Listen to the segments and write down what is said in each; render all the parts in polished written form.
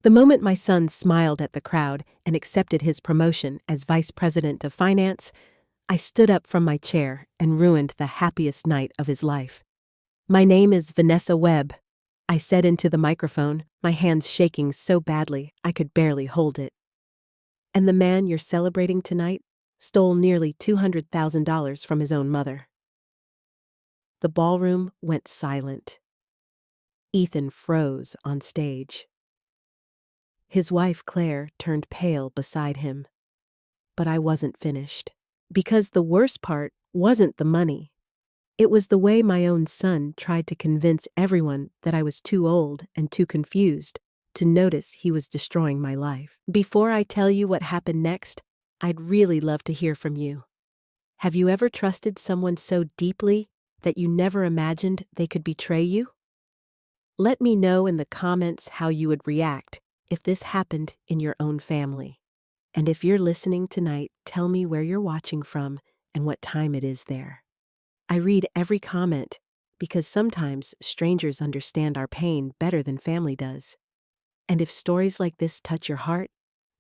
The moment my son smiled at the crowd and accepted his promotion as Vice President of Finance, I stood up from my chair and ruined the happiest night of his life. "My name is Vanessa Webb," I said into the microphone, my hands shaking so badly I could barely hold it. "And the man you're celebrating tonight stole nearly $200,000 from his own mother." The ballroom went silent. Ethan froze on stage. His wife, Claire, turned pale beside him. But I wasn't finished. Because the worst part wasn't the money. It was the way my own son tried to convince everyone that I was too old and too confused to notice he was destroying my life. Before I tell you what happened next, I'd really love to hear from you. Have you ever trusted someone so deeply that you never imagined they could betray you? Let me know in the comments how you would react if this happened in your own family. And if you're listening tonight, tell me where you're watching from and what time it is there. I read every comment because sometimes strangers understand our pain better than family does. And if stories like this touch your heart,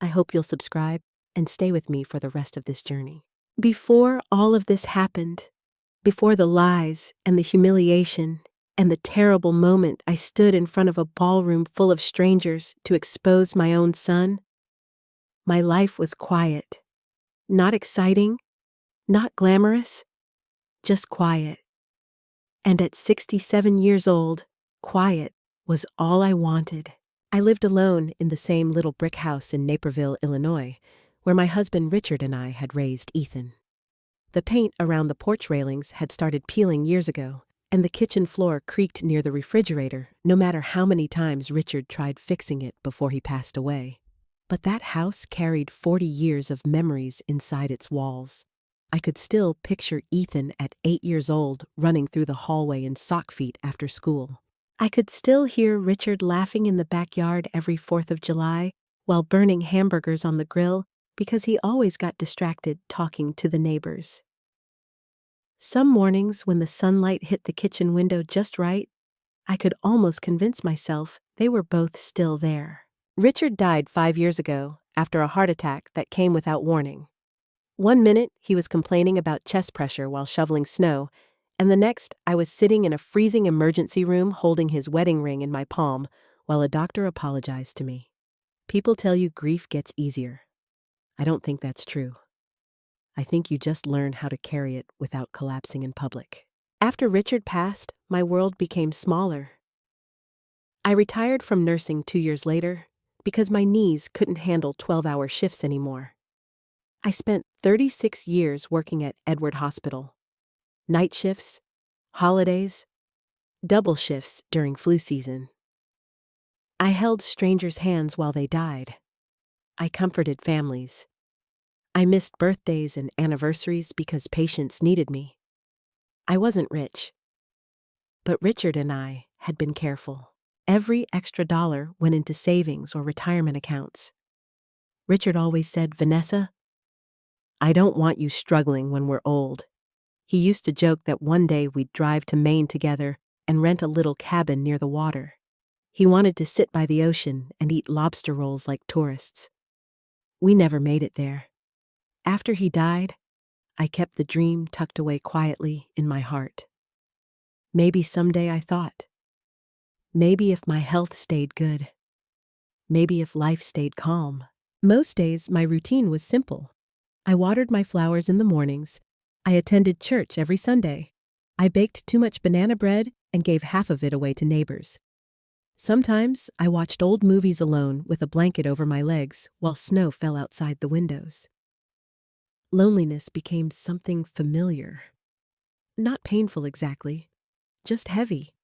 I hope you'll subscribe and stay with me for the rest of this journey. Before all of this happened, before the lies and the humiliation and the terrible moment I stood in front of a ballroom full of strangers to expose my own son, my life was quiet. Not exciting, not glamorous, just quiet. And at 67 years old, quiet was all I wanted. I lived alone in the same little brick house in Naperville, Illinois, where my husband Richard and I had raised Ethan. The paint around the porch railings had started peeling years ago, and the kitchen floor creaked near the refrigerator no matter how many times Richard tried fixing it before he passed away. But that house carried 40 years of memories inside its walls. I could still picture Ethan at 8 years old running through the hallway in sock feet after school. I could still hear Richard laughing in the backyard every 4th of July while burning hamburgers on the grill because he always got distracted talking to the neighbors. Some mornings when the sunlight hit the kitchen window just right, I could almost convince myself they were both still there. Richard died 5 years ago after a heart attack that came without warning. One minute, he was complaining about chest pressure while shoveling snow, and the next, I was sitting in a freezing emergency room holding his wedding ring in my palm while a doctor apologized to me. People tell you grief gets easier. I don't think that's true. I think you just learn how to carry it without collapsing in public. After Richard passed, my world became smaller. I retired from nursing 2 years later because my knees couldn't handle 12-hour shifts anymore. I spent 36 years working at Edward Hospital. Night shifts, holidays, double shifts during flu season. I held strangers' hands while they died. I comforted families. I missed birthdays and anniversaries because patients needed me. I wasn't rich, but Richard and I had been careful. Every extra dollar went into savings or retirement accounts. Richard always said, "Vanessa, I don't want you struggling when we're old." He used to joke that one day we'd drive to Maine together and rent a little cabin near the water. He wanted to sit by the ocean and eat lobster rolls like tourists. We never made it there. After he died, I kept the dream tucked away quietly in my heart. Maybe someday, I thought. Maybe if my health stayed good. Maybe if life stayed calm. Most days, my routine was simple. I watered my flowers in the mornings. I attended church every Sunday. I baked too much banana bread and gave half of it away to neighbors. Sometimes I watched old movies alone with a blanket over my legs while snow fell outside the windows. Loneliness became something familiar. Not painful exactly, just heavy.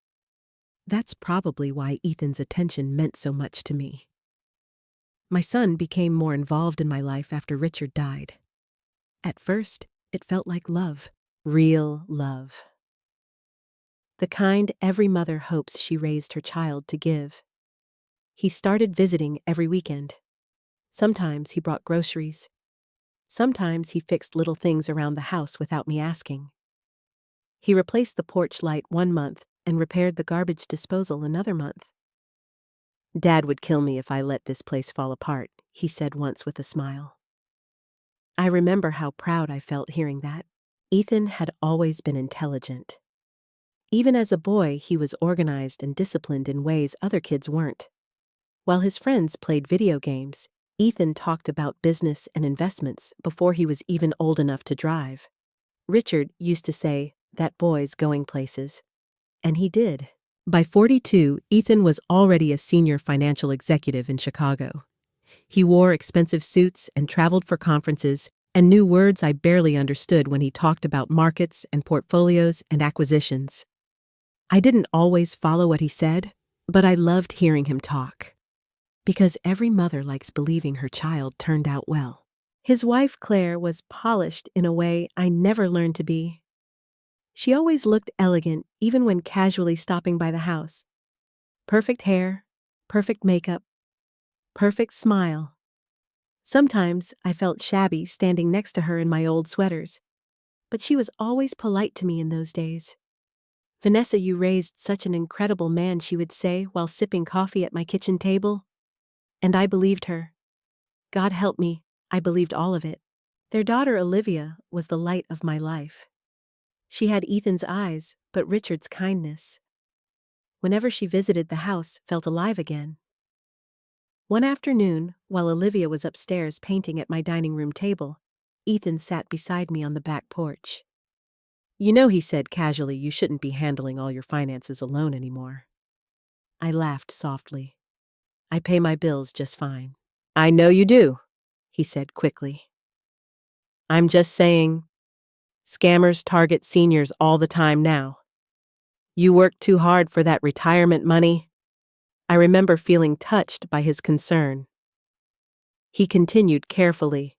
That's probably why Ethan's attention meant so much to me. My son became more involved in my life after Richard died. At first, it felt like love, real love. The kind every mother hopes she raised her child to give. He started visiting every weekend. Sometimes he brought groceries. Sometimes he fixed little things around the house without me asking. He replaced the porch light one month and repaired the garbage disposal another month. Dad would kill me if I let this place fall apart, he said once with a smile. I remember how proud I felt hearing that. Ethan had always been intelligent. Even as a boy, he was organized and disciplined in ways other kids weren't. While his friends played video games, Ethan talked about business and investments before he was even old enough to drive. Richard used to say, "That boy's going places." And he did. By 42, Ethan was already a senior financial executive in Chicago. He wore expensive suits and traveled for conferences and knew words I barely understood when he talked about markets and portfolios and acquisitions. I didn't always follow what he said, but I loved hearing him talk. Because every mother likes believing her child turned out well. His wife, Claire, was polished in a way I never learned to be. She always looked elegant, even when casually stopping by the house. Perfect hair, perfect makeup, perfect smile. Sometimes I felt shabby standing next to her in my old sweaters, but she was always polite to me in those days. "Vanessa, you raised such an incredible man," she would say while sipping coffee at my kitchen table. And I believed her. God help me, I believed all of it. Their daughter Olivia was the light of my life. She had Ethan's eyes, but Richard's kindness. Whenever she visited, the house felt alive again. One afternoon, while Olivia was upstairs painting at my dining room table, Ethan sat beside me on the back porch. "You know," he said casually, "you shouldn't be handling all your finances alone anymore." I laughed softly. "I pay my bills just fine." "I know you do," he said quickly. "I'm just saying, scammers target seniors all the time now. You work too hard for that retirement money." I remember feeling touched by his concern. He continued carefully.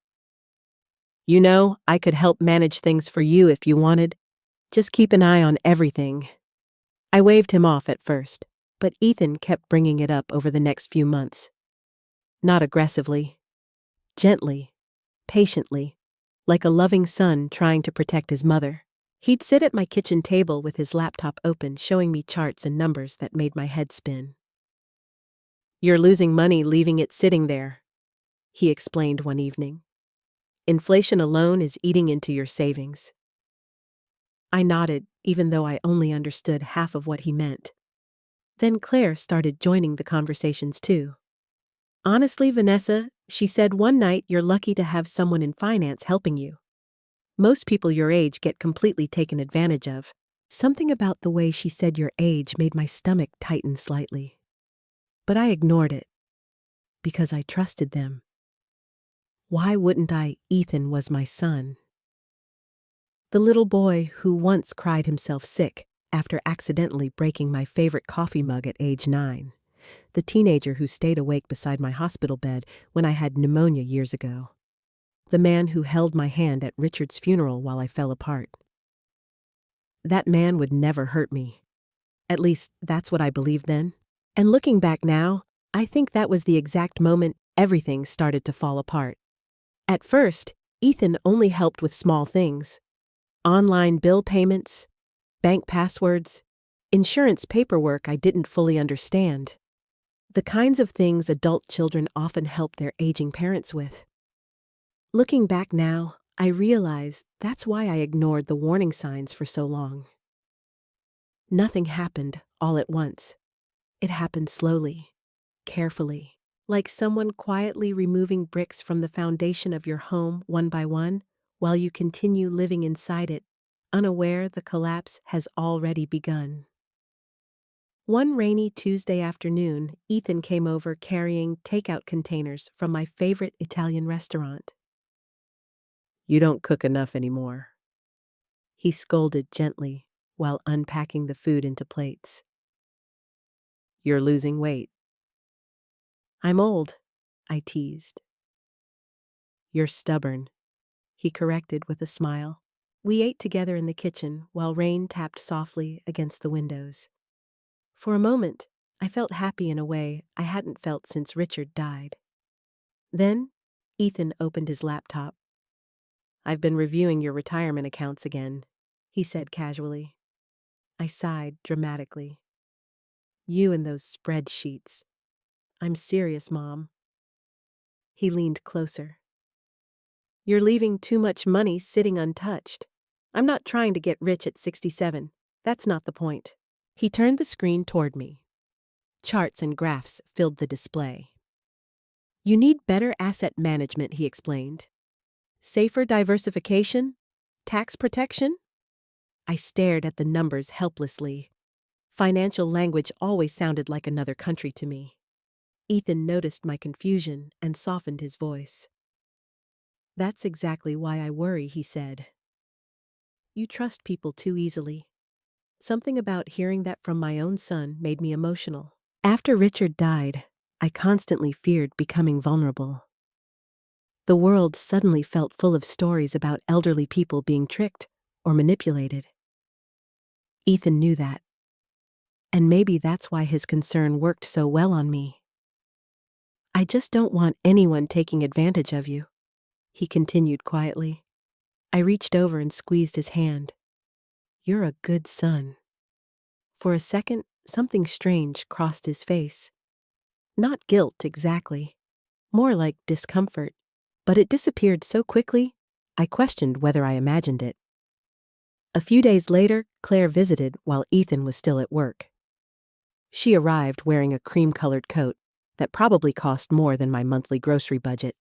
"You know, I could help manage things for you if you wanted. Just keep an eye on everything." I waved him off at first, but Ethan kept bringing it up over the next few months. Not aggressively. Gently, patiently, like a loving son trying to protect his mother. He'd sit at my kitchen table with his laptop open, showing me charts and numbers that made my head spin. "You're losing money leaving it sitting there," he explained one evening. "Inflation alone is eating into your savings." I nodded, even though I only understood half of what he meant. Then Claire started joining the conversations too. "Honestly, Vanessa," she said one night, "you're lucky to have someone in finance helping you. Most people your age get completely taken advantage of." Something about the way she said "your age" made my stomach tighten slightly. But I ignored it, because I trusted them. Why wouldn't I? Ethan was my son. The little boy who once cried himself sick after accidentally breaking my favorite coffee mug at age 9. The teenager who stayed awake beside my hospital bed when I had pneumonia years ago. The man who held my hand at Richard's funeral while I fell apart. That man would never hurt me. At least, that's what I believed then. And looking back now, I think that was the exact moment everything started to fall apart. At first, Ethan only helped with small things. Online bill payments, bank passwords, insurance paperwork I didn't fully understand. The kinds of things adult children often help their aging parents with. Looking back now, I realize that's why I ignored the warning signs for so long. Nothing happened all at once. It happened slowly, carefully, like someone quietly removing bricks from the foundation of your home one by one, while you continue living inside it, unaware the collapse has already begun. One rainy Tuesday afternoon, Ethan came over carrying takeout containers from my favorite Italian restaurant. "You don't cook enough anymore," he scolded gently while unpacking the food into plates. "You're losing weight." "I'm old," I teased. "You're stubborn," he corrected with a smile. We ate together in the kitchen while rain tapped softly against the windows. For a moment, I felt happy in a way I hadn't felt since Richard died. Then, Ethan opened his laptop. "I've been reviewing your retirement accounts again," he said casually. I sighed dramatically. "You and those spreadsheets." I'm serious, Mom. He leaned closer. You're leaving too much money sitting untouched. I'm not trying to get rich at 67. That's not the point. He turned the screen toward me. Charts and graphs filled the display. You need better asset management, he explained. Safer diversification? Tax protection? I stared at the numbers helplessly. Financial language always sounded like another country to me. Ethan noticed my confusion and softened his voice. That's exactly why I worry, he said. You trust people too easily. Something about hearing that from my own son made me emotional. After Richard died, I constantly feared becoming vulnerable. The world suddenly felt full of stories about elderly people being tricked or manipulated. Ethan knew that. And maybe that's why his concern worked so well on me. I just don't want anyone taking advantage of you, he continued quietly. I reached over and squeezed his hand. You're a good son. For a second, something strange crossed his face. Not guilt exactly, more like discomfort, but it disappeared so quickly, I questioned whether I imagined it. A few days later, Claire visited while Ethan was still at work. She arrived wearing a cream-colored coat that probably cost more than my monthly grocery budget.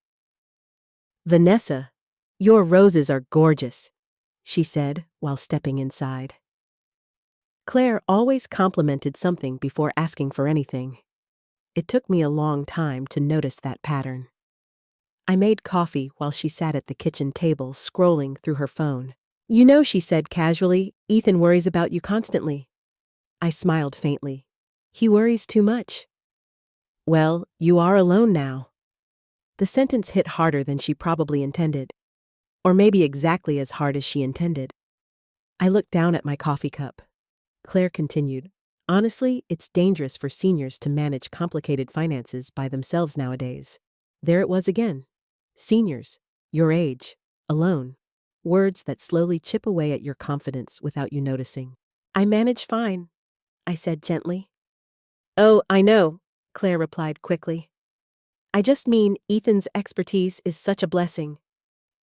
Vanessa, your roses are gorgeous, she said while stepping inside. Claire always complimented something before asking for anything. It took me a long time to notice that pattern. I made coffee while she sat at the kitchen table scrolling through her phone. You know, she said casually, Ethan worries about you constantly. I smiled faintly. He worries too much. Well, you are alone now. The sentence hit harder than she probably intended. Or maybe exactly as hard as she intended. I looked down at my coffee cup. Claire continued, honestly, it's dangerous for seniors to manage complicated finances by themselves nowadays. There it was again. Seniors, your age, alone. Words that slowly chip away at your confidence without you noticing. I manage fine, I said gently. Oh, I know, Claire replied quickly. I just mean Ethan's expertise is such a blessing.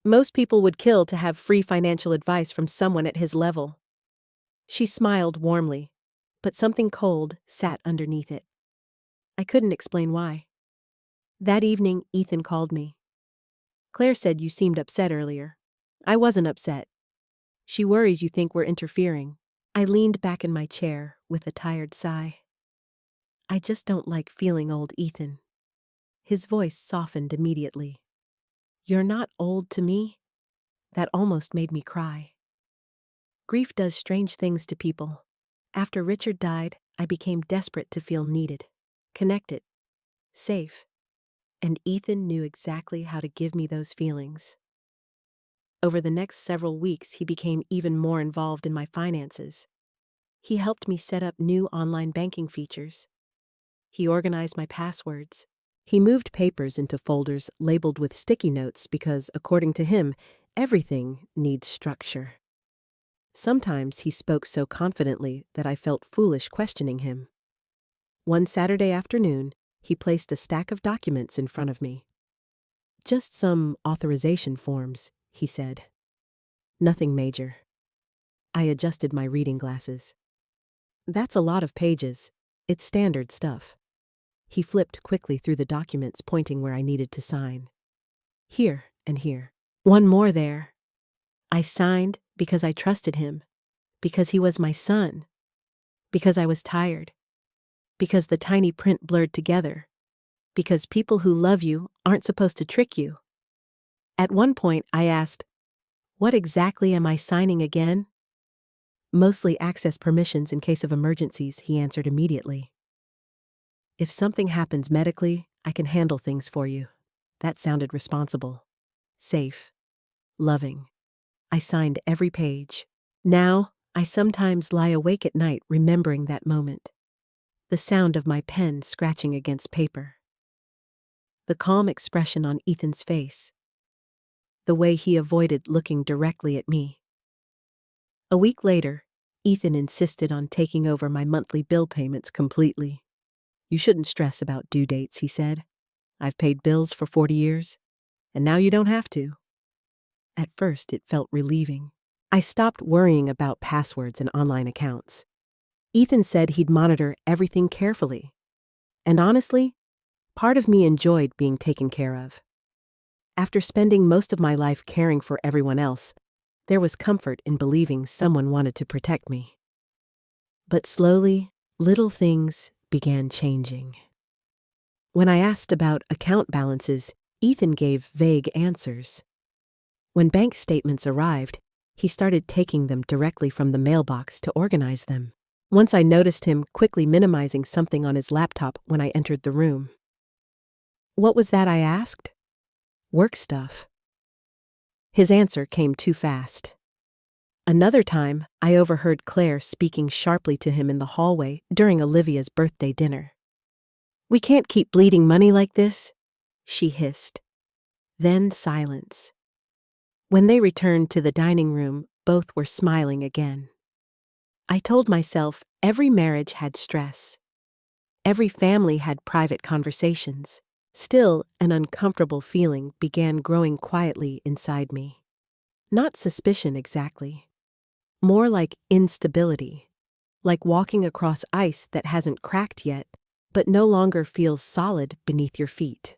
Most people would kill to have free financial advice from someone at his level. She smiled warmly, but something cold sat underneath it. I couldn't explain why. That evening, Ethan called me. Claire said you seemed upset earlier. I wasn't upset. She worries you think we're interfering. I leaned back in my chair with a tired sigh. I just don't like feeling old, Ethan. His voice softened immediately. You're not old to me? That almost made me cry. Grief does strange things to people. After Richard died, I became desperate to feel needed, connected, safe. And Ethan knew exactly how to give me those feelings. Over the next several weeks, he became even more involved in my finances. He helped me set up new online banking features. He organized my passwords. He moved papers into folders labeled with sticky notes because, according to him, everything needs structure. Sometimes he spoke so confidently that I felt foolish questioning him. One Saturday afternoon, he placed a stack of documents in front of me. Just some authorization forms, he said. Nothing major. I adjusted my reading glasses. That's a lot of pages. It's standard stuff. He flipped quickly through the documents, pointing where I needed to sign. Here and here. One more there. I signed because I trusted him, because he was my son, because I was tired, because the tiny print blurred together, because people who love you aren't supposed to trick you. At one point, I asked, what exactly am I signing again? Mostly access permissions in case of emergencies, he answered immediately. If something happens medically, I can handle things for you. That sounded responsible, safe, loving. I signed every page. Now, I sometimes lie awake at night remembering that moment. The sound of my pen scratching against paper. The calm expression on Ethan's face. The way he avoided looking directly at me. A week later, Ethan insisted on taking over my monthly bill payments completely. You shouldn't stress about due dates, he said. I've paid bills for 40 years, and now you don't have to. At first, it felt relieving. I stopped worrying about passwords and online accounts. Ethan said he'd monitor everything carefully. And honestly, part of me enjoyed being taken care of. After spending most of my life caring for everyone else, there was comfort in believing someone wanted to protect me. But slowly, little things began changing. When I asked about account balances, Ethan gave vague answers. When bank statements arrived, he started taking them directly from the mailbox to organize them. Once I noticed him quickly minimizing something on his laptop when I entered the room. What was that, I asked? Work stuff. His answer came too fast. Another time, I overheard Claire speaking sharply to him in the hallway during Olivia's birthday dinner. We can't keep bleeding money like this, she hissed. Then silence. When they returned to the dining room, both were smiling again. I told myself every marriage had stress. Every family had private conversations. Still, an uncomfortable feeling began growing quietly inside me. Not suspicion exactly. More like instability. Like walking across ice that hasn't cracked yet, but no longer feels solid beneath your feet.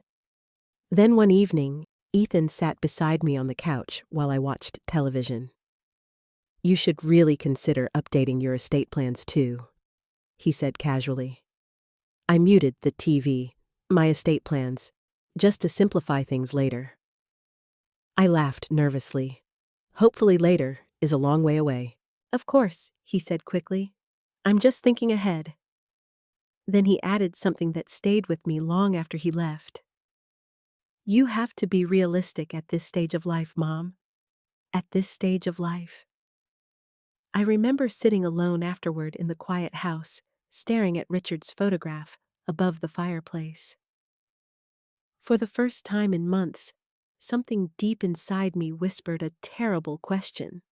Then one evening, Ethan sat beside me on the couch while I watched television. You should really consider updating your estate plans too, he said casually. I muted the TV, my estate plans, just to simplify things later. I laughed nervously. Hopefully later is a long way away. Of course, he said quickly. I'm just thinking ahead. Then he added something that stayed with me long after he left. You have to be realistic at this stage of life, Mom. At this stage of life. I remember sitting alone afterward in the quiet house, staring at Richard's photograph above the fireplace. For the first time in months, something deep inside me whispered a terrible question.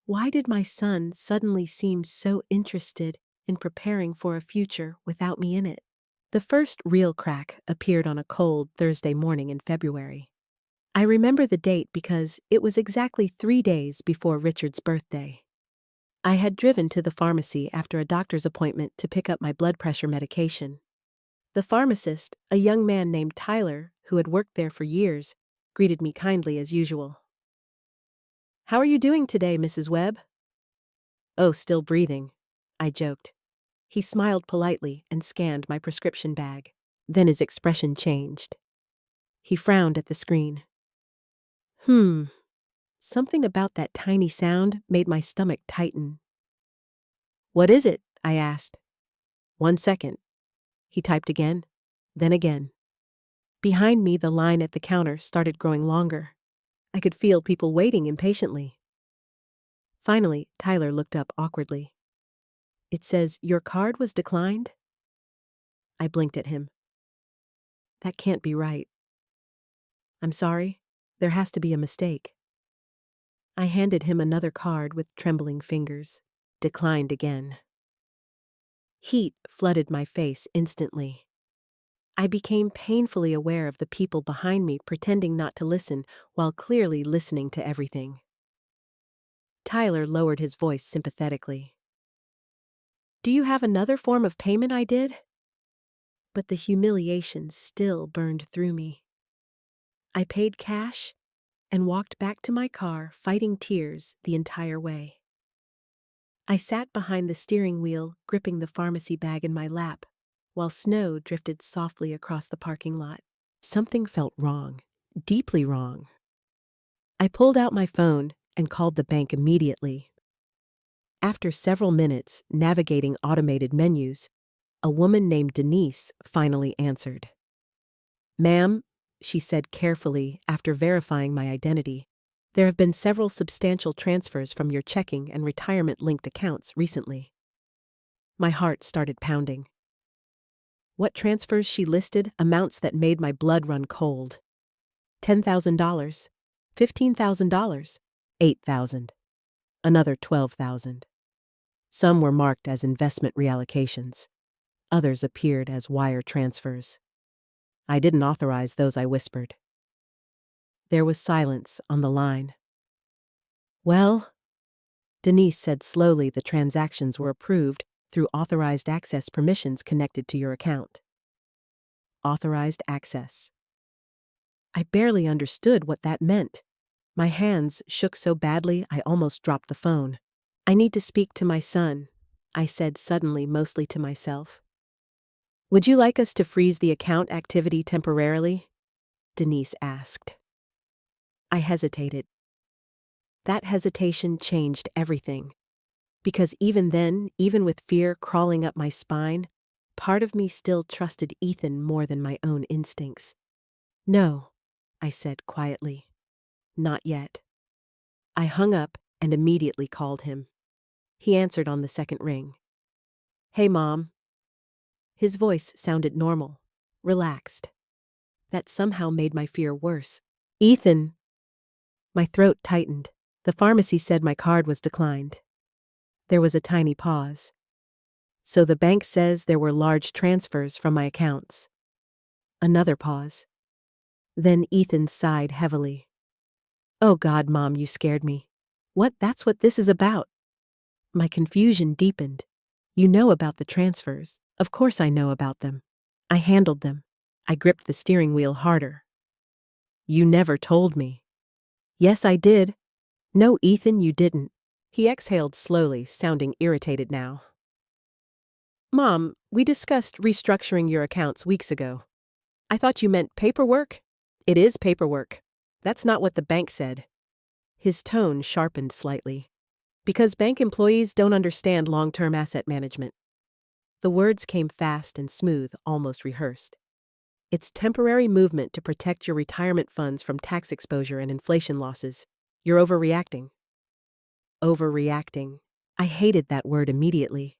Why did my son suddenly seem so interested in preparing for a future without me in it? The first real crack appeared on a cold Thursday morning in February. I remember the date because it was exactly 3 days before Richard's birthday. I had driven to the pharmacy after a doctor's appointment to pick up my blood pressure medication. The pharmacist, a young man named Tyler, who had worked there for years, greeted me kindly as usual. How are you doing today, Mrs. Webb? Oh, still breathing, I joked. He smiled politely and scanned my prescription bag. Then his expression changed. He frowned at the screen. Something about that tiny sound made my stomach tighten. What is it? I asked. 1 second. He typed again, then again. Behind me, the line at the counter started growing longer. I could feel people waiting impatiently. Finally, Tyler looked up awkwardly. It says, your card was declined? I blinked at him. That can't be right. I'm sorry. There has to be a mistake. I handed him another card with trembling fingers. Declined again. Heat flooded my face instantly. I became painfully aware of the people behind me pretending not to listen while clearly listening to everything. Tyler lowered his voice sympathetically. Do you have another form of payment I did? But the humiliation still burned through me. I paid cash and walked back to my car, fighting tears the entire way. I sat behind the steering wheel, gripping the pharmacy bag in my lap, while snow drifted softly across the parking lot. Something felt wrong, deeply wrong. I pulled out my phone and called the bank immediately. After several minutes navigating automated menus, a woman named Denise finally answered. Ma'am, she said carefully after verifying my identity, there have been several substantial transfers from your checking and retirement-linked accounts recently. My heart started pounding. What transfers she listed, amounts that made my blood run cold. $10,000, $15,000, $8,000, another $12,000. Some were marked as investment reallocations. Others appeared as wire transfers. I didn't authorize those, I whispered. There was silence on the line. Well, Denise said slowly, the transactions were approved through authorized access permissions connected to your account. Authorized access. I barely understood what that meant. My hands shook so badly I almost dropped the phone. I need to speak to my son, I said suddenly, mostly to myself. Would you like us to freeze the account activity temporarily? Denise asked. I hesitated. That hesitation changed everything. Because even then, even with fear crawling up my spine, part of me still trusted Ethan more than my own instincts. No, I said quietly. Not yet. I hung up and immediately called him. He answered on the second ring. Hey, Mom. His voice sounded normal, relaxed. That somehow made my fear worse. Ethan. My throat tightened. The pharmacy said my card was declined. There was a tiny pause. So the bank says there were large transfers from my accounts. Another pause. Then Ethan sighed heavily. Oh God, Mom, you scared me. What? That's what this is about. My confusion deepened. You know about the transfers. Of course I know about them. I handled them. I gripped the steering wheel harder. You never told me. Yes, I did. No, Ethan, you didn't. He exhaled slowly, sounding irritated now. Mom, we discussed restructuring your accounts weeks ago. I thought you meant paperwork? It is paperwork. That's not what the bank said. His tone sharpened slightly. Because bank employees don't understand long-term asset management. The words came fast and smooth, almost rehearsed. It's temporary movement to protect your retirement funds from tax exposure and inflation losses. You're overreacting. Overreacting. I hated that word immediately.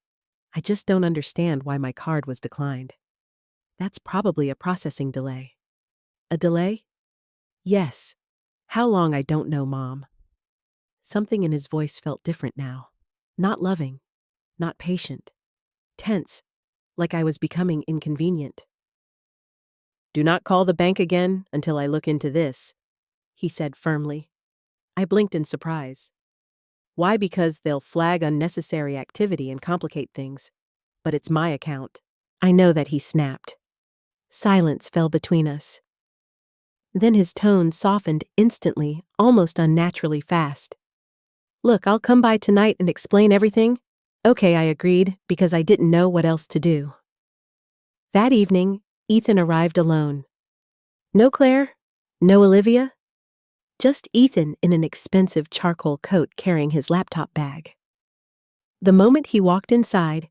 I just don't understand why my card was declined. That's probably a processing delay. A delay? Yes. How long, I don't know, Mom. Something in his voice felt different now. Not loving. Not patient. Tense. Like I was becoming inconvenient. Do not call the bank again until I look into this, he said firmly. I blinked in surprise. Why? Because they'll flag unnecessary activity and complicate things. But it's my account. I know that, he snapped. Silence fell between us. Then his tone softened instantly, almost unnaturally fast. Look, I'll come by tonight and explain everything. Okay, I agreed, because I didn't know what else to do. That evening, Ethan arrived alone. No Claire, no Olivia, just Ethan in an expensive charcoal coat carrying his laptop bag. The moment he walked inside,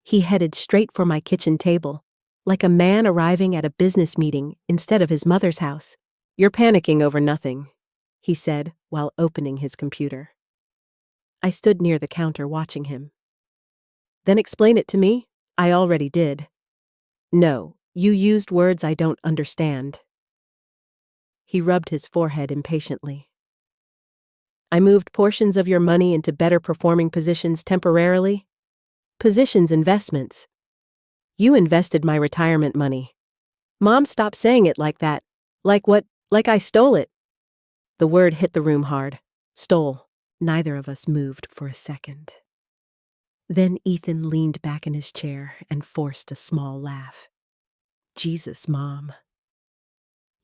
he headed straight for my kitchen table, like a man arriving at a business meeting instead of his mother's house. You're panicking over nothing, he said while opening his computer. I stood near the counter watching him. Then explain it to me. I already did. No, you used words I don't understand. He rubbed his forehead impatiently. I moved portions of your money into better performing positions temporarily. Positions, investments. You invested my retirement money. Mom, stop saying it like that. Like what? Like I stole it. The word hit the room hard. Stole. Neither of us moved for a second. Then Ethan leaned back in his chair and forced a small laugh. Jesus, Mom.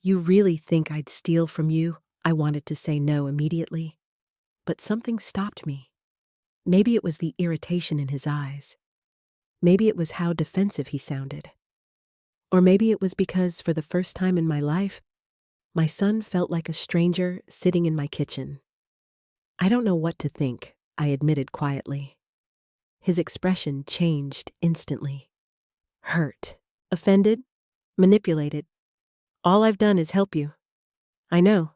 You really think I'd steal from you? I wanted to say no immediately, but something stopped me. Maybe it was the irritation in his eyes. Maybe it was how defensive he sounded. Or maybe it was because, for the first time in my life, my son felt like a stranger sitting in my kitchen. I don't know what to think, I admitted quietly. His expression changed instantly. Hurt, offended, manipulated. All I've done is help you. I know.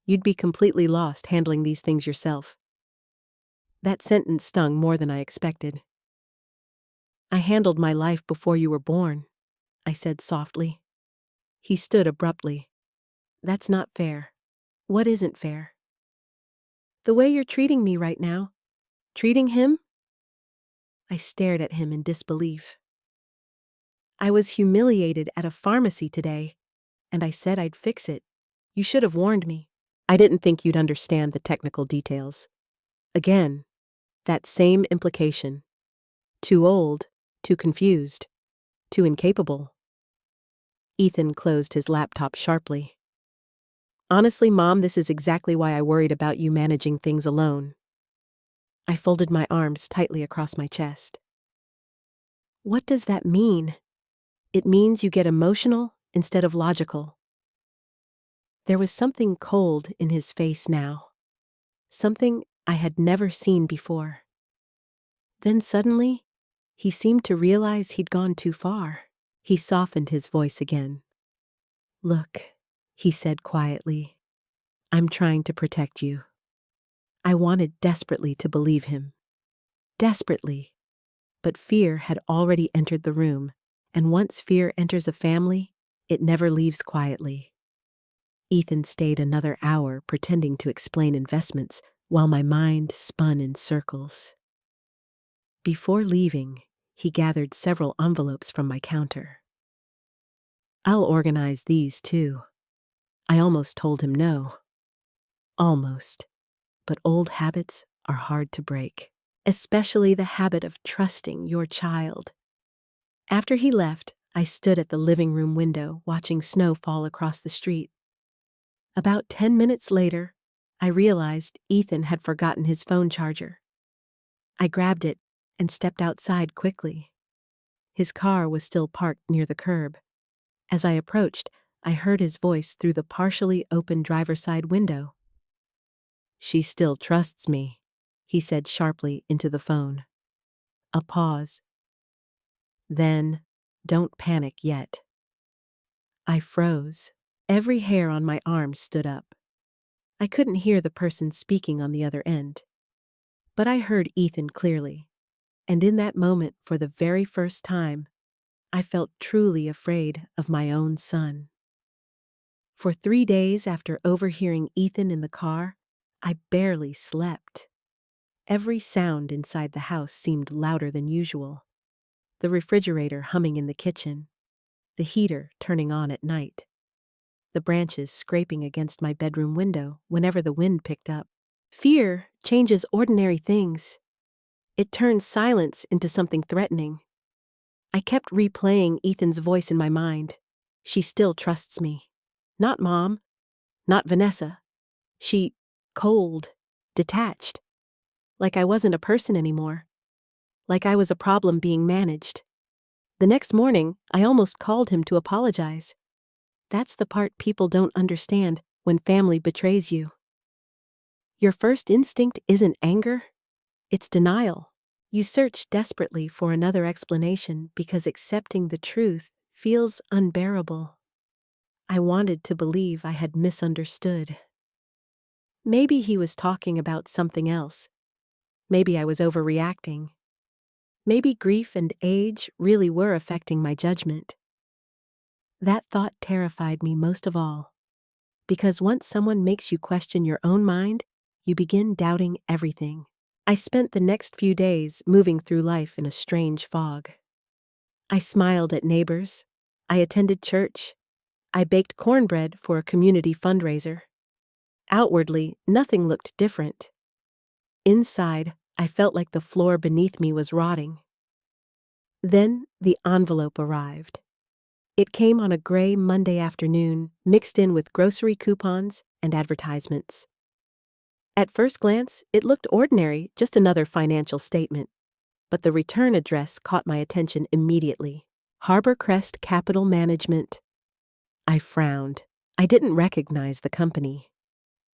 You'd be completely lost handling these things yourself. That sentence stung more than I expected. I handled my life before you were born, I said softly. He stood abruptly. That's not fair. What isn't fair? The way you're treating me right now. Treating him? I stared at him in disbelief. I was humiliated at a pharmacy today, and I said I'd fix it. You should have warned me. I didn't think you'd understand the technical details. Again, that same implication. Too old, too confused, too incapable. Ethan closed his laptop sharply. Honestly, Mom, this is exactly why I worried about you managing things alone. I folded my arms tightly across my chest. What does that mean? It means you get emotional instead of logical. There was something cold in his face now. Something I had never seen before. Then suddenly, he seemed to realize he'd gone too far. He softened his voice again. Look, he said quietly, I'm trying to protect you. I wanted desperately to believe him. Desperately. But fear had already entered the room, and once fear enters a family, it never leaves quietly. Ethan stayed another hour pretending to explain investments while my mind spun in circles. Before leaving, he gathered several envelopes from my counter. I'll organize these too. I almost told him no. Almost. But old habits are hard to break, especially the habit of trusting your child. After he left, I stood at the living room window watching snow fall across the street. About 10 minutes later, I realized Ethan had forgotten his phone charger. I grabbed it and stepped outside quickly. His car was still parked near the curb. As I approached, I heard his voice through the partially open driver's side window. She still trusts me, he said sharply into the phone. A pause. Then, don't panic yet. I froze. Every hair on my arm stood up. I couldn't hear the person speaking on the other end. But I heard Ethan clearly. And in that moment, for the very first time, I felt truly afraid of my own son. For 3 days after overhearing Ethan in the car, I barely slept. Every sound inside the house seemed louder than usual. The refrigerator humming in the kitchen, the heater turning on at night, the branches scraping against my bedroom window whenever the wind picked up. Fear changes ordinary things. It turns silence into something threatening. I kept replaying Ethan's voice in my mind. She still trusts me. Not Mom. Not Vanessa. She, cold, detached. Like I wasn't a person anymore. Like I was a problem being managed. The next morning, I almost called him to apologize. That's the part people don't understand when family betrays you. Your first instinct isn't anger, it's denial. You search desperately for another explanation because accepting the truth feels unbearable. I wanted to believe I had misunderstood. Maybe he was talking about something else. Maybe I was overreacting. Maybe grief and age really were affecting my judgment. That thought terrified me most of all, because once someone makes you question your own mind, you begin doubting everything. I spent the next few days moving through life in a strange fog. I smiled at neighbors. I attended church. I baked cornbread for a community fundraiser. Outwardly, nothing looked different. Inside, I felt like the floor beneath me was rotting. Then the envelope arrived. It came on a gray Monday afternoon, mixed in with grocery coupons and advertisements. At first glance, it looked ordinary, just another financial statement. But the return address caught my attention immediately. Harbor Crest Capital Management. I frowned. I didn't recognize the company.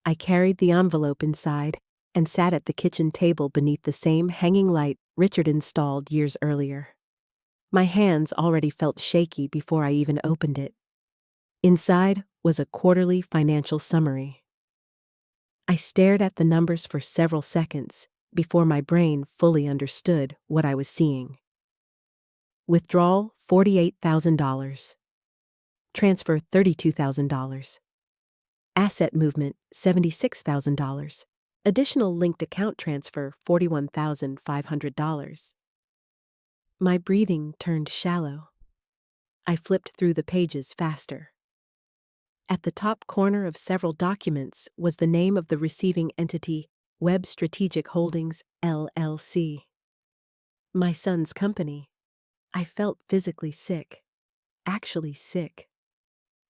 I carried the envelope inside and sat at the kitchen table beneath the same hanging light Richard installed years earlier. My hands already felt shaky before I even opened it. Inside was a quarterly financial summary. I stared at the numbers for several seconds before my brain fully understood what I was seeing. Withdrawal $48,000. Transfer $32,000. Asset movement $76,000. Additional linked account transfer $41,500. My breathing turned shallow. I flipped through the pages faster. At the top corner of several documents was the name of the receiving entity, Web Strategic Holdings, LLC. My son's company. I felt physically sick. Actually sick.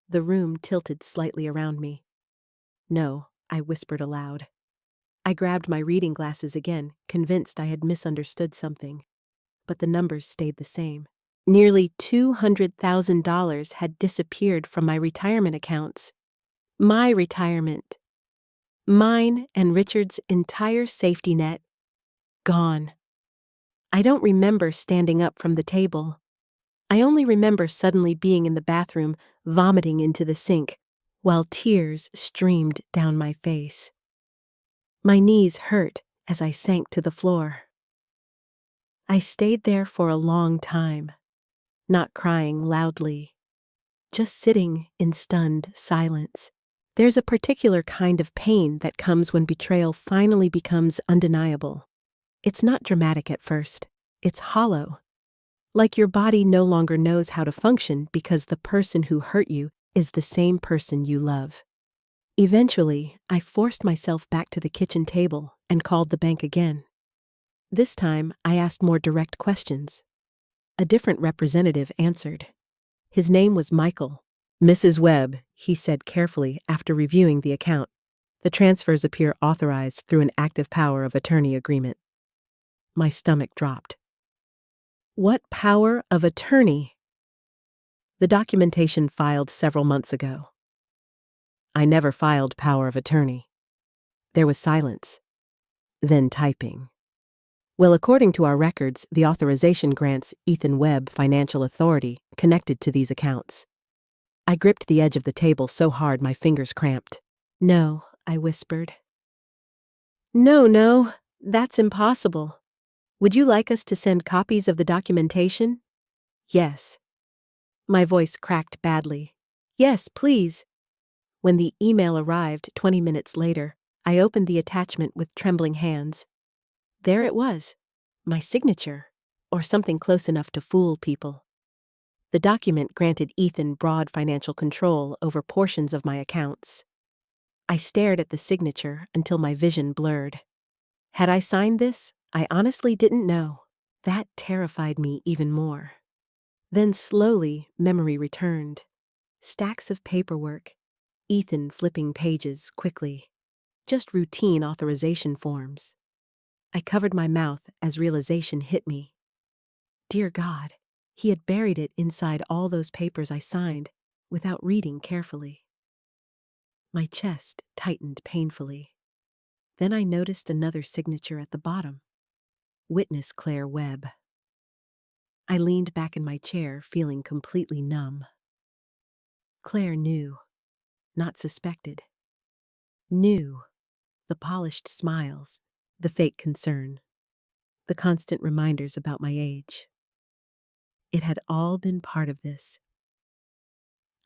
The room tilted slightly around me. No, I whispered aloud. I grabbed my reading glasses again, convinced I had misunderstood something. But the numbers stayed the same. Nearly $200,000 had disappeared from my retirement accounts. My retirement. Mine and Richard's entire safety net. Gone. I don't remember standing up from the table. I only remember suddenly being in the bathroom, vomiting into the sink, while tears streamed down my face. My knees hurt as I sank to the floor. I stayed there for a long time, not crying loudly, just sitting in stunned silence. There's a particular kind of pain that comes when betrayal finally becomes undeniable. It's not dramatic at first. It's hollow. Like your body no longer knows how to function because the person who hurt you is the same person you love. Eventually, I forced myself back to the kitchen table and called the bank again. This time, I asked more direct questions. A different representative answered. His name was Michael. "Mrs. Webb," he said carefully after reviewing the account. "The transfers appear authorized through an active power of attorney agreement." My stomach dropped. What power of attorney? The documentation filed several months ago. I never filed power of attorney. There was silence. Then typing. Well, according to our records, the authorization grants Ethan Webb financial authority connected to these accounts. I gripped the edge of the table so hard my fingers cramped. "No," I whispered. No, that's impossible. Would you like us to send copies of the documentation?" "Yes." My voice cracked badly. "Yes, please." When the email arrived 20 minutes later, I opened the attachment with trembling hands. There it was, my signature, or something close enough to fool people. The document granted Ethan broad financial control over portions of my accounts. I stared at the signature until my vision blurred. Had I signed this? I honestly didn't know. That terrified me even more. Then slowly, memory returned. Stacks of paperwork. Ethan flipping pages quickly. Just routine authorization forms. I covered my mouth as realization hit me. Dear God, he had buried it inside all those papers I signed without reading carefully. My chest tightened painfully. Then I noticed another signature at the bottom. Witness Claire Webb. I leaned back in my chair, feeling completely numb. Claire knew, not suspected. Knew. The polished smiles, the fake concern, the constant reminders about my age. It had all been part of this.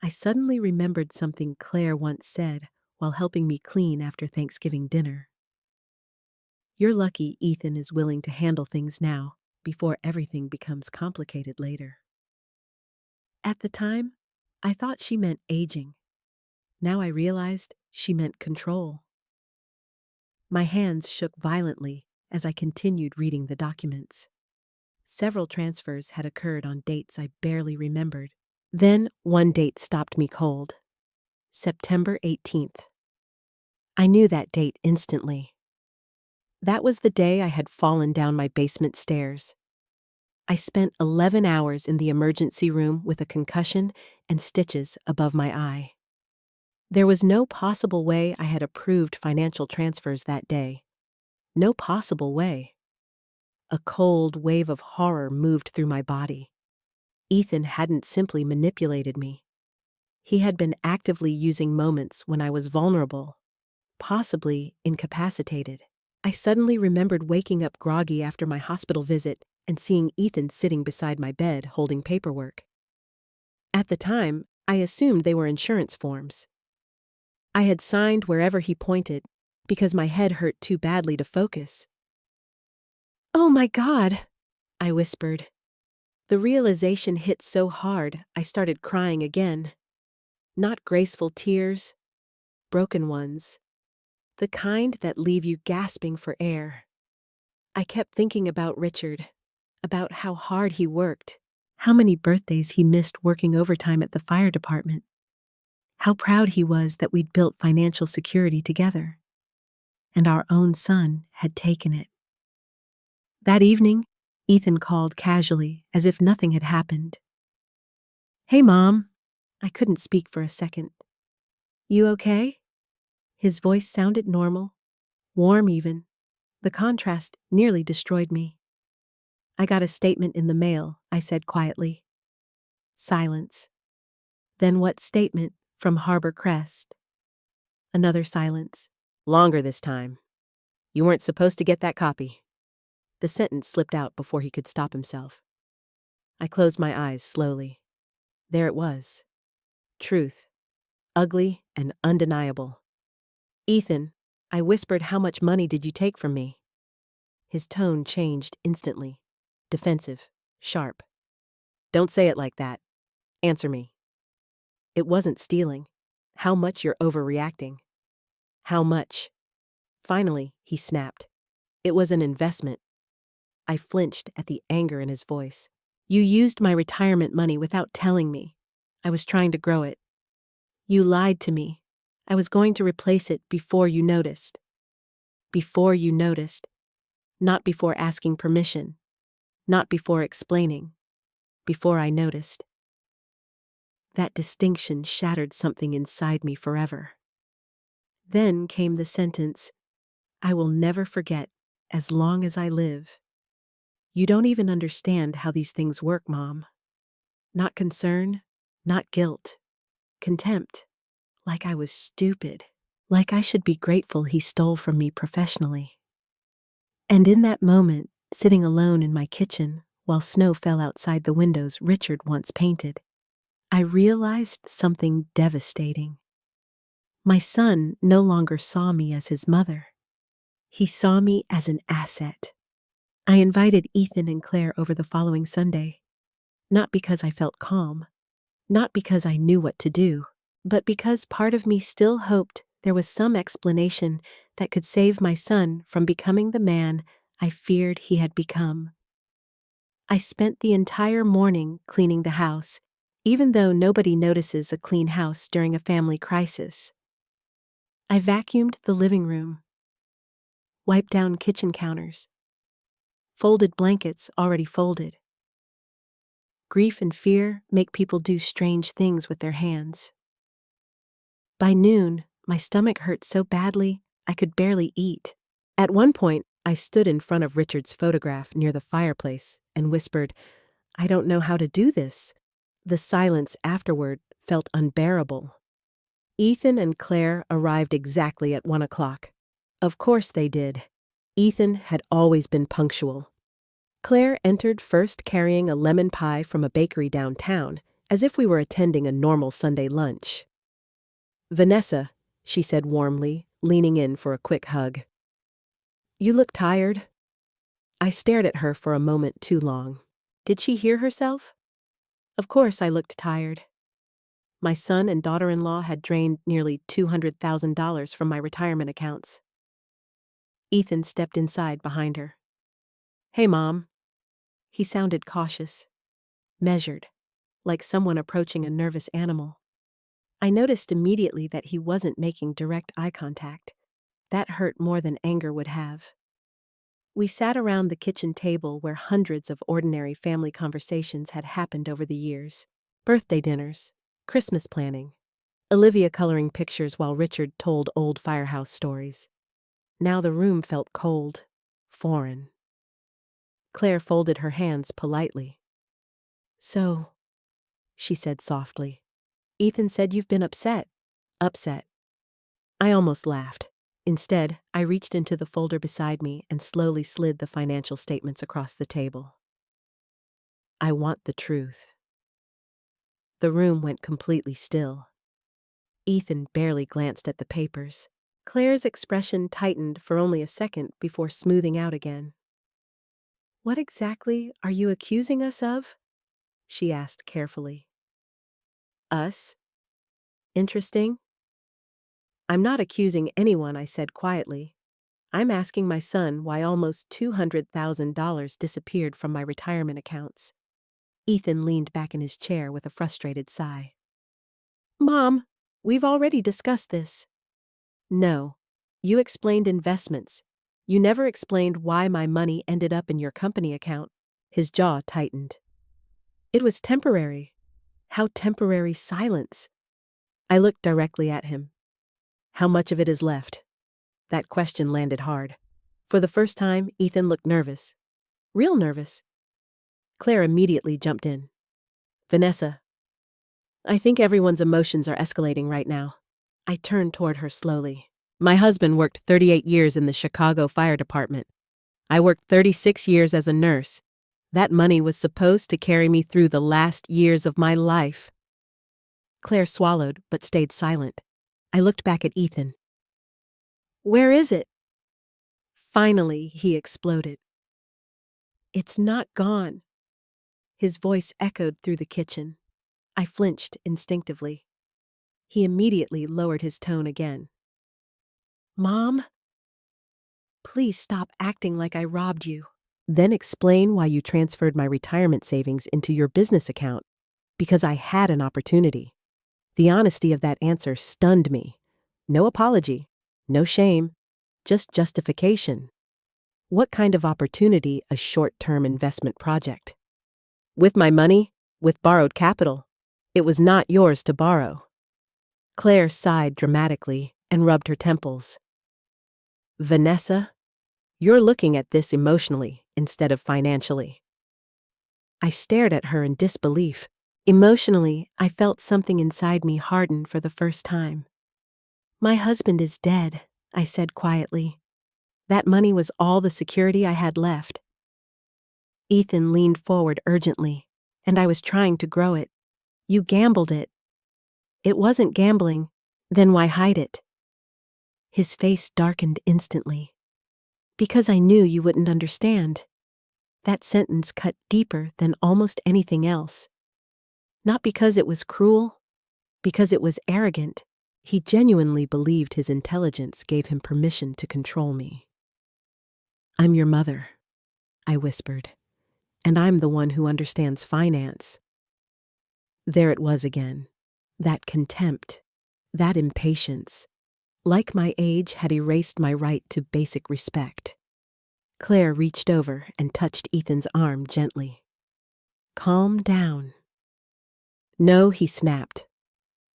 I suddenly remembered something Claire once said while helping me clean after Thanksgiving dinner. "You're lucky Ethan is willing to handle things now, before everything becomes complicated later." At the time, I thought she meant aging. Now I realized she meant control. My hands shook violently as I continued reading the documents. Several transfers had occurred on dates I barely remembered. Then one date stopped me cold. September 18th. I knew that date instantly. That was the day I had fallen down my basement stairs. I spent 11 hours in the emergency room with a concussion and stitches above my eye. There was no possible way I had approved financial transfers that day. No possible way. A cold wave of horror moved through my body. Ethan hadn't simply manipulated me. He had been actively using moments when I was vulnerable, possibly incapacitated. I suddenly remembered waking up groggy after my hospital visit and seeing Ethan sitting beside my bed holding paperwork. At the time, I assumed they were insurance forms. I had signed wherever he pointed because my head hurt too badly to focus. "Oh my God," I whispered. The realization hit so hard, I started crying again. Not graceful tears, broken ones. The kind that leave you gasping for air. I kept thinking about Richard, about how hard he worked, how many birthdays he missed working overtime at the fire department, how proud he was that we'd built financial security together, and our own son had taken it. That evening, Ethan called casually, as if nothing had happened. "Hey, Mom." I couldn't speak for a second. "You okay?" His voice sounded normal, warm even. The contrast nearly destroyed me. "I got a statement in the mail," I said quietly. Silence. "Then what statement? From Harbor Crest?" Another silence. "Longer this time. You weren't supposed to get that copy." The sentence slipped out before he could stop himself. I closed my eyes slowly. There it was. Truth. Ugly and undeniable. "Ethan," I whispered, "how much money did you take from me?" His tone changed instantly. Defensive. Sharp. "Don't say it like that. Answer me." "It wasn't stealing. How much you're overreacting." "How much?" Finally, he snapped. "It was an investment." I flinched at the anger in his voice. "You used my retirement money without telling me. I was trying to grow it. You lied to me. I was going to replace it before you noticed." Before you noticed. Not before asking permission. Not before explaining. Before I noticed. That distinction shattered something inside me forever. Then came the sentence, "I will never forget as long as I live." You don't even understand how these things work, Mom. Not concern, not guilt. Contempt. Like I was stupid. Like I should be grateful he stole from me professionally. And in that moment, sitting alone in my kitchen, while snow fell outside the windows Richard once painted, I realized something devastating. My son no longer saw me as his mother. He saw me as an asset. I invited Ethan and Claire over the following Sunday, not because I felt calm, not because I knew what to do, but because part of me still hoped there was some explanation that could save my son from becoming the man I feared he had become. I spent the entire morning cleaning the house, even though nobody notices a clean house during a family crisis. I vacuumed the living room, wiped down kitchen counters, folded blankets already folded. Grief and fear make people do strange things with their hands. By noon, my stomach hurt so badly I could barely eat. At one point, I stood in front of Richard's photograph near the fireplace and whispered, "I don't know how to do this." The silence afterward felt unbearable. Ethan and Claire arrived exactly at 1 o'clock. Of course they did. Ethan had always been punctual. Claire entered first carrying a lemon pie from a bakery downtown, as if we were attending a normal Sunday lunch. "Vanessa," she said warmly, leaning in for a quick hug. "You look tired." I stared at her for a moment too long. Did she hear herself? Of course I looked tired. My son and daughter-in-law had drained nearly $200,000 from my retirement accounts. Ethan stepped inside behind her. "Hey, Mom." He sounded cautious, measured, like someone approaching a nervous animal. I noticed immediately that he wasn't making direct eye contact. That hurt more than anger would have. We sat around the kitchen table where hundreds of ordinary family conversations had happened over the years. Birthday dinners, Christmas planning, Olivia coloring pictures while Richard told old firehouse stories. Now the room felt cold, foreign. Claire folded her hands politely. "So," she said softly, "Ethan said you've been upset." Upset. I almost laughed. Instead, I reached into the folder beside me and slowly slid the financial statements across the table. "I want the truth." The room went completely still. Ethan barely glanced at the papers. Claire's expression tightened for only a second before smoothing out again. "What exactly are you accusing us of?" she asked carefully. Us? Interesting. I'm not accusing anyone, I said quietly. I'm asking my son why almost $200,000 disappeared from my retirement accounts. Ethan leaned back in his chair with a frustrated sigh. Mom, we've already discussed this. No. You explained investments. You never explained why my money ended up in your company account. His jaw tightened. It was temporary. How temporary silence. I looked directly at him. How much of it is left? That question landed hard. For the first time, Ethan looked nervous. Real nervous. Claire immediately jumped in. Vanessa, I think everyone's emotions are escalating right now. I turned toward her slowly. My husband worked 38 years in the Chicago Fire Department. I worked 36 years as a nurse. That money was supposed to carry me through the last years of my life. Claire swallowed, but stayed silent. I looked back at Ethan. Where is it? Finally, he exploded. It's not gone. His voice echoed through the kitchen. I flinched instinctively. He immediately lowered his tone again. Mom? Please stop acting like I robbed you. Then explain why you transferred my retirement savings into your business account. Because I had an opportunity. The honesty of that answer stunned me. No apology, no shame, just justification. What kind of opportunity a short-term investment project? With my money, with borrowed capital. It was not yours to borrow. Claire sighed dramatically and rubbed her temples. Vanessa, you're looking at this emotionally instead of financially. I stared at her in disbelief. Emotionally, I felt something inside me harden for the first time. My husband is dead, I said quietly. That money was all the security I had left. Ethan leaned forward urgently, and I was trying to grow it. You gambled it. It wasn't gambling, then why hide it? His face darkened instantly. Because I knew you wouldn't understand. That sentence cut deeper than almost anything else. Not because it was cruel, because it was arrogant. He genuinely believed his intelligence gave him permission to control me. I'm your mother, I whispered, and I'm the one who understands finance. There it was again, that contempt, that impatience. Like my age had erased my right to basic respect. Claire reached over and touched Ethan's arm gently. Calm down. No, he snapped.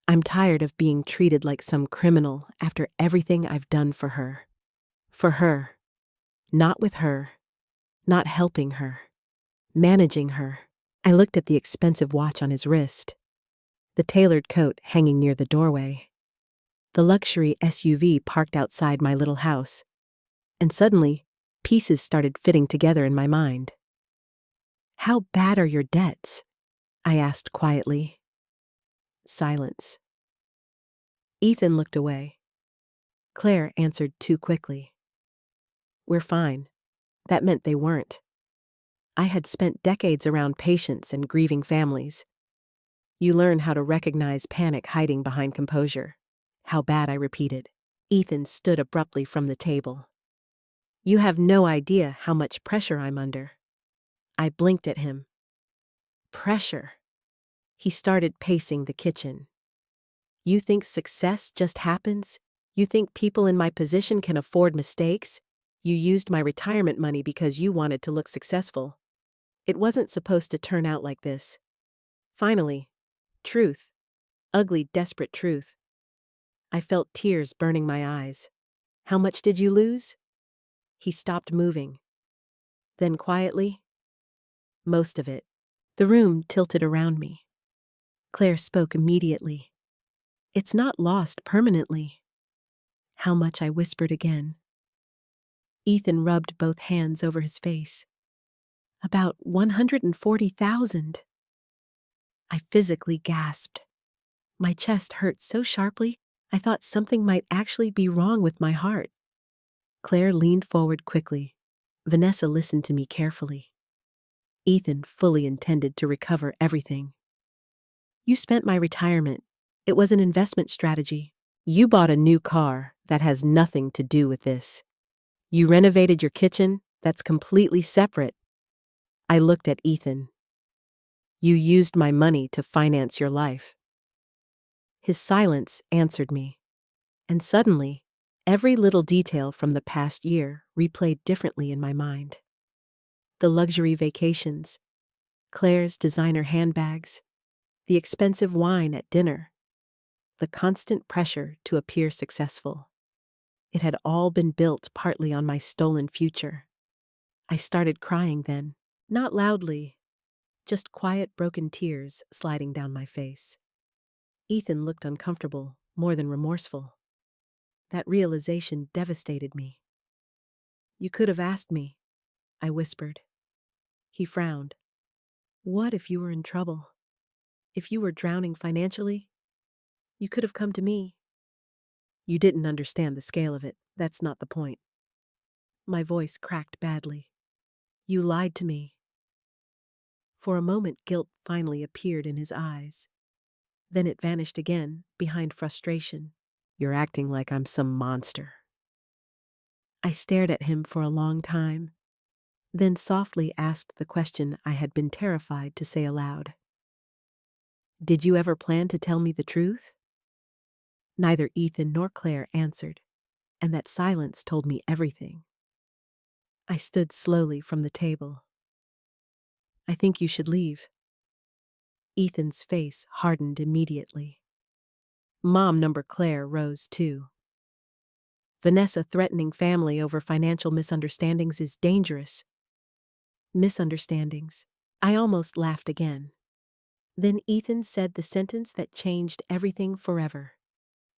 I'm tired of being treated like some criminal after everything I've done for her. For her. Not with her. Not helping her. Managing her. I looked at the expensive watch on his wrist. The tailored coat hanging near the doorway. The luxury SUV parked outside my little house. And suddenly, pieces started fitting together in my mind. How bad are your debts? I asked quietly. Silence. Ethan looked away. Claire answered too quickly. We're fine. That meant they weren't. I had spent decades around patients and grieving families. You learn how to recognize panic hiding behind composure. How bad, I repeated. Ethan stood abruptly from the table. You have no idea how much pressure I'm under. I blinked at him. Pressure. He started pacing the kitchen. You think success just happens? You think people in my position can afford mistakes? You used my retirement money because you wanted to look successful. It wasn't supposed to turn out like this. Finally, truth. Ugly, desperate truth. I felt tears burning my eyes. How much did you lose? He stopped moving. Then quietly, most of it. The room tilted around me. Claire spoke immediately. It's not lost permanently. How much, I whispered again. Ethan rubbed both hands over his face. About 140,000. I physically gasped. My chest hurt so sharply, I thought something might actually be wrong with my heart. Claire leaned forward quickly. Vanessa listened to me carefully. Ethan fully intended to recover everything. You spent my retirement. It was an investment strategy. You bought a new car that has nothing to do with this. You renovated your kitchen that's completely separate. I looked at Ethan. You used my money to finance your life. His silence answered me, and suddenly, every little detail from the past year replayed differently in my mind. The luxury vacations, Claire's designer handbags, the expensive wine at dinner, the constant pressure to appear successful. It had all been built partly on my stolen future. I started crying then, not loudly, just quiet broken tears sliding down my face. Ethan looked uncomfortable, more than remorseful. That realization devastated me. You could have asked me, I whispered. He frowned. What if you were in trouble? If you were drowning financially? You could have come to me. You didn't understand the scale of it. That's not the point. My voice cracked badly. You lied to me. For a moment, guilt finally appeared in his eyes. Then it vanished again, behind frustration. You're acting like I'm some monster. I stared at him for a long time, then softly asked the question I had been terrified to say aloud. Did you ever plan to tell me the truth? Neither Ethan nor Claire answered, and that silence told me everything. I stood slowly from the table. I think you should leave. Ethan's face hardened immediately. Mom number Claire rose too. Vanessa threatening family over financial misunderstandings is dangerous. Misunderstandings. I almost laughed again. Then Ethan said the sentence that changed everything forever.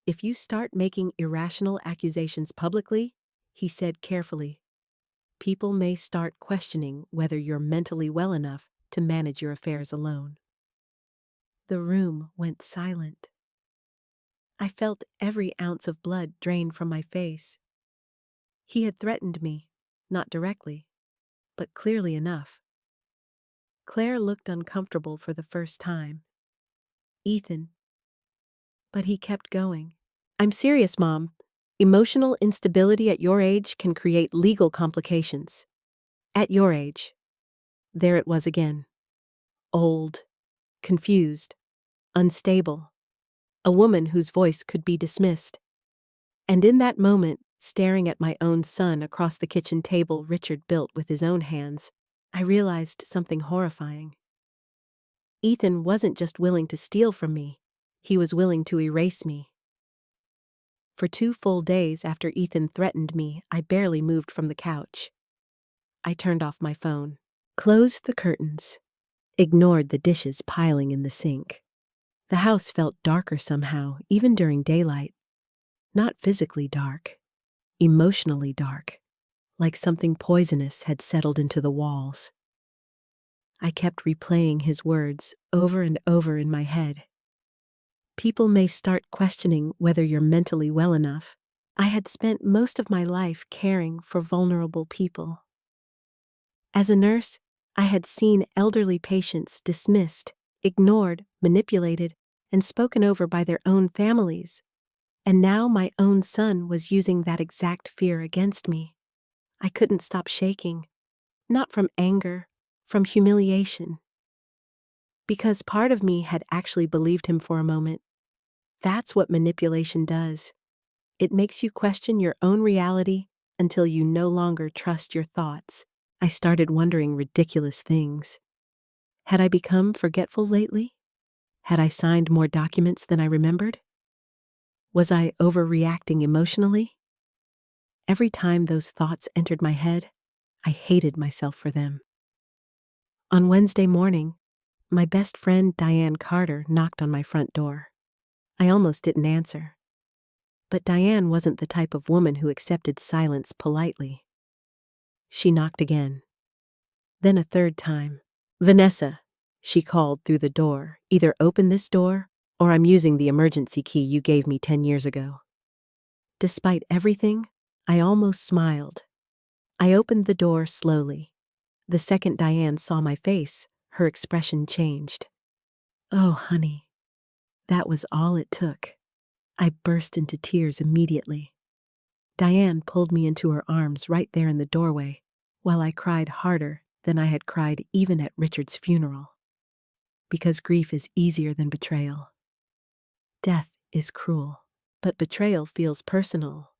If you start making irrational accusations publicly, he said carefully, people may start questioning whether you're mentally well enough to manage your affairs alone. The room went silent. I felt every ounce of blood drain from my face. He had threatened me, not directly, but clearly enough. Claire looked uncomfortable for the first time. Ethan. But he kept going. I'm serious, Mom. Emotional instability at your age can create legal complications. At your age. There it was again. Old, confused, unstable. A woman whose voice could be dismissed. And in that moment, staring at my own son across the kitchen table Richard built with his own hands, I realized something horrifying. Ethan wasn't just willing to steal from me, he was willing to erase me. For 2 full days after Ethan threatened me, I barely moved from the couch. I turned off my phone, closed the curtains, ignored the dishes piling in the sink. The house felt darker somehow, even during daylight. Not physically dark, emotionally dark, like something poisonous had settled into the walls. I kept replaying his words over and over in my head. People may start questioning whether you're mentally well enough. I had spent most of my life caring for vulnerable people. As a nurse, I had seen elderly patients dismissed, ignored, manipulated, and spoken over by their own families. And now my own son was using that exact fear against me. I couldn't stop shaking, not from anger, from humiliation. Because part of me had actually believed him for a moment. That's what manipulation does. It makes you question your own reality until you no longer trust your thoughts. I started wondering ridiculous things. Had I become forgetful lately? Had I signed more documents than I remembered? Was I overreacting emotionally? Every time those thoughts entered my head, I hated myself for them. On Wednesday morning, my best friend Diane Carter knocked on my front door. I almost didn't answer. But Diane wasn't the type of woman who accepted silence politely. She knocked again. Then a third time. Vanessa, she called through the door, either open this door or I'm using the emergency key you gave me 10 years ago. Despite everything, I almost smiled. I opened the door slowly. The second Diane saw my face, her expression changed. Oh, honey. That was all it took. I burst into tears immediately. Diane pulled me into her arms right there in the doorway, while I cried harder than I had cried even at Richard's funeral. Because grief is easier than betrayal. Death is cruel, but betrayal feels personal.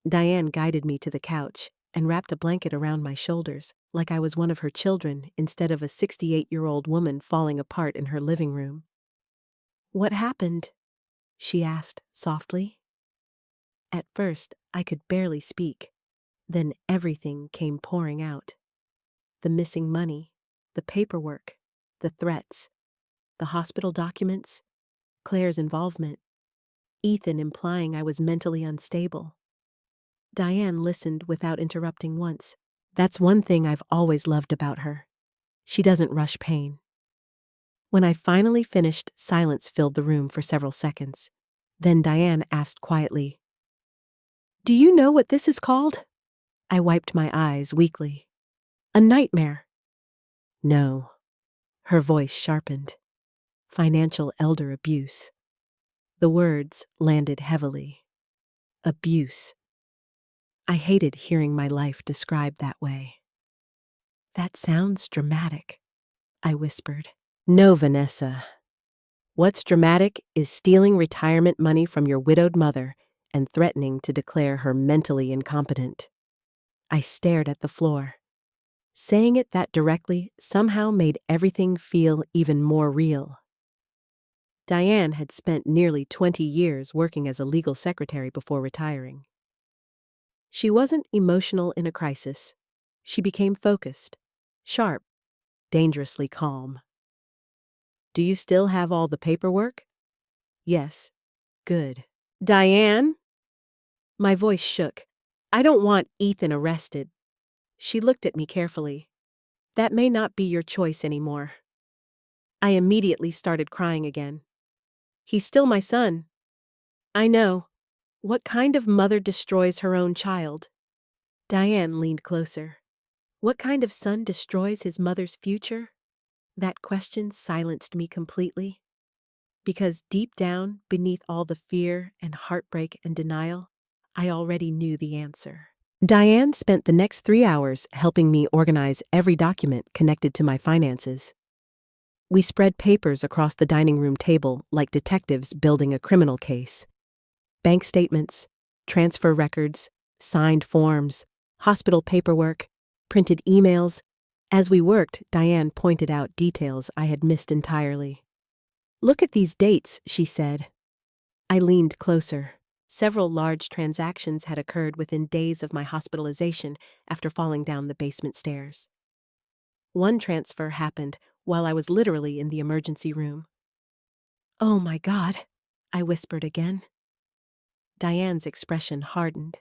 Diane guided me to the couch and wrapped a blanket around my shoulders like I was one of her children instead of a 68-year-old woman falling apart in her living room. "What happened?" she asked softly. At first, I could barely speak. Then everything came pouring out. The missing money, the paperwork, the threats, the hospital documents, Claire's involvement, Ethan implying I was mentally unstable. Diane listened without interrupting once. That's one thing I've always loved about her. She doesn't rush pain. When I finally finished, silence filled the room for several seconds. Then Diane asked quietly, "Do you know what this is called?" I wiped my eyes weakly. "A nightmare." "No." Her voice sharpened. "Financial elder abuse." The words landed heavily. Abuse. I hated hearing my life described that way. "That sounds dramatic," I whispered. "No, Vanessa. What's dramatic is stealing retirement money from your widowed mother and threatening to declare her mentally incompetent." I stared at the floor. Saying it that directly somehow made everything feel even more real. Diane had spent nearly 20 years working as a legal secretary before retiring. She wasn't emotional in a crisis. She became focused, sharp, dangerously calm. "Do you still have all the paperwork?" "Yes." "Good." "Diane?" My voice shook. "I don't want Ethan arrested." She looked at me carefully. "That may not be your choice anymore." I immediately started crying again. "He's still my son." "I know. What kind of mother destroys her own child?" Diane leaned closer. What kind of son destroys his mother's future? That question silenced me completely. Because deep down, beneath all the fear and heartbreak and denial, I already knew the answer. Diane spent the next 3 hours helping me organize every document connected to my finances. We spread papers across the dining room table like detectives building a criminal case. Bank statements, transfer records, signed forms, hospital paperwork, printed emails. As we worked, Diane pointed out details I had missed entirely. "Look at these dates," she said. I leaned closer. Several large transactions had occurred within days of my hospitalization after falling down the basement stairs. One transfer happened while I was literally in the emergency room. "Oh my God," I whispered again. Diane's expression hardened.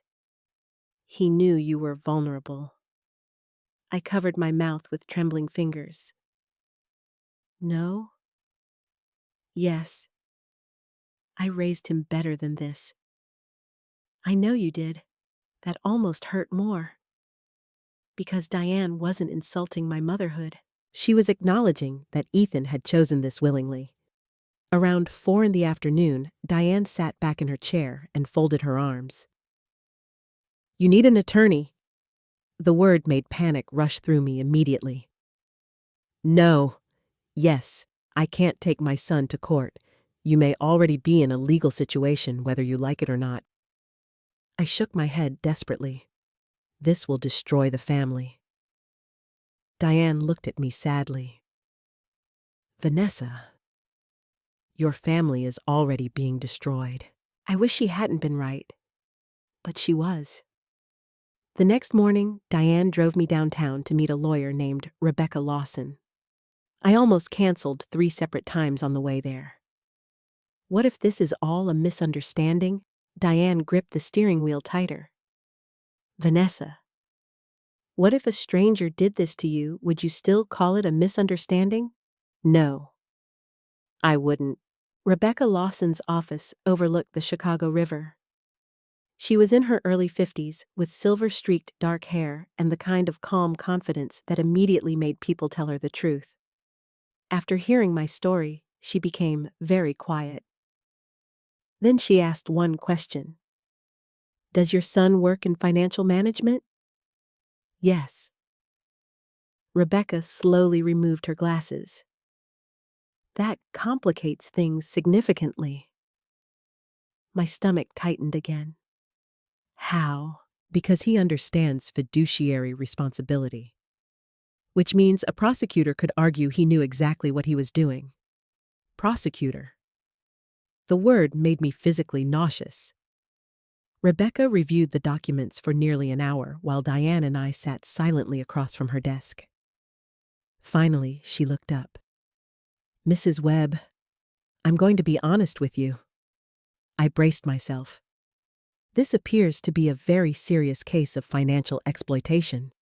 "He knew you were vulnerable." I covered my mouth with trembling fingers. "No?" "Yes. I raised him better than this." "I know you did. That almost hurt more." Because Diane wasn't insulting my motherhood. She was acknowledging that Ethan had chosen this willingly. Around 4 in the afternoon, Diane sat back in her chair and folded her arms. "You need an attorney." The word made panic rush through me immediately. "No. Yes, I can't take my son to court. You may already be in a legal situation whether you like it or not." I shook my head desperately. This will destroy the family. Diane looked at me sadly. "Vanessa, your family is already being destroyed." I wish she hadn't been right, but she was. The next morning, Diane drove me downtown to meet a lawyer named Rebecca Lawson. I almost canceled 3 separate times on the way there. What if this is all a misunderstanding? Diane gripped the steering wheel tighter. "Vanessa, what if a stranger did this to you? Would you still call it a misunderstanding?" "No, I wouldn't." Rebecca Lawson's office overlooked the Chicago River. She was in her early 50s, with silver-streaked dark hair and the kind of calm confidence that immediately made people tell her the truth. After hearing my story, she became very quiet. Then she asked one question. "Does your son work in financial management?" "Yes." Rebecca slowly removed her glasses. "That complicates things significantly." My stomach tightened again. "How?" "Because he understands fiduciary responsibility. Which means a prosecutor could argue he knew exactly what he was doing." Prosecutor. The word made me physically nauseous. Rebecca reviewed the documents for nearly an hour while Diane and I sat silently across from her desk. Finally, she looked up. "Mrs. Webb, I'm going to be honest with you." I braced myself. This appears to be a very serious case of financial exploitation.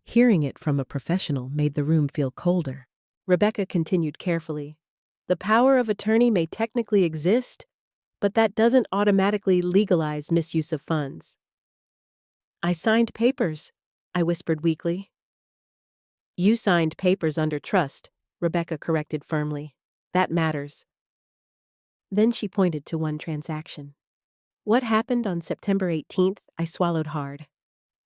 Hearing it from a professional made the room feel colder. Rebecca continued carefully. "The power of attorney may technically exist, but that doesn't automatically legalize misuse of funds." "I signed papers," I whispered weakly. "You signed papers under trust," Rebecca corrected firmly. "That matters." Then she pointed to one transaction. "What happened on September 18th, I swallowed hard.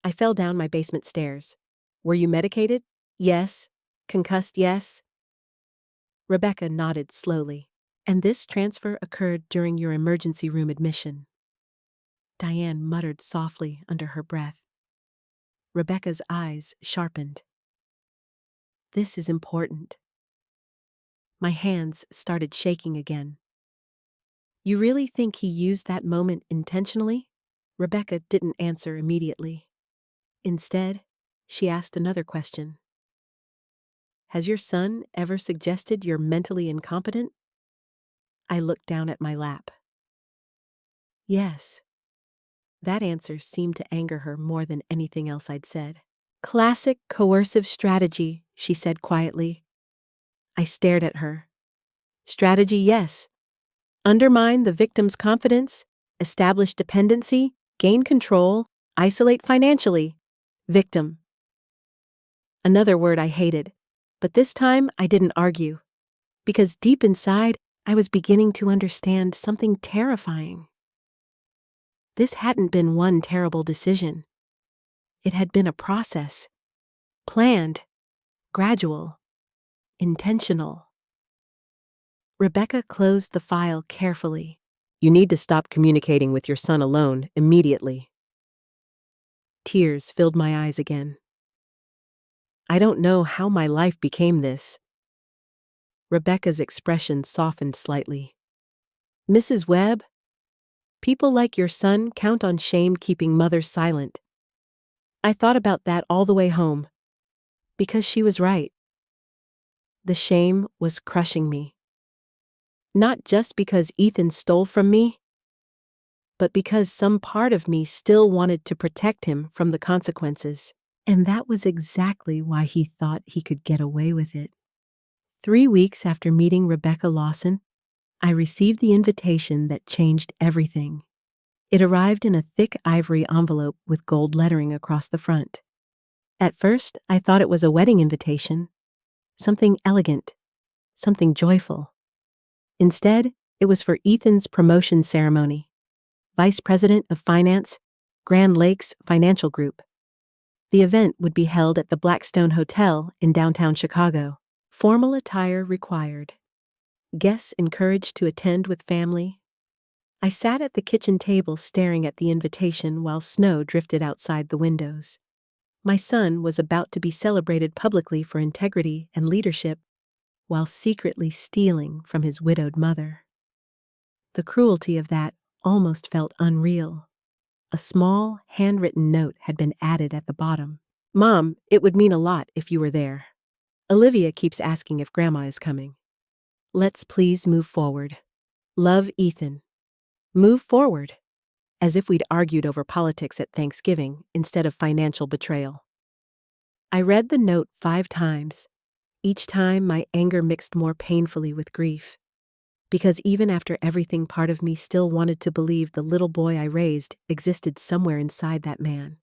I fell down my basement stairs. Were you medicated?" "Yes." "Concussed?" "Yes." Rebecca nodded slowly. "And this transfer occurred during your emergency room admission." Diane muttered softly under her breath. Rebecca's eyes sharpened. "This is important." My hands started shaking again. "You really think he used that moment intentionally?" Rebecca didn't answer immediately. Instead, she asked another question. "Has your son ever suggested you're mentally incompetent?" I looked down at my lap. "Yes." That answer seemed to anger her more than anything else I'd said. "Classic coercive strategy," she said quietly. I stared at her. "Strategy, yes. Undermine the victim's confidence, establish dependency, gain control, isolate financially. Victim." Another word I hated, but this time I didn't argue, because deep inside I was beginning to understand something terrifying. This hadn't been one terrible decision. It had been a process. Planned, gradual, intentional. Rebecca closed the file carefully. "You need to stop communicating with your son alone immediately." Tears filled my eyes again. "I don't know how my life became this." Rebecca's expression softened slightly. "Mrs. Webb, people like your son count on shame keeping mothers silent. I thought about that all the way home, because she was right. The shame was crushing me. Not just because Ethan stole from me, but because some part of me still wanted to protect him from the consequences. And that was exactly why he thought he could get away with it. 3 weeks after meeting Rebecca Lawson, I received the invitation that changed everything. It arrived in a thick ivory envelope with gold lettering across the front. At first, I thought it was a wedding invitation, something elegant, something joyful. Instead, it was for Ethan's promotion ceremony. Vice President of Finance, Grand Lakes Financial Group. The event would be held at the Blackstone Hotel in downtown Chicago. Formal attire required. Guests encouraged to attend with family. I sat at the kitchen table staring at the invitation while snow drifted outside the windows. My son was about to be celebrated publicly for integrity and leadership, while secretly stealing from his widowed mother. The cruelty of that almost felt unreal. A small, handwritten note had been added at the bottom. "Mom, it would mean a lot if you were there. Olivia keeps asking if Grandma is coming. Let's please move forward. Love, Ethan." Move forward. As if we'd argued over politics at Thanksgiving instead of financial betrayal. I read the note 5 times. Each time my anger mixed more painfully with grief. Because even after everything, part of me still wanted to believe the little boy I raised existed somewhere inside that man.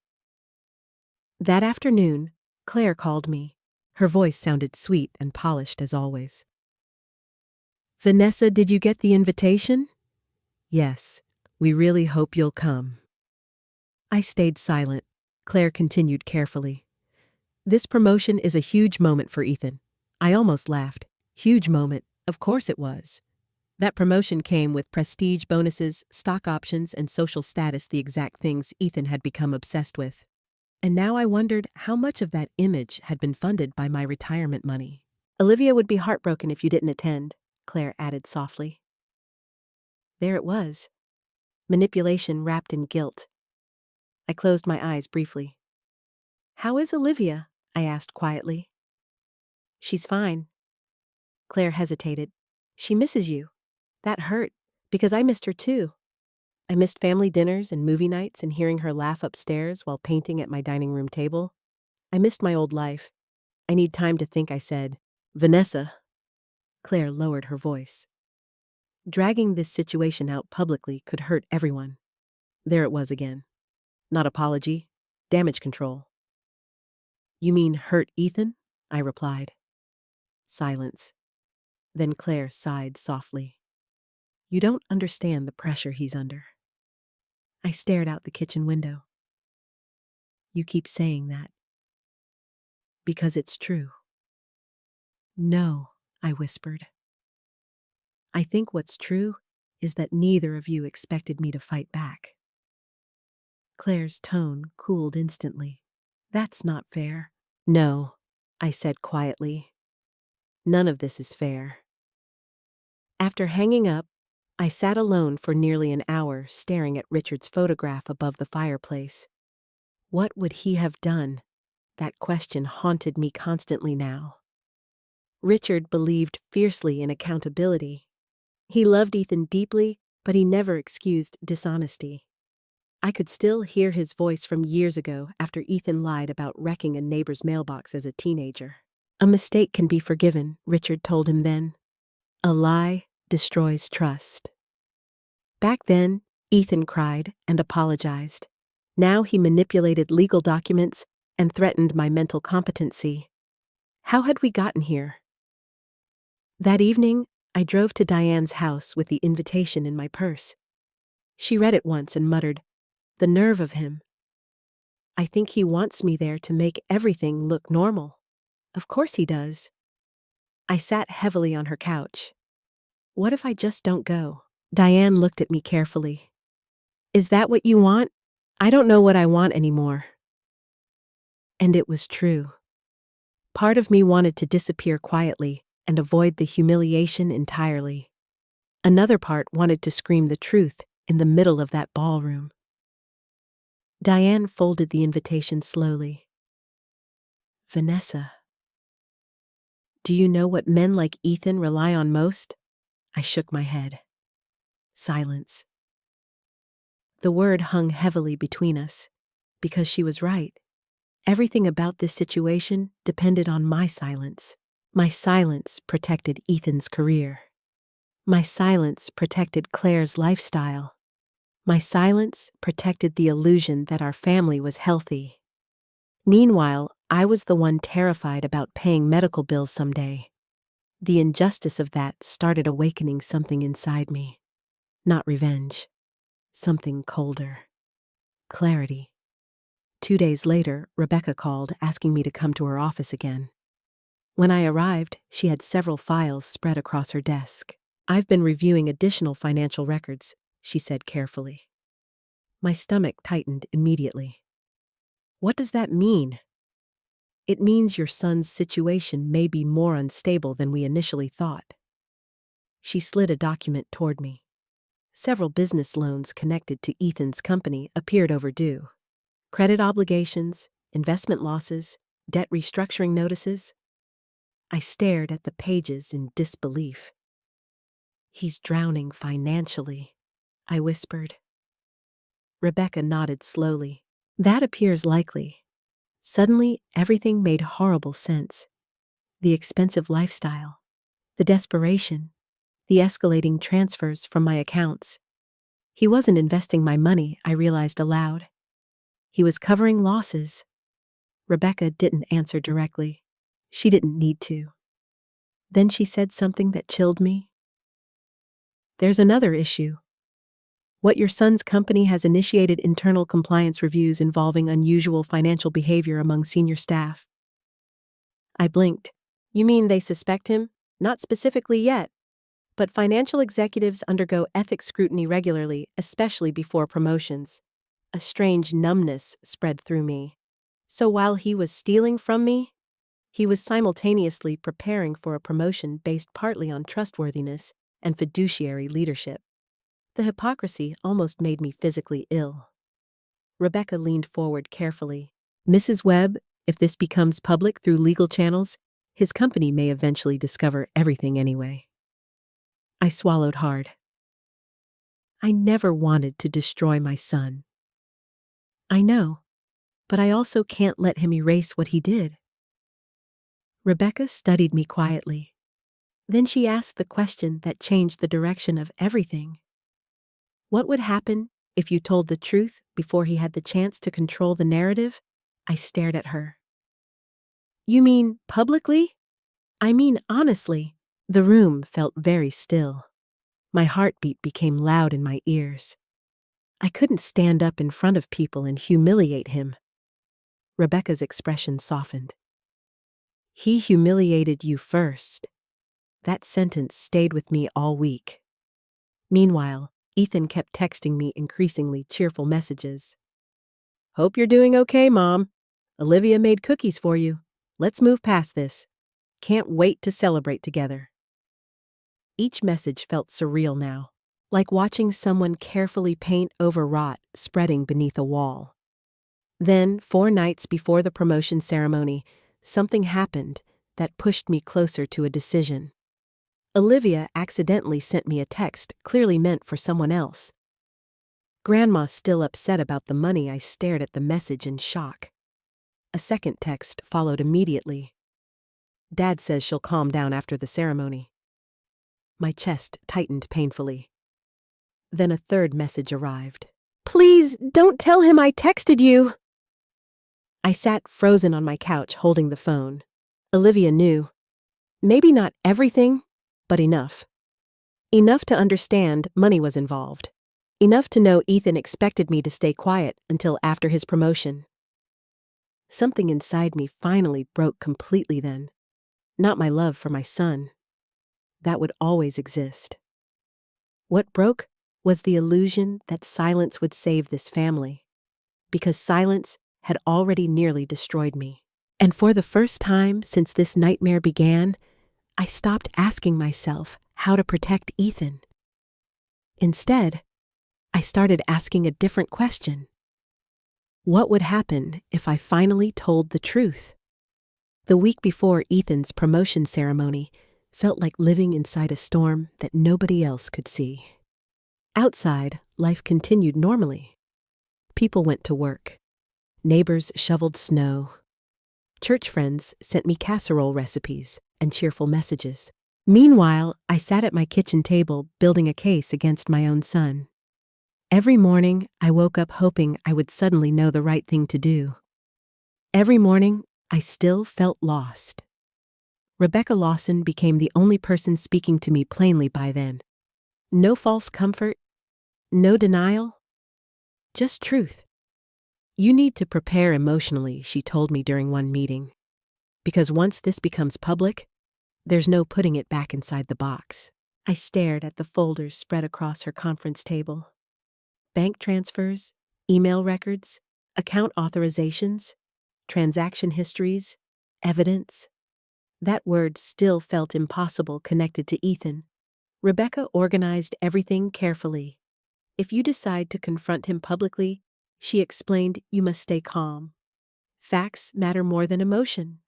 That afternoon, Claire called me. Her voice sounded sweet and polished as always. "Vanessa, did you get the invitation?" "Yes, we really hope you'll come." I stayed silent. Claire continued carefully. "This promotion is a huge moment for Ethan." I almost laughed. Huge moment, of course it was. That promotion came with prestige bonuses, stock options, and social status, the exact things Ethan had become obsessed with. And now I wondered how much of that image had been funded by my retirement money. "Olivia would be heartbroken if you didn't attend," Claire added softly. There it was. Manipulation wrapped in guilt. I closed my eyes briefly. "How is Olivia?" I asked quietly. "She's fine." Claire hesitated. "She misses you." That hurt, because I missed her too. I missed family dinners and movie nights and hearing her laugh upstairs while painting at my dining room table. I missed my old life. "I need time to think," I said. "Vanessa." Claire lowered her voice. Dragging this situation out publicly could hurt everyone. There it was again. Not apology, damage control. "You mean hurt Ethan?" I replied. Silence. Then Claire sighed softly. "You don't understand the pressure he's under." I stared out the kitchen window. "You keep saying that." "Because it's true." "No," I whispered. "I think what's true is that neither of you expected me to fight back." Claire's tone cooled instantly. "That's not fair." "No," I said quietly. "None of this is fair." After hanging up, I sat alone for nearly an hour staring at Richard's photograph above the fireplace. What would he have done? That question haunted me constantly now. Richard believed fiercely in accountability. He loved Ethan deeply, but he never excused dishonesty. I could still hear his voice from years ago after Ethan lied about wrecking a neighbor's mailbox as a teenager. "A mistake can be forgiven," Richard told him then. "A lie destroys trust." Back then, Ethan cried and apologized. Now he manipulated legal documents and threatened my mental competency. How had we gotten here? That evening, I drove to Diane's house with the invitation in my purse. She read it once and muttered, "The nerve of him. I think he wants me there to make everything look normal." Of course he does. I sat heavily on her couch. What if I just don't go? Diane looked at me carefully. "Is that what you want?" "I don't know what I want anymore." And it was true. Part of me wanted to disappear quietly and avoid the humiliation entirely. Another part wanted to scream the truth in the middle of that ballroom. Diane folded the invitation slowly. "Vanessa, do you know what men like Ethan rely on most?" I shook my head. Silence. The word hung heavily between us, because she was right. Everything about this situation depended on my silence. My silence protected Ethan's career. My silence protected Claire's lifestyle. My silence protected the illusion that our family was healthy. Meanwhile, I was the one terrified about paying medical bills someday. The injustice of that started awakening something inside me. Not revenge. Something colder. Clarity. 2 days later, Rebecca called, asking me to come to her office again. When I arrived, she had several files spread across her desk. "I've been reviewing additional financial records," she said carefully. My stomach tightened immediately. "What does that mean?" "It means your son's situation may be more unstable than we initially thought." She slid a document toward me. Several business loans connected to Ethan's company appeared overdue. Credit obligations, investment losses, debt restructuring notices. I stared at the pages in disbelief. "He's drowning financially," I whispered. Rebecca nodded slowly. "That appears likely." Suddenly, everything made horrible sense. The expensive lifestyle, the desperation, the escalating transfers from my accounts. He wasn't investing my money, I realized aloud. He was covering losses. Rebecca didn't answer directly. She didn't need to. Then she said something that chilled me. There's another issue. What your son's company has initiated internal compliance reviews involving unusual financial behavior among senior staff. I blinked. You mean they suspect him? Not specifically yet. But financial executives undergo ethics scrutiny regularly, especially before promotions. A strange numbness spread through me. So while he was stealing from me, he was simultaneously preparing for a promotion based partly on trustworthiness and fiduciary leadership. The hypocrisy almost made me physically ill. Rebecca leaned forward carefully. Mrs. Webb, if this becomes public through legal channels, his company may eventually discover everything anyway. I swallowed hard. I never wanted to destroy my son. I know, but I also can't let him erase what he did. Rebecca studied me quietly. Then she asked the question that changed the direction of everything. What would happen if you told the truth before he had the chance to control the narrative? I stared at her. You mean publicly? I mean honestly. The room felt very still. My heartbeat became loud in my ears. I couldn't stand up in front of people and humiliate him. Rebecca's expression softened. He humiliated you first. That sentence stayed with me all week. Meanwhile, Ethan kept texting me increasingly cheerful messages. Hope you're doing okay, Mom. Olivia made cookies for you. Let's move past this. Can't wait to celebrate together. Each message felt surreal now, like watching someone carefully paint over rot spreading beneath a wall. Then, 4 nights before the promotion ceremony, something happened that pushed me closer to a decision. Olivia accidentally sent me a text clearly meant for someone else. Grandma's still upset about the money. I stared at the message in shock. A second text followed immediately. Dad says she'll calm down after the ceremony. My chest tightened painfully. Then a third message arrived. Please don't tell him I texted you. I sat frozen on my couch holding the phone. Olivia knew. Maybe not everything, but enough. Enough to understand money was involved. Enough to know Ethan expected me to stay quiet until after his promotion. Something inside me finally broke completely then. Not my love for my son. That would always exist. What broke was the illusion that silence would save this family. Because silence had already nearly destroyed me. And for the first time since this nightmare began, I stopped asking myself how to protect Ethan. Instead, I started asking a different question. What would happen if I finally told the truth? The week before Ethan's promotion ceremony felt like living inside a storm that nobody else could see. Outside, life continued normally. People went to work. Neighbors shoveled snow. Church friends sent me casserole recipes and cheerful messages. Meanwhile, I sat at my kitchen table building a case against my own son. Every morning, I woke up hoping I would suddenly know the right thing to do. Every morning, I still felt lost. Rebecca Lawson became the only person speaking to me plainly by then. No false comfort, no denial, just truth. You need to prepare emotionally, she told me during one meeting. Because once this becomes public, there's no putting it back inside the box. I stared at the folders spread across her conference table. Bank transfers, email records, account authorizations, transaction histories, evidence. That word still felt impossible connected to Ethan. Rebecca organized everything carefully. If you decide to confront him publicly, she explained, you must stay calm. Facts matter more than emotion.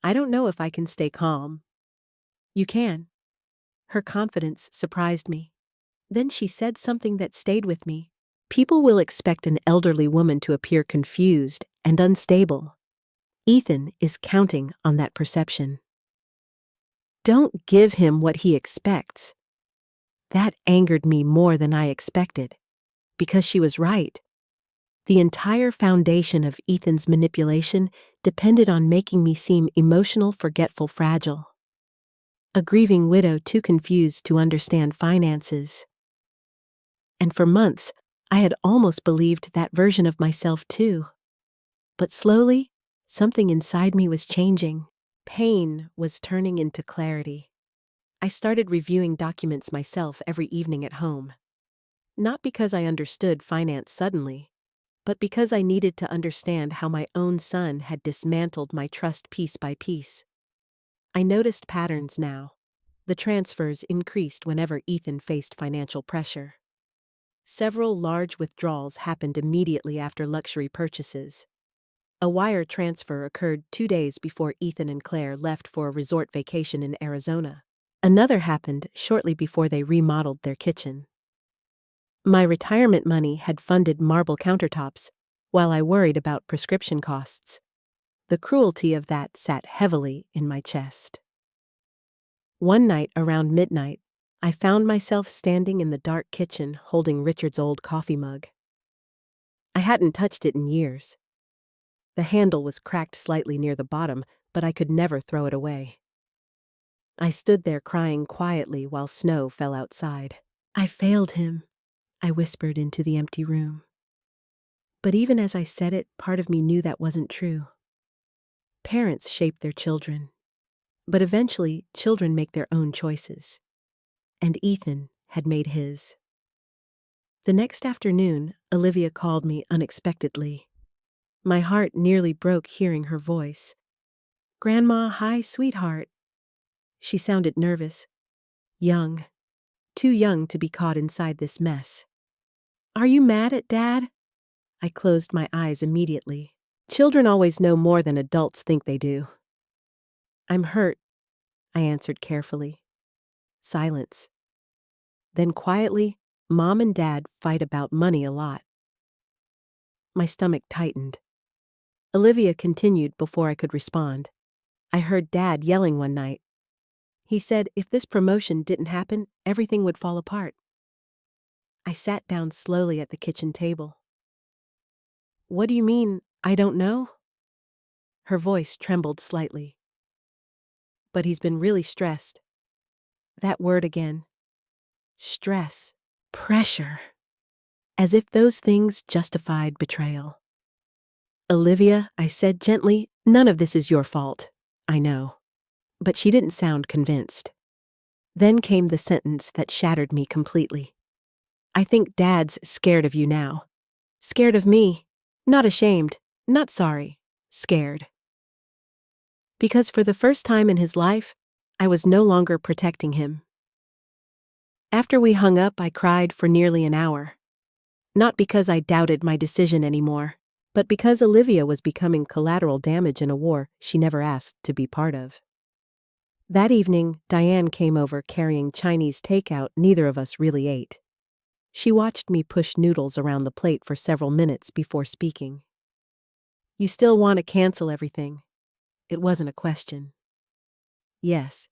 I don't know if I can stay calm. You can. Her confidence surprised me. Then she said something that stayed with me. People will expect an elderly woman to appear confused and unstable. Ethan is counting on that perception. Don't give him what he expects. That angered me more than I expected, because she was right. The entire foundation of Ethan's manipulation depended on making me seem emotional, forgetful, fragile. A grieving widow too confused to understand finances. And for months, I had almost believed that version of myself too. But slowly, something inside me was changing. Pain was turning into clarity. I started reviewing documents myself every evening at home. Not because I understood finance suddenly, but because I needed to understand how my own son had dismantled my trust piece by piece. I noticed patterns now. The transfers increased whenever Ethan faced financial pressure. Several large withdrawals happened immediately after luxury purchases. A wire transfer occurred 2 days before Ethan and Claire left for a resort vacation in Arizona. Another happened shortly before they remodeled their kitchen. My retirement money had funded marble countertops, while I worried about prescription costs. The cruelty of that sat heavily in my chest. One night around midnight, I found myself standing in the dark kitchen holding Richard's old coffee mug. I hadn't touched it in years. The handle was cracked slightly near the bottom, but I could never throw it away. I stood there crying quietly while snow fell outside. I failed him, I whispered into the empty room. But even as I said it, part of me knew that wasn't true. Parents shape their children, but eventually children make their own choices. And Ethan had made his. The next afternoon, Olivia called me unexpectedly. My heart nearly broke hearing her voice. "Grandma, hi, sweetheart." She sounded nervous, young, too young to be caught inside this mess. "Are you mad at Dad?" I closed my eyes immediately. Children always know more than adults think they do. "I'm hurt," I answered carefully. Silence. Then quietly, Mom and Dad fight about money a lot. My stomach tightened. Olivia continued before I could respond. "I heard Dad yelling one night. He said if this promotion didn't happen, everything would fall apart." I sat down slowly at the kitchen table. "What do you mean, I don't know?" Her voice trembled slightly. "But he's been really stressed." That word again. Stress. Pressure. As if those things justified betrayal. "Olivia," I said gently, "none of this is your fault. I know." But she didn't sound convinced. Then came the sentence that shattered me completely. "I think Dad's scared of you now." Scared of me. Not ashamed. Not sorry. Scared. Because for the first time in his life, I was no longer protecting him. After we hung up, I cried for nearly an hour. Not because I doubted my decision anymore, but because Olivia was becoming collateral damage in a war she never asked to be part of. That evening, Diane came over carrying Chinese takeout neither of us really ate. She watched me push noodles around the plate for several minutes before speaking. "You still want to cancel everything?" It wasn't a question. "Yes."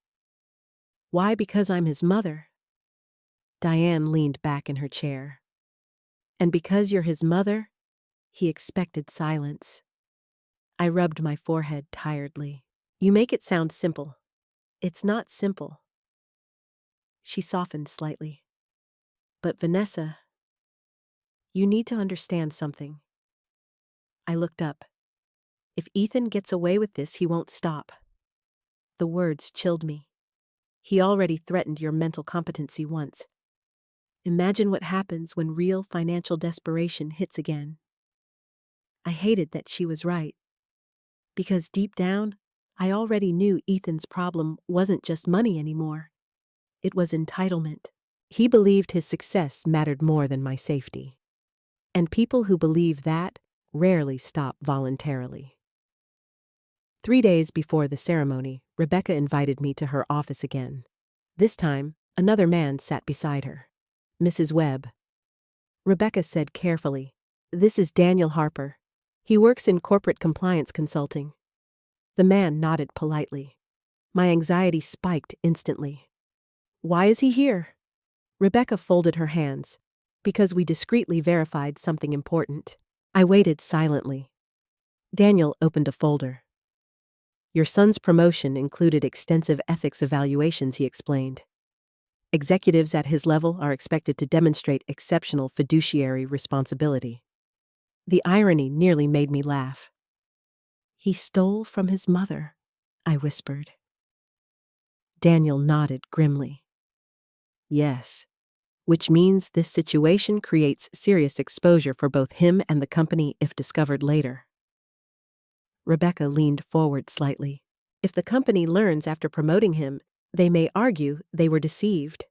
"Why? Because I'm his mother." Diane leaned back in her chair. "And because you're his mother?" He expected silence. I rubbed my forehead tiredly. "You make it sound simple." "It's not simple." She softened slightly. "But Vanessa, you need to understand something." I looked up. "If Ethan gets away with this, he won't stop." The words chilled me. "He already threatened your mental competency once. Imagine what happens when real financial desperation hits again." I hated that she was right. Because deep down, I already knew Ethan's problem wasn't just money anymore. It was entitlement. He believed his success mattered more than my safety. And people who believe that rarely stop voluntarily. 3 days before the ceremony, Rebecca invited me to her office again. This time, another man sat beside her. Mrs. Webb. Rebecca said carefully, "This is Daniel Harper. He works in corporate compliance consulting." The man nodded politely. My anxiety spiked instantly. "Why is he here?" Rebecca folded her hands. "Because we discreetly verified something important." I waited silently. Daniel opened a folder. "Your son's promotion included extensive ethics evaluations," he explained. "Executives at his level are expected to demonstrate exceptional fiduciary responsibility." The irony nearly made me laugh. "He stole from his mother," I whispered. Daniel nodded grimly. "Yes, which means this situation creates serious exposure for both him and the company if discovered later." Rebecca leaned forward slightly. "If the company learns after promoting him, they may argue they were deceived.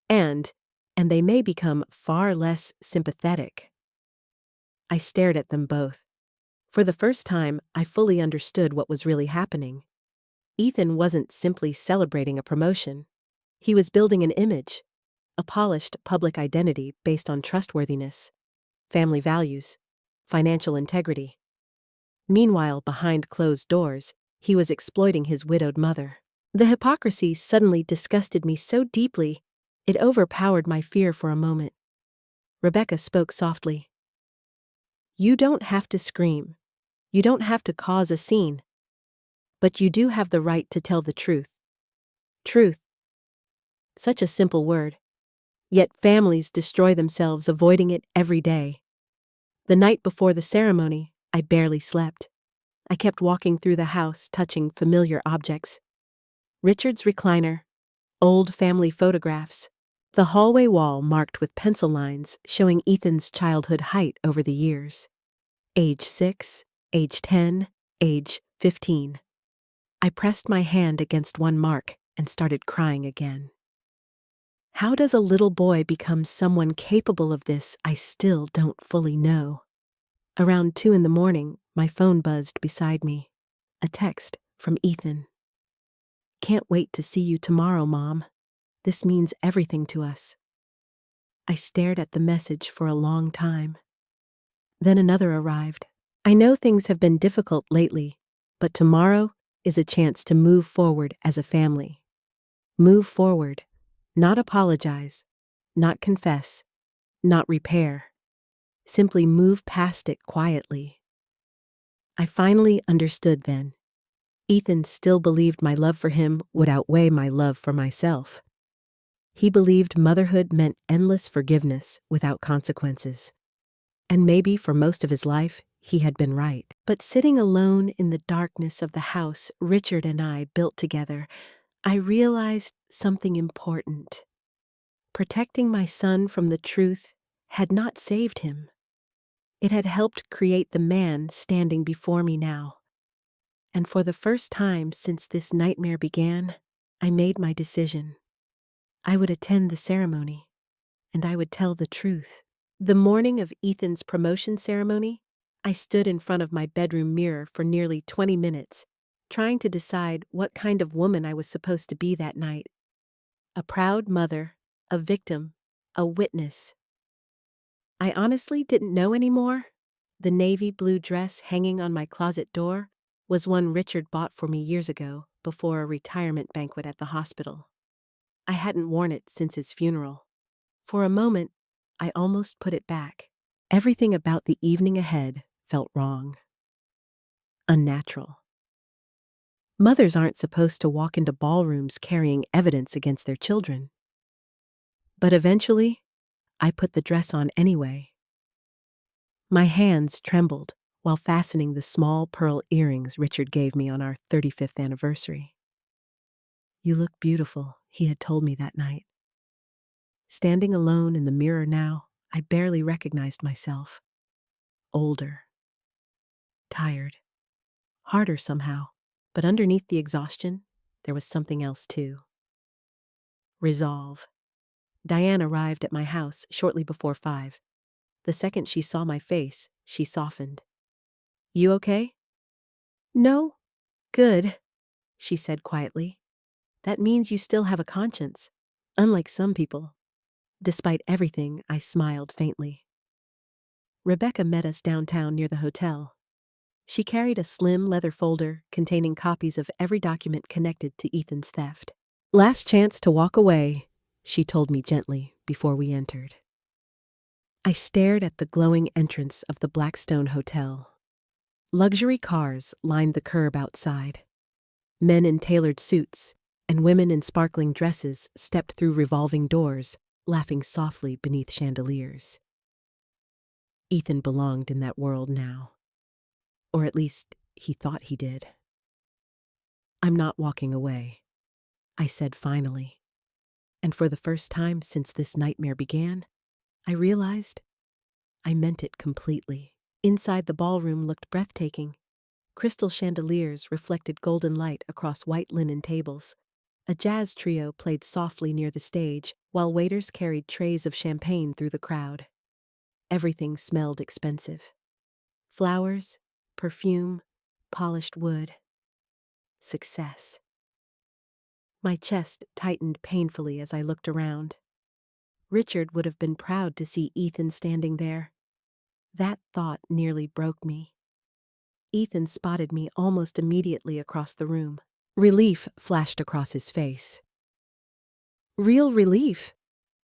And they may become far less sympathetic." I stared at them both. For the first time, I fully understood what was really happening. Ethan wasn't simply celebrating a promotion. He was building an image, a polished public identity based on trustworthiness, family values, financial integrity. Meanwhile, behind closed doors, he was exploiting his widowed mother. The hypocrisy suddenly disgusted me so deeply, it overpowered my fear for a moment. Rebecca spoke softly. "You don't have to scream. You don't have to cause a scene. But you do have the right to tell the truth." Truth. Such a simple word. Yet families destroy themselves avoiding it every day. The night before the ceremony, I barely slept. I kept walking through the house, touching familiar objects. Richard's recliner, old family photographs, the hallway wall marked with pencil lines showing Ethan's childhood height over the years. Age 6, age 10, age 15. I pressed my hand against one mark and started crying again. How does a little boy become someone capable of this? I still don't fully know. Around 2 a.m, my phone buzzed beside me. A text from Ethan. "Can't wait to see you tomorrow, Mom. This means everything to us." I stared at the message for a long time. Then another arrived. "I know things have been difficult lately, but tomorrow is a chance to move forward as a family. Move forward, not apologize, not confess, not repair. Simply move past it quietly." I finally understood then. Ethan still believed my love for him would outweigh my love for myself. He believed motherhood meant endless forgiveness without consequences. And maybe for most of his life, he had been right. But sitting alone in the darkness of the house Richard and I built together, I realized something important. Protecting my son from the truth had not saved him. It had helped create the man standing before me now. And for the first time since this nightmare began, I made my decision. I would attend the ceremony, and I would tell the truth. The morning of Ethan's promotion ceremony, I stood in front of my bedroom mirror for nearly 20 minutes, trying to decide what kind of woman I was supposed to be that night. A proud mother, a victim, a witness. I honestly didn't know anymore. The navy blue dress hanging on my closet door was one Richard bought for me years ago before a retirement banquet at the hospital. I hadn't worn it since his funeral. For a moment, I almost put it back. Everything about the evening ahead felt wrong. Unnatural. Mothers aren't supposed to walk into ballrooms carrying evidence against their children. But eventually, I put the dress on anyway. My hands trembled while fastening the small pearl earrings Richard gave me on our 35th anniversary. "You look beautiful," he had told me that night. Standing alone in the mirror now, I barely recognized myself. Older. Tired. Harder somehow. But underneath the exhaustion, there was something else too. Resolve. Diane arrived at my house shortly before 5. The second she saw my face, she softened. "You okay?" "No. Good," she said quietly. "That means you still have a conscience, unlike some people." Despite everything, I smiled faintly. Rebecca met us downtown near the hotel. She carried a slim leather folder containing copies of every document connected to Ethan's theft. "Last chance to walk away," she told me gently before we entered. I stared at the glowing entrance of the Blackstone Hotel. Luxury cars lined the curb outside. Men in tailored suits and women in sparkling dresses stepped through revolving doors, laughing softly beneath chandeliers. Ethan belonged in that world now. Or at least, he thought he did. "I'm not walking away," I said finally. And for the first time since this nightmare began, I realized I meant it completely. Inside, the ballroom looked breathtaking. Crystal chandeliers reflected golden light across white linen tables. A jazz trio played softly near the stage, while waiters carried trays of champagne through the crowd. Everything smelled expensive. Flowers, perfume, polished wood. Success. My chest tightened painfully as I looked around. Richard would have been proud to see Ethan standing there. That thought nearly broke me. Ethan spotted me almost immediately across the room. Relief flashed across his face. Real relief,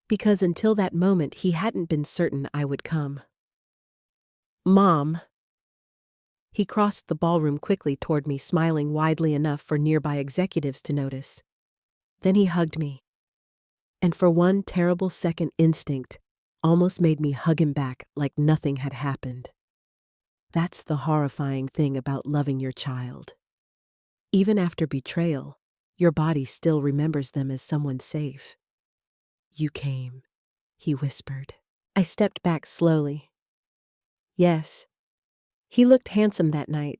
because until that moment he hadn't been certain I would come. "Mom." He crossed the ballroom quickly toward me, smiling widely enough for nearby executives to notice. Then he hugged me. And for one terrible second, instinct almost made me hug him back like nothing had happened. That's the horrifying thing about loving your child. Even after betrayal, your body still remembers them as someone safe. "You came," he whispered. I stepped back slowly. Yes. He looked handsome that night.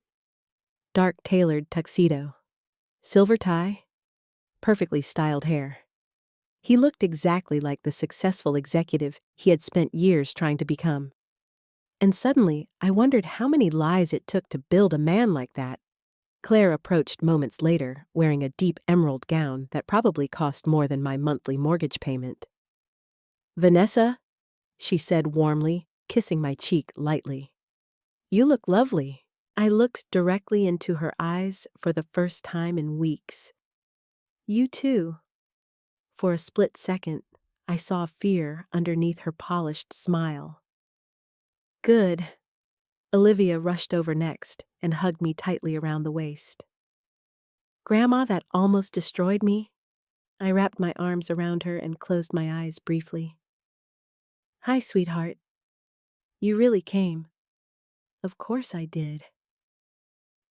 Dark tailored tuxedo. Silver tie. Perfectly styled hair. He looked exactly like the successful executive he had spent years trying to become. And suddenly, I wondered how many lies it took to build a man like that. Claire approached moments later, wearing a deep emerald gown that probably cost more than my monthly mortgage payment. "Vanessa," she said warmly, kissing my cheek lightly. "You look lovely." I looked directly into her eyes for the first time in weeks. "You too." For a split second, I saw fear underneath her polished smile. "Good." Olivia rushed over next and hugged me tightly around the waist. "Grandma, that almost destroyed me." I wrapped my arms around her and closed my eyes briefly. "Hi, sweetheart. You really came." "Of course I did."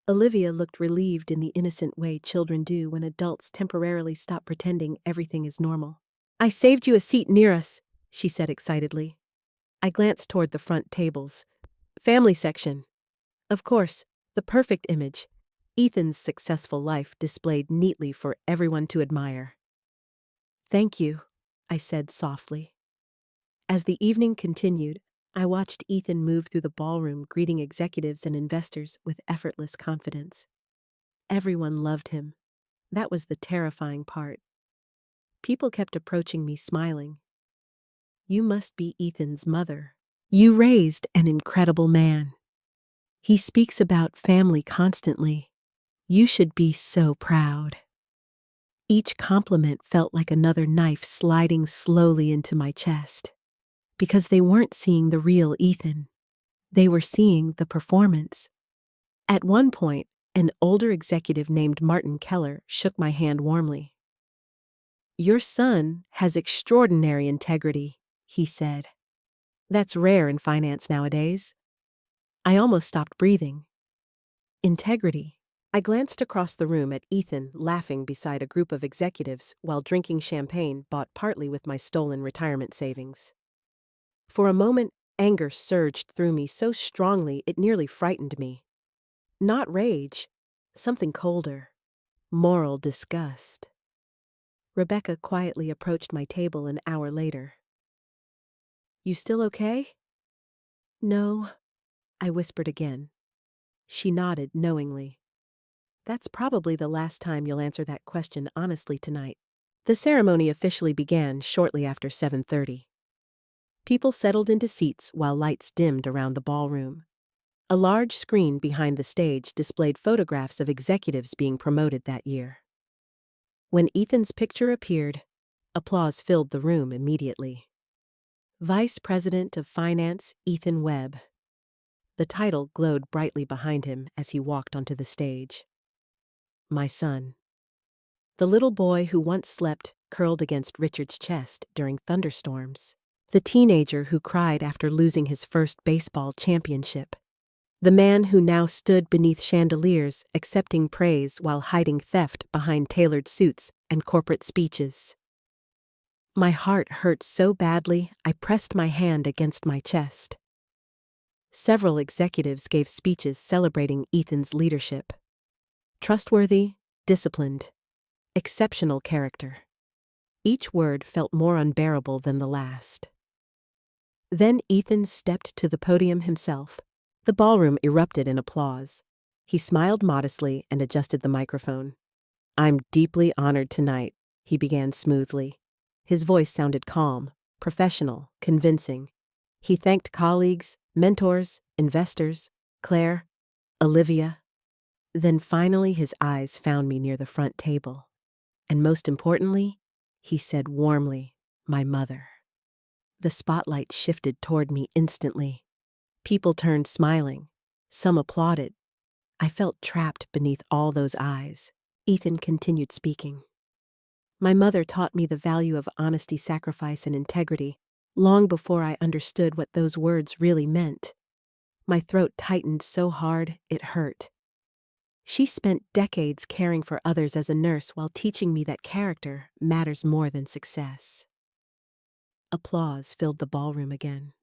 Olivia looked relieved in the innocent way children do when adults temporarily stop pretending everything is normal. "I saved you a seat near us," she said excitedly. I glanced toward the front tables. Family section. Of course, the perfect image. Ethan's successful life displayed neatly for everyone to admire. "Thank you," I said softly. As the evening continued, I watched Ethan move through the ballroom, greeting executives and investors with effortless confidence. Everyone loved him. That was the terrifying part. People kept approaching me smiling. "You must be Ethan's mother. You raised an incredible man. He speaks about family constantly. You should be so proud." Each compliment felt like another knife sliding slowly into my chest. Because they weren't seeing the real Ethan. They were seeing the performance. At one point, an older executive named Martin Keller shook my hand warmly. "Your son has extraordinary integrity," he said. "That's rare in finance nowadays." I almost stopped breathing. Integrity. I glanced across the room at Ethan laughing beside a group of executives while drinking champagne bought partly with my stolen retirement savings. For a moment, anger surged through me so strongly it nearly frightened me. Not rage, something colder. Moral disgust. Rebecca quietly approached my table an hour later. "You still okay?" "No," I whispered again. She nodded knowingly. "That's probably the last time you'll answer that question honestly tonight." The ceremony officially began shortly after 7:30. People settled into seats while lights dimmed around the ballroom. A large screen behind the stage displayed photographs of executives being promoted that year. When Ethan's picture appeared, applause filled the room immediately. Vice President of Finance Ethan Webb. The title glowed brightly behind him as he walked onto the stage. My son. The little boy who once slept curled against Richard's chest during thunderstorms. The teenager who cried after losing his first baseball championship. The man who now stood beneath chandeliers accepting praise while hiding theft behind tailored suits and corporate speeches. My heart hurt so badly I pressed my hand against my chest. Several executives gave speeches celebrating Ethan's leadership. Trustworthy, disciplined, exceptional character. Each word felt more unbearable than the last. Then Ethan stepped to the podium himself. The ballroom erupted in applause. He smiled modestly and adjusted the microphone. "I'm deeply honored tonight," he began smoothly. His voice sounded calm, professional, convincing. He thanked colleagues, mentors, investors, Claire, Olivia. Then finally his eyes found me near the front table. And most importantly, he said warmly, "My mother." The spotlight shifted toward me instantly. People turned smiling. Some applauded. I felt trapped beneath all those eyes. Ethan continued speaking. "My mother taught me the value of honesty, sacrifice, and integrity, long before I understood what those words really meant." My throat tightened so hard it hurt. She spent decades caring for others as a nurse while teaching me that character matters more than success. Applause filled the ballroom again.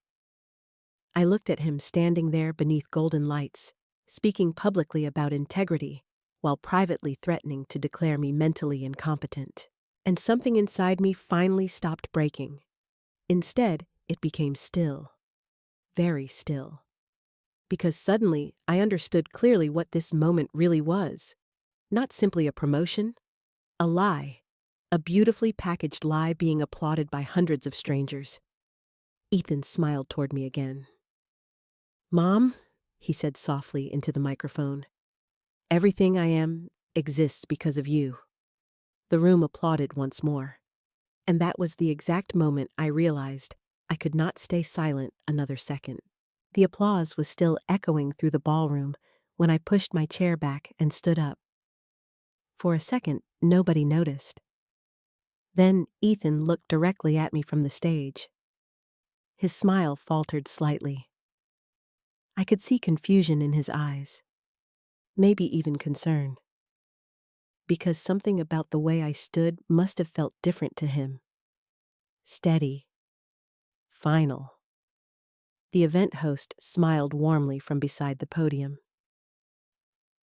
I looked at him standing there beneath golden lights, speaking publicly about integrity, while privately threatening to declare me mentally incompetent. And something inside me finally stopped breaking. Instead, it became still. Very still. Because suddenly, I understood clearly what this moment really was. Not simply a promotion, a lie. A beautifully packaged lie being applauded by hundreds of strangers. Ethan smiled toward me again. "Mom," he said softly into the microphone, "everything I am exists because of you." The room applauded once more. And that was the exact moment I realized I could not stay silent another second. The applause was still echoing through the ballroom when I pushed my chair back and stood up. For a second, nobody noticed. Then Ethan looked directly at me from the stage. His smile faltered slightly. I could see confusion in his eyes, maybe even concern. Because something about the way I stood must have felt different to him. Steady. Final. The event host smiled warmly from beside the podium.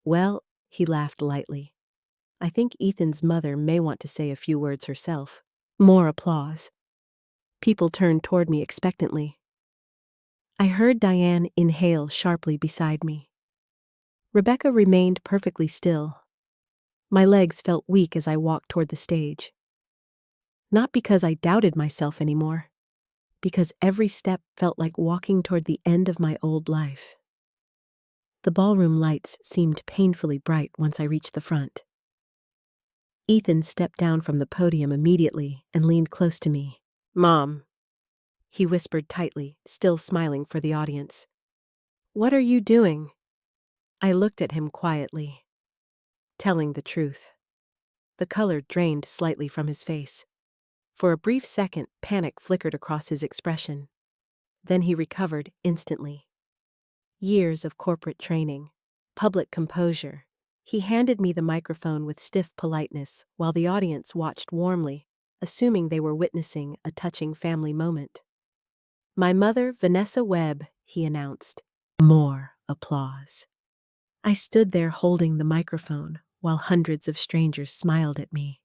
"Well," he laughed lightly, "I think Ethan's mother may want to say a few words herself." More applause. People turned toward me expectantly. I heard Diane inhale sharply beside me. Rebecca remained perfectly still. My legs felt weak as I walked toward the stage. Not because I doubted myself anymore, because every step felt like walking toward the end of my old life. The ballroom lights seemed painfully bright once I reached the front. Ethan stepped down from the podium immediately and leaned close to me. "Mom," he whispered tightly, still smiling for the audience. "What are you doing?" I looked at him quietly. Telling the truth. The color drained slightly from his face. For a brief second, panic flickered across his expression. Then he recovered instantly. Years of corporate training, public composure. He handed me the microphone with stiff politeness while the audience watched warmly, assuming they were witnessing a touching family moment. "My mother, Vanessa Webb," he announced. More applause. I stood there holding the microphone while hundreds of strangers smiled at me.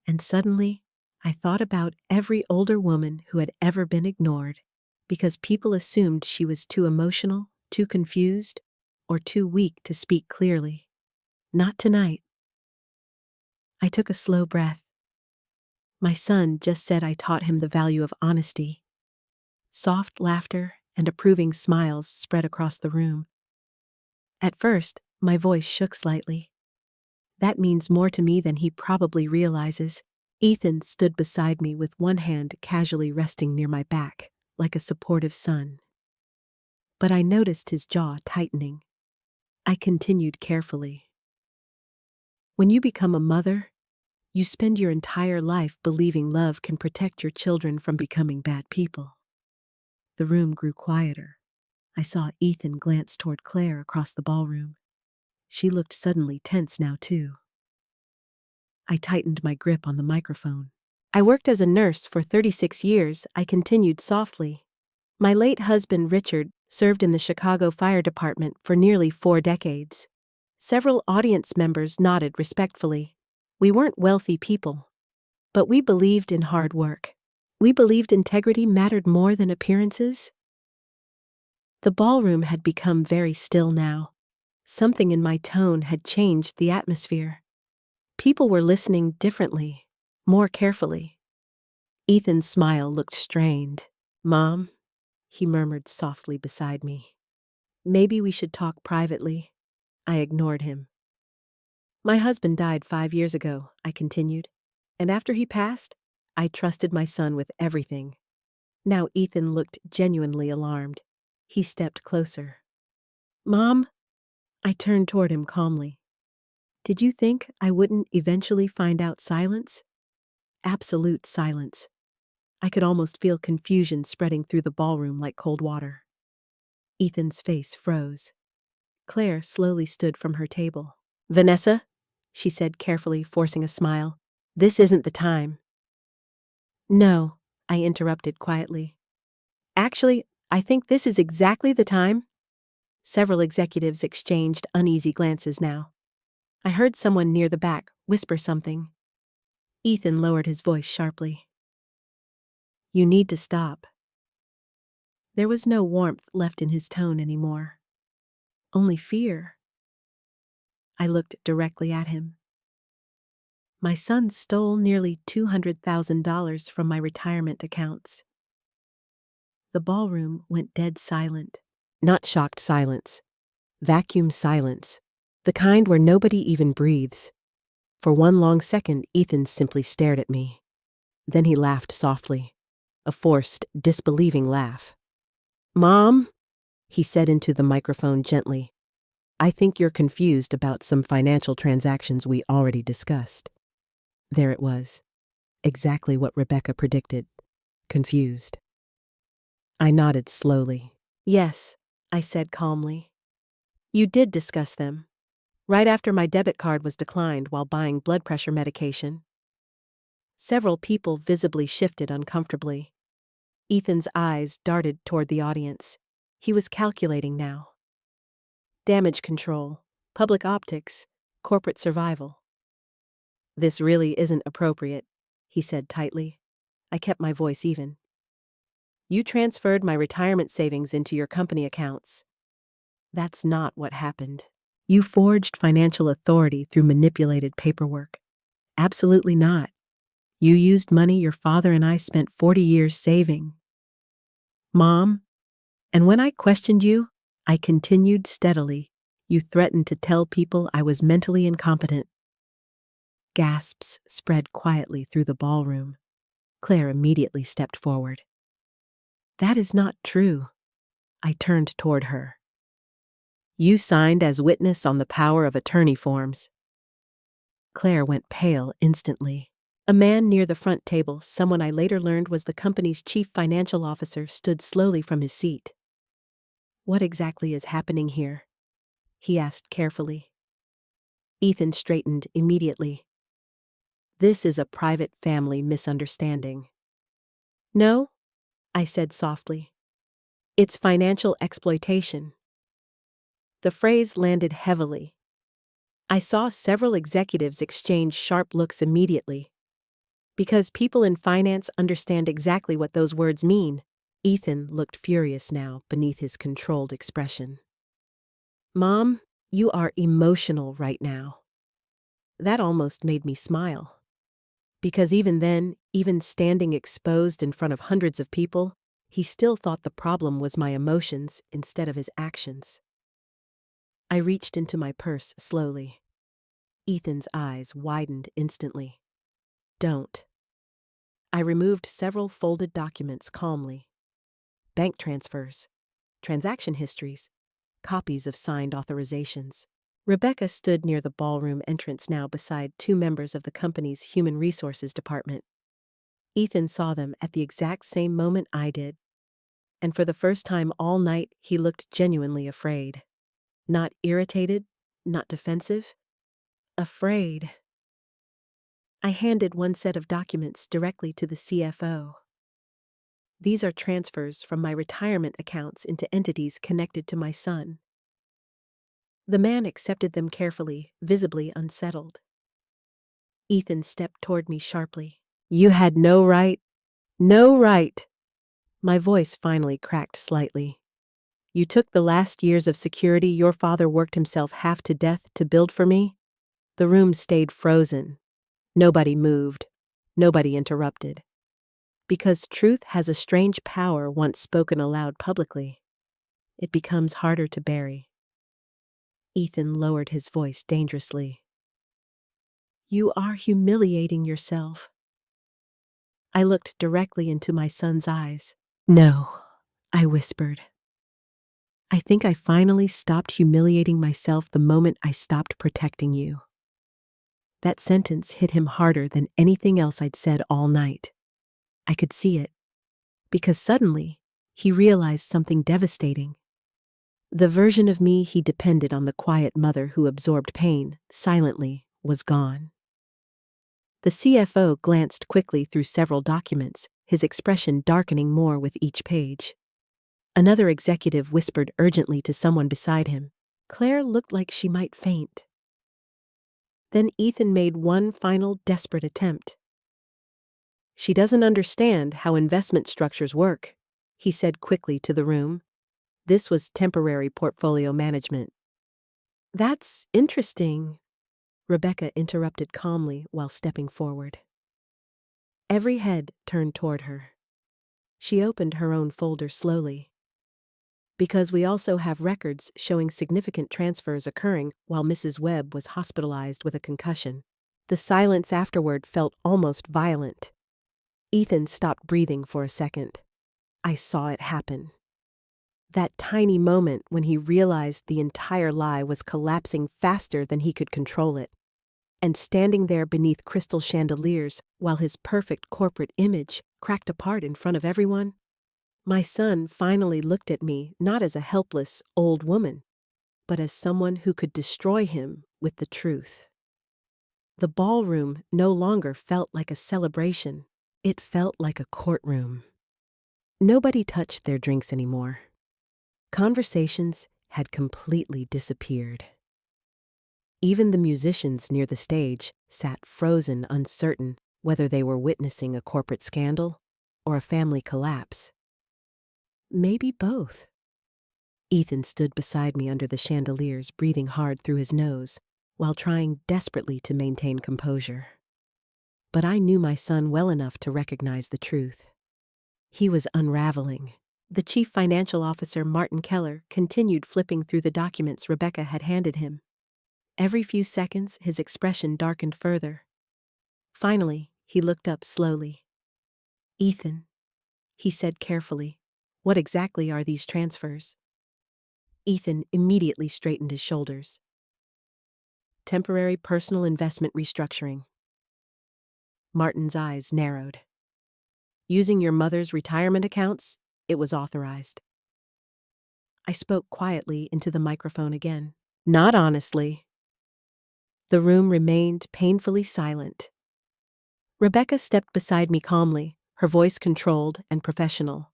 And suddenly, I thought about every older woman who had ever been ignored because people assumed she was too emotional, too confused, or too weak to speak clearly. Not tonight. I took a slow breath. My son just said I taught him the value of honesty. Soft laughter and approving smiles spread across the room. At first, my voice shook slightly. That means more to me than he probably realizes. Ethan stood beside me with one hand casually resting near my back, like a supportive son. But I noticed his jaw tightening. I continued carefully. When you become a mother, you spend your entire life believing love can protect your children from becoming bad people. The room grew quieter. I saw Ethan glance toward Claire across the ballroom. She looked suddenly tense now, too. I tightened my grip on the microphone. I worked as a nurse for 36 years, I continued softly. My late husband, Richard, served in the Chicago Fire Department for nearly 4 decades. Several audience members nodded respectfully. We weren't wealthy people, but we believed in hard work. We believed integrity mattered more than appearances. The ballroom had become very still now. Something in my tone had changed the atmosphere. People were listening differently, more carefully. Ethan's smile looked strained. "Mom," he murmured softly beside me. "Maybe we should talk privately." I ignored him. "My husband died 5 years ago," I continued. "And after he passed, I trusted my son with everything." Now Ethan looked genuinely alarmed. He stepped closer. "Mom?" I turned toward him calmly. "Did you think I wouldn't eventually find out silence?" Absolute silence. I could almost feel confusion spreading through the ballroom like cold water. Ethan's face froze. Claire slowly stood from her table. "Vanessa," she said carefully, forcing a smile, "this isn't the time." "No," I interrupted quietly. "Actually, I think this is exactly the time." Several executives exchanged uneasy glances now. I heard someone near the back whisper something. Ethan lowered his voice sharply. "You need to stop." There was no warmth left in his tone anymore. Only fear. I looked directly at him. My son stole nearly $200,000 from my retirement accounts. The ballroom went dead silent. Not shocked silence. Vacuum silence. The kind where nobody even breathes. For one long second, Ethan simply stared at me. Then he laughed softly. A forced, disbelieving laugh. "Mom," he said into the microphone gently, "I think you're confused about some financial transactions we already discussed." There it was. Exactly what Rebecca predicted. Confused. I nodded slowly. "Yes," I said calmly. "You did discuss them. Right after my debit card was declined while buying blood pressure medication." Several people visibly shifted uncomfortably. Ethan's eyes darted toward the audience. He was calculating now. Damage control, public optics, corporate survival. "This really isn't appropriate," he said tightly. I kept my voice even. "You transferred my retirement savings into your company accounts." "That's not what happened." "You forged financial authority through manipulated paperwork." "Absolutely not. You used money your father and I spent 40 years saving." "Mom, and when I questioned you," I continued steadily, "you threatened to tell people I was mentally incompetent." Gasps spread quietly through the ballroom. Claire immediately stepped forward. "That is not true." I turned toward her. "You signed as witness on the power of attorney forms." Claire went pale instantly. A man near the front table, someone I later learned was the company's chief financial officer, stood slowly from his seat. "What exactly is happening here?" he asked carefully. Ethan straightened immediately. "This is a private family misunderstanding." "No," I said softly. "It's financial exploitation." The phrase landed heavily. I saw several executives exchange sharp looks immediately. Because people in finance understand exactly what those words mean. Ethan looked furious now beneath his controlled expression. "Mom, you are emotional right now." That almost made me smile. Because even then, even standing exposed in front of hundreds of people, he still thought the problem was my emotions instead of his actions. I reached into my purse slowly. Ethan's eyes widened instantly. Don't. I removed several folded documents calmly. Bank transfers, transaction histories, copies of signed authorizations. Rebecca stood near the ballroom entrance now beside two members of the company's human resources department. Ethan saw them at the exact same moment I did, and for the first time all night he looked genuinely afraid. Not irritated, not defensive, afraid. I handed one set of documents directly to the CFO. These are transfers from my retirement accounts into entities connected to my son. The man accepted them carefully, visibly unsettled. Ethan stepped toward me sharply. You had no right. No right. My voice finally cracked slightly. You took the last years of security your father worked himself half to death to build for me? The room stayed frozen. Nobody moved. Nobody interrupted. Because truth has a strange power once spoken aloud publicly. It becomes harder to bury. Ethan lowered his voice dangerously. You are humiliating yourself. I looked directly into my son's eyes. No, I whispered. I think I finally stopped humiliating myself the moment I stopped protecting you. That sentence hit him harder than anything else I'd said all night. I could see it, because suddenly he realized something devastating. The version of me he depended on, the quiet mother who absorbed pain silently, was gone. The CFO glanced quickly through several documents, his expression darkening more with each page. Another executive whispered urgently to someone beside him. Claire looked like she might faint. Then Ethan made one final desperate attempt. She doesn't understand how investment structures work, he said quickly to the room. This was temporary portfolio management. That's interesting, Rebecca interrupted calmly while stepping forward. Every head turned toward her. She opened her own folder slowly. Because we also have records showing significant transfers occurring while Mrs. Webb was hospitalized with a concussion. The silence afterward felt almost violent. Ethan stopped breathing for a second. I saw it happen. That tiny moment when he realized the entire lie was collapsing faster than he could control it. And standing there beneath crystal chandeliers while his perfect corporate image cracked apart in front of everyone, my son finally looked at me not as a helpless old woman, but as someone who could destroy him with the truth. The ballroom no longer felt like a celebration. It felt like a courtroom. Nobody touched their drinks anymore. Conversations had completely disappeared. Even the musicians near the stage sat frozen, uncertain whether they were witnessing a corporate scandal or a family collapse. Maybe both. Ethan stood beside me under the chandeliers, breathing hard through his nose, while trying desperately to maintain composure. But I knew my son well enough to recognize the truth. He was unraveling. The chief financial officer, Martin Keller, continued flipping through the documents Rebecca had handed him. Every few seconds, his expression darkened further. Finally, he looked up slowly. Ethan, he said carefully, what exactly are these transfers? Ethan immediately straightened his shoulders. Temporary personal investment restructuring. Martin's eyes narrowed. Using your mother's retirement accounts, it was authorized. I spoke quietly into the microphone again. Not honestly. The room remained painfully silent. Rebecca stepped beside me calmly, her voice controlled and professional.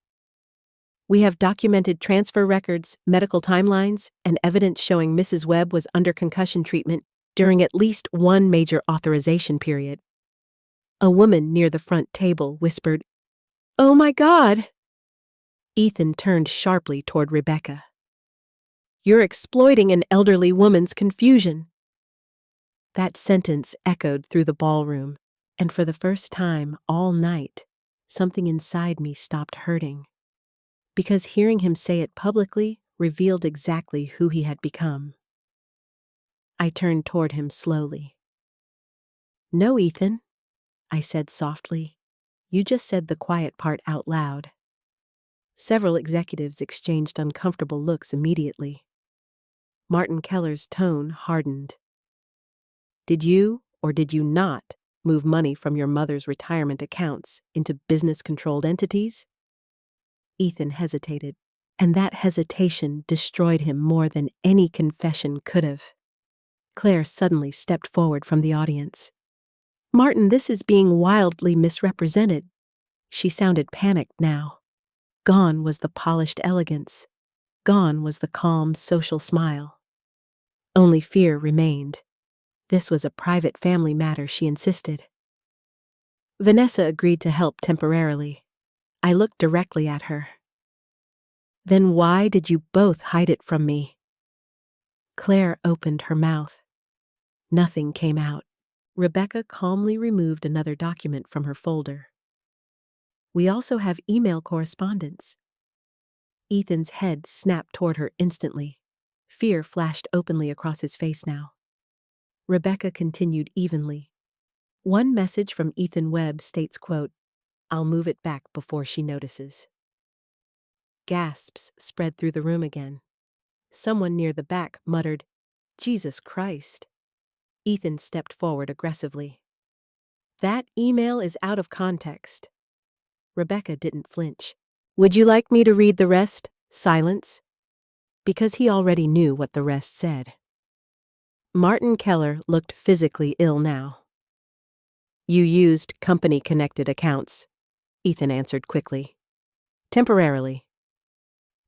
We have documented transfer records, medical timelines, and evidence showing Mrs. Webb was under concussion treatment during at least one major authorization period. A woman near the front table whispered, "Oh my God!" Ethan turned sharply toward Rebecca. You're exploiting an elderly woman's confusion. That sentence echoed through the ballroom, and for the first time all night, something inside me stopped hurting. Because hearing him say it publicly revealed exactly who he had become. I turned toward him slowly. "No, Ethan," I said softly. "You just said the quiet part out loud." Several executives exchanged uncomfortable looks immediately. Martin Keller's tone hardened. "Did you, or did you not, move money from your mother's retirement accounts into business-controlled entities?" Ethan hesitated, and that hesitation destroyed him more than any confession could have. Claire suddenly stepped forward from the audience. "Martin, this is being wildly misrepresented." She sounded panicked now. Gone was the polished elegance. Gone was the calm social smile. Only fear remained. This was a private family matter, she insisted. Vanessa agreed to help temporarily. I looked directly at her. "Then why did you both hide it from me?" Claire opened her mouth. Nothing came out. Rebecca calmly removed another document from her folder. "We also have email correspondence." Ethan's head snapped toward her instantly. Fear flashed openly across his face now. Rebecca continued evenly. "One message from Ethan Webb states, quote, 'I'll move it back before she notices.'" Gasps spread through the room again. Someone near the back muttered, "Jesus Christ." Ethan stepped forward aggressively. "That email is out of context." Rebecca didn't flinch. "Would you like me to read the rest?" Silence. Because he already knew what the rest said. Martin Keller looked physically ill now. "You used company-connected accounts," Ethan answered quickly. "Temporarily."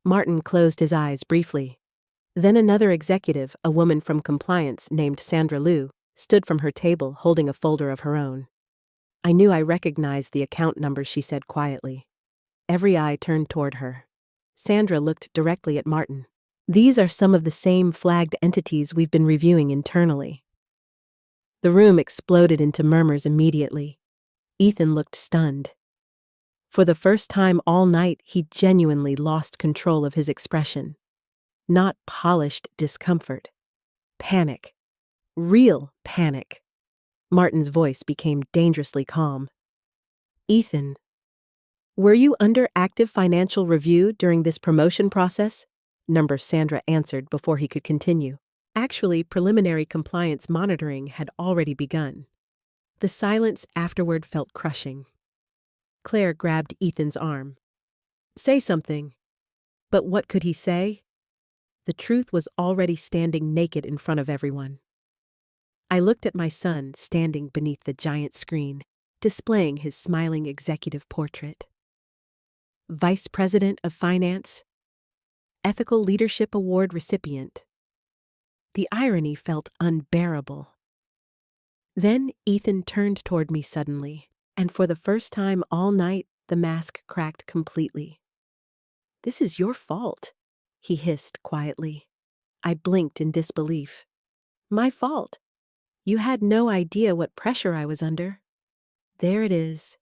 Martin closed his eyes briefly. Then another executive, a woman from compliance named Sandra Liu, stood from her table holding a folder of her own. I knew I recognized the account numbers, she said quietly. Every eye turned toward her. Sandra looked directly at Martin. "These are some of the same flagged entities we've been reviewing internally." The room exploded into murmurs immediately. Ethan looked stunned. For the first time all night, he genuinely lost control of his expression. Not polished discomfort. Panic. Real panic. Martin's voice became dangerously calm. "Ethan, were you under active financial review during this promotion process?" Sandra answered before he could continue. Actually, preliminary compliance monitoring had already begun. The silence afterward felt crushing. Claire grabbed Ethan's arm. "Say something." But what could he say? The truth was already standing naked in front of everyone. I looked at my son standing beneath the giant screen, displaying his smiling executive portrait. Vice President of Finance, Ethical Leadership Award recipient. The irony felt unbearable. Then Ethan turned toward me suddenly, and for the first time all night, the mask cracked completely. "This is your fault," he hissed quietly. I blinked in disbelief. "My fault? You had no idea what pressure I was under." "There it is,"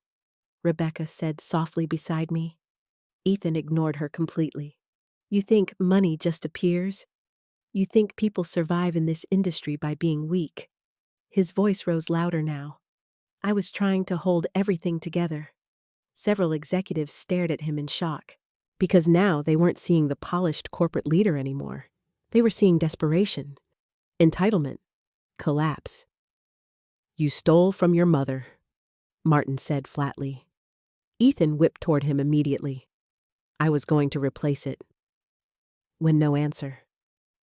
Rebecca said softly beside me. Ethan ignored her completely. "You think money just appears? You think people survive in this industry by being weak?" His voice rose louder now. I was trying to hold everything together. Several executives stared at him in shock, because now they weren't seeing the polished corporate leader anymore. They were seeing desperation, entitlement, collapse. "You stole from your mother," Martin said flatly. Ethan whipped toward him immediately. "I was going to replace it." When no answer,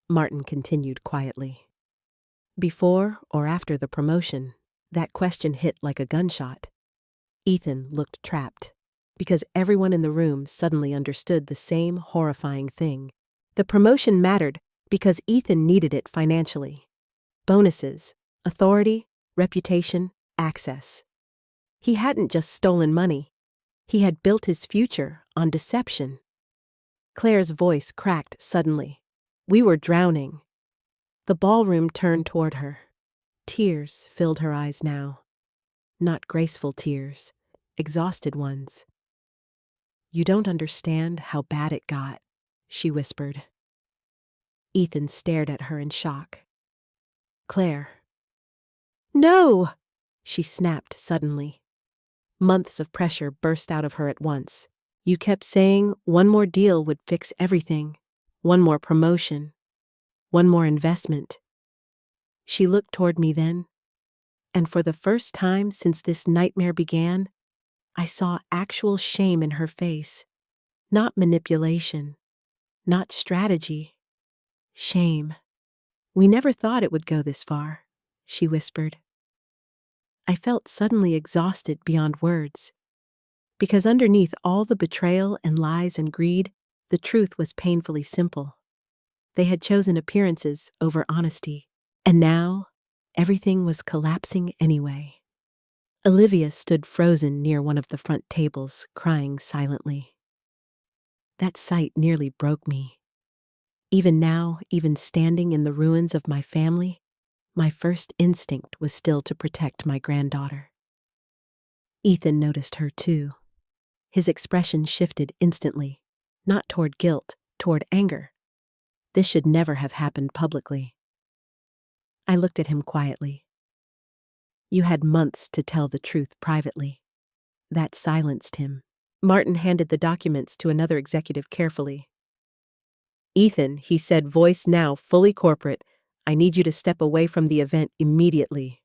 Martin continued quietly. "Before or after the promotion?" That question hit like a gunshot. Ethan looked trapped, because everyone in the room suddenly understood the same horrifying thing. The promotion mattered because Ethan needed it financially. Bonuses, authority, reputation, access. He hadn't just stolen money. He had built his future on deception. Claire's voice cracked suddenly. We were drowning. The ballroom turned toward her. Tears filled her eyes now. Not graceful tears, exhausted ones. "You don't understand how bad it got," she whispered. Ethan stared at her in shock. Claire. No! She snapped suddenly. Months of pressure burst out of her at once. You kept saying one more deal would fix everything, one more promotion, one more investment. She looked toward me then, and for the first time since this nightmare began, I saw actual shame in her face. Not manipulation, not strategy. Shame. We never thought it would go this far, she whispered. I felt suddenly exhausted beyond words, because underneath all the betrayal and lies and greed, the truth was painfully simple. They had chosen appearances over honesty, and now everything was collapsing anyway. Olivia stood frozen near one of the front tables, crying silently. That sight nearly broke me. Even now, even standing in the ruins of my family, my first instinct was still to protect my granddaughter. Ethan noticed her too. His expression shifted instantly, not toward guilt, toward anger. This should never have happened publicly. I looked at him quietly. You had months to tell the truth privately. That silenced him. Martin handed the documents to another executive carefully. Ethan, he said, voice now fully corporate, I need you to step away from the event immediately.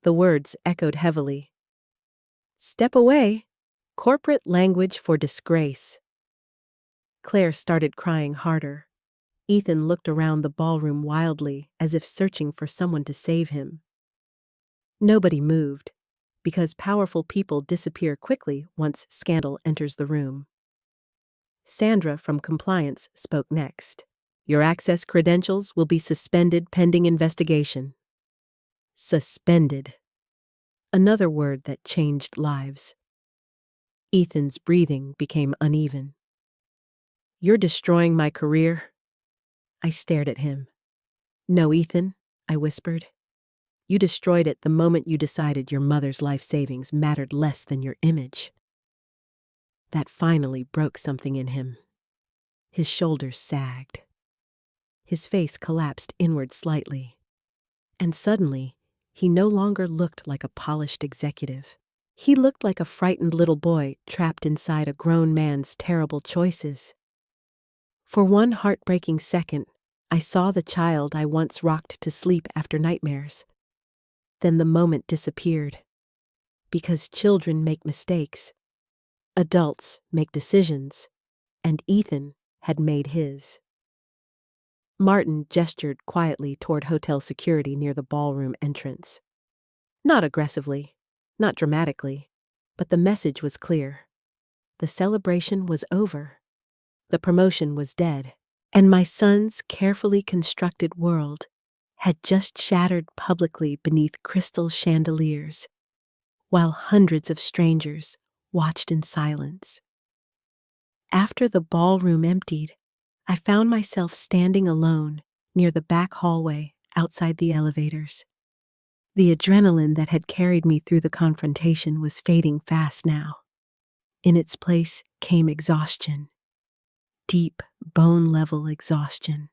The words echoed heavily. Step away? Corporate language for disgrace. Claire started crying harder. Ethan looked around the ballroom wildly, as if searching for someone to save him. Nobody moved, because powerful people disappear quickly once scandal enters the room. Sandra from compliance spoke next. Your access credentials will be suspended pending investigation. Suspended. Another word that changed lives. Ethan's breathing became uneven. You're destroying my career? I stared at him. No, Ethan, I whispered. You destroyed it the moment you decided your mother's life savings mattered less than your image. That finally broke something in him. His shoulders sagged. His face collapsed inward slightly. And suddenly, he no longer looked like a polished executive. He looked like a frightened little boy trapped inside a grown man's terrible choices. For one heartbreaking second, I saw the child I once rocked to sleep after nightmares. Then the moment disappeared. Because children make mistakes. Adults make decisions. And Ethan had made his. Martin gestured quietly toward hotel security near the ballroom entrance. Not aggressively, not dramatically, but the message was clear. The celebration was over. The promotion was dead, and my son's carefully constructed world had just shattered publicly beneath crystal chandeliers, while hundreds of strangers watched in silence. After the ballroom emptied, I found myself standing alone near the back hallway outside the elevators. The adrenaline that had carried me through the confrontation was fading fast now. In its place came exhaustion. Deep, bone-level exhaustion.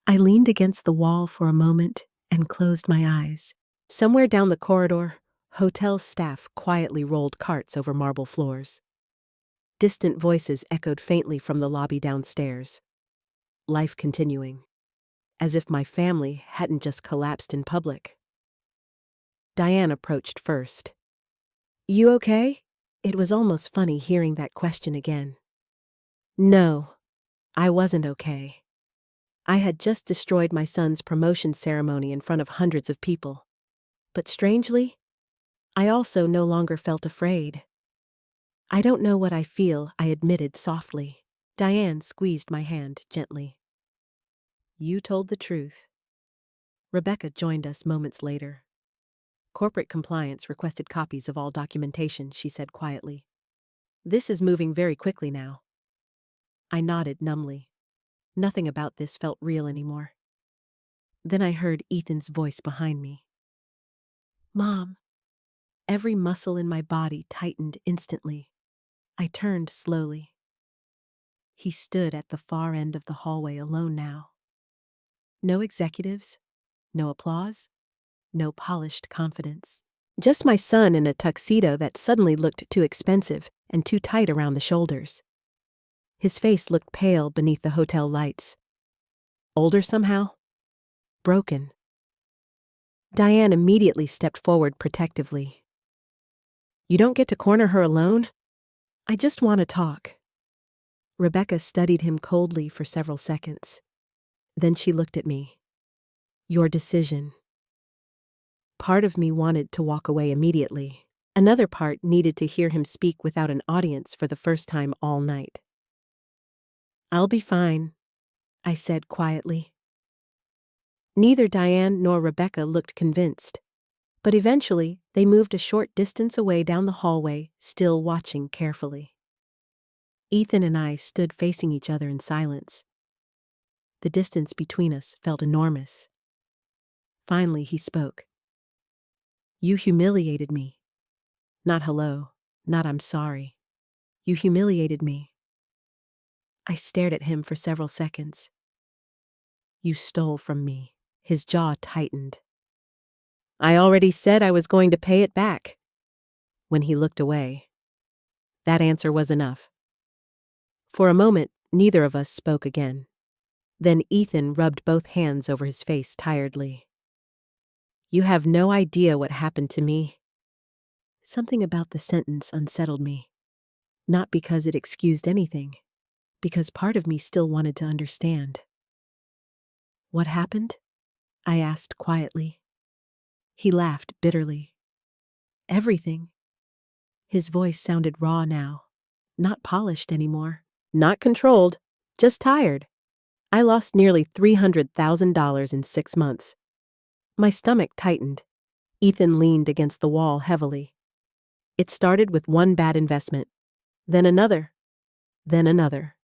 I leaned against the wall for a moment and closed my eyes. Somewhere down the corridor, hotel staff quietly rolled carts over marble floors. Distant voices echoed faintly from the lobby downstairs. Life continuing, as if my family hadn't just collapsed in public. Diane approached first. You okay? It was almost funny hearing that question again. No, I wasn't okay. I had just destroyed my son's promotion ceremony in front of hundreds of people. But strangely, I also no longer felt afraid. I don't know what I feel, I admitted softly. Diane squeezed my hand gently. You told the truth. Rebecca joined us moments later. Corporate compliance requested copies of all documentation, she said quietly. This is moving very quickly now. I nodded numbly. Nothing about this felt real anymore. Then I heard Ethan's voice behind me. Mom. Every muscle in my body tightened instantly. I turned slowly. He stood at the far end of the hallway alone now. No executives, no applause, no polished confidence. Just my son in a tuxedo that suddenly looked too expensive and too tight around the shoulders. His face looked pale beneath the hotel lights. Older somehow? Broken. Diane immediately stepped forward protectively. You don't get to corner her alone? I just want to talk. Rebecca studied him coldly for several seconds. Then she looked at me. Your decision. Part of me wanted to walk away immediately. Another part needed to hear him speak without an audience for the first time all night. I'll be fine, I said quietly. Neither Diane nor Rebecca looked convinced, but eventually they moved a short distance away down the hallway, still watching carefully. Ethan and I stood facing each other in silence. The distance between us felt enormous. Finally, he spoke. You humiliated me. Not hello, not I'm sorry. You humiliated me. I stared at him for several seconds. You stole from me. His jaw tightened. I already said I was going to pay it back. When he looked away, that answer was enough. For a moment, neither of us spoke again. Then Ethan rubbed both hands over his face tiredly. You have no idea what happened to me. Something about the sentence unsettled me. Not because it excused anything, because part of me still wanted to understand. What happened? I asked quietly. He laughed bitterly. Everything. His voice sounded raw now, not polished anymore, not controlled, just tired. I lost nearly $300,000 in 6 months. My stomach tightened. Ethan leaned against the wall heavily. It started with one bad investment, then another, then another.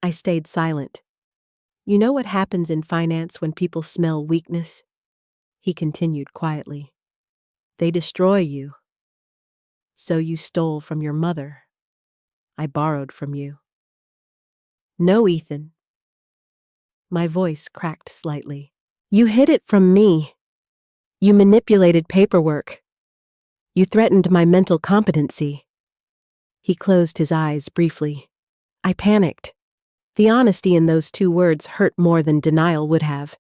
I stayed silent. You know what happens in finance when people smell weakness? He continued quietly. They destroy you. So you stole from your mother. I borrowed from you. No, Ethan. My voice cracked slightly. You hid it from me. You manipulated paperwork. You threatened my mental competency. He closed his eyes briefly. I panicked. The honesty in those 2 words hurt more than denial would have,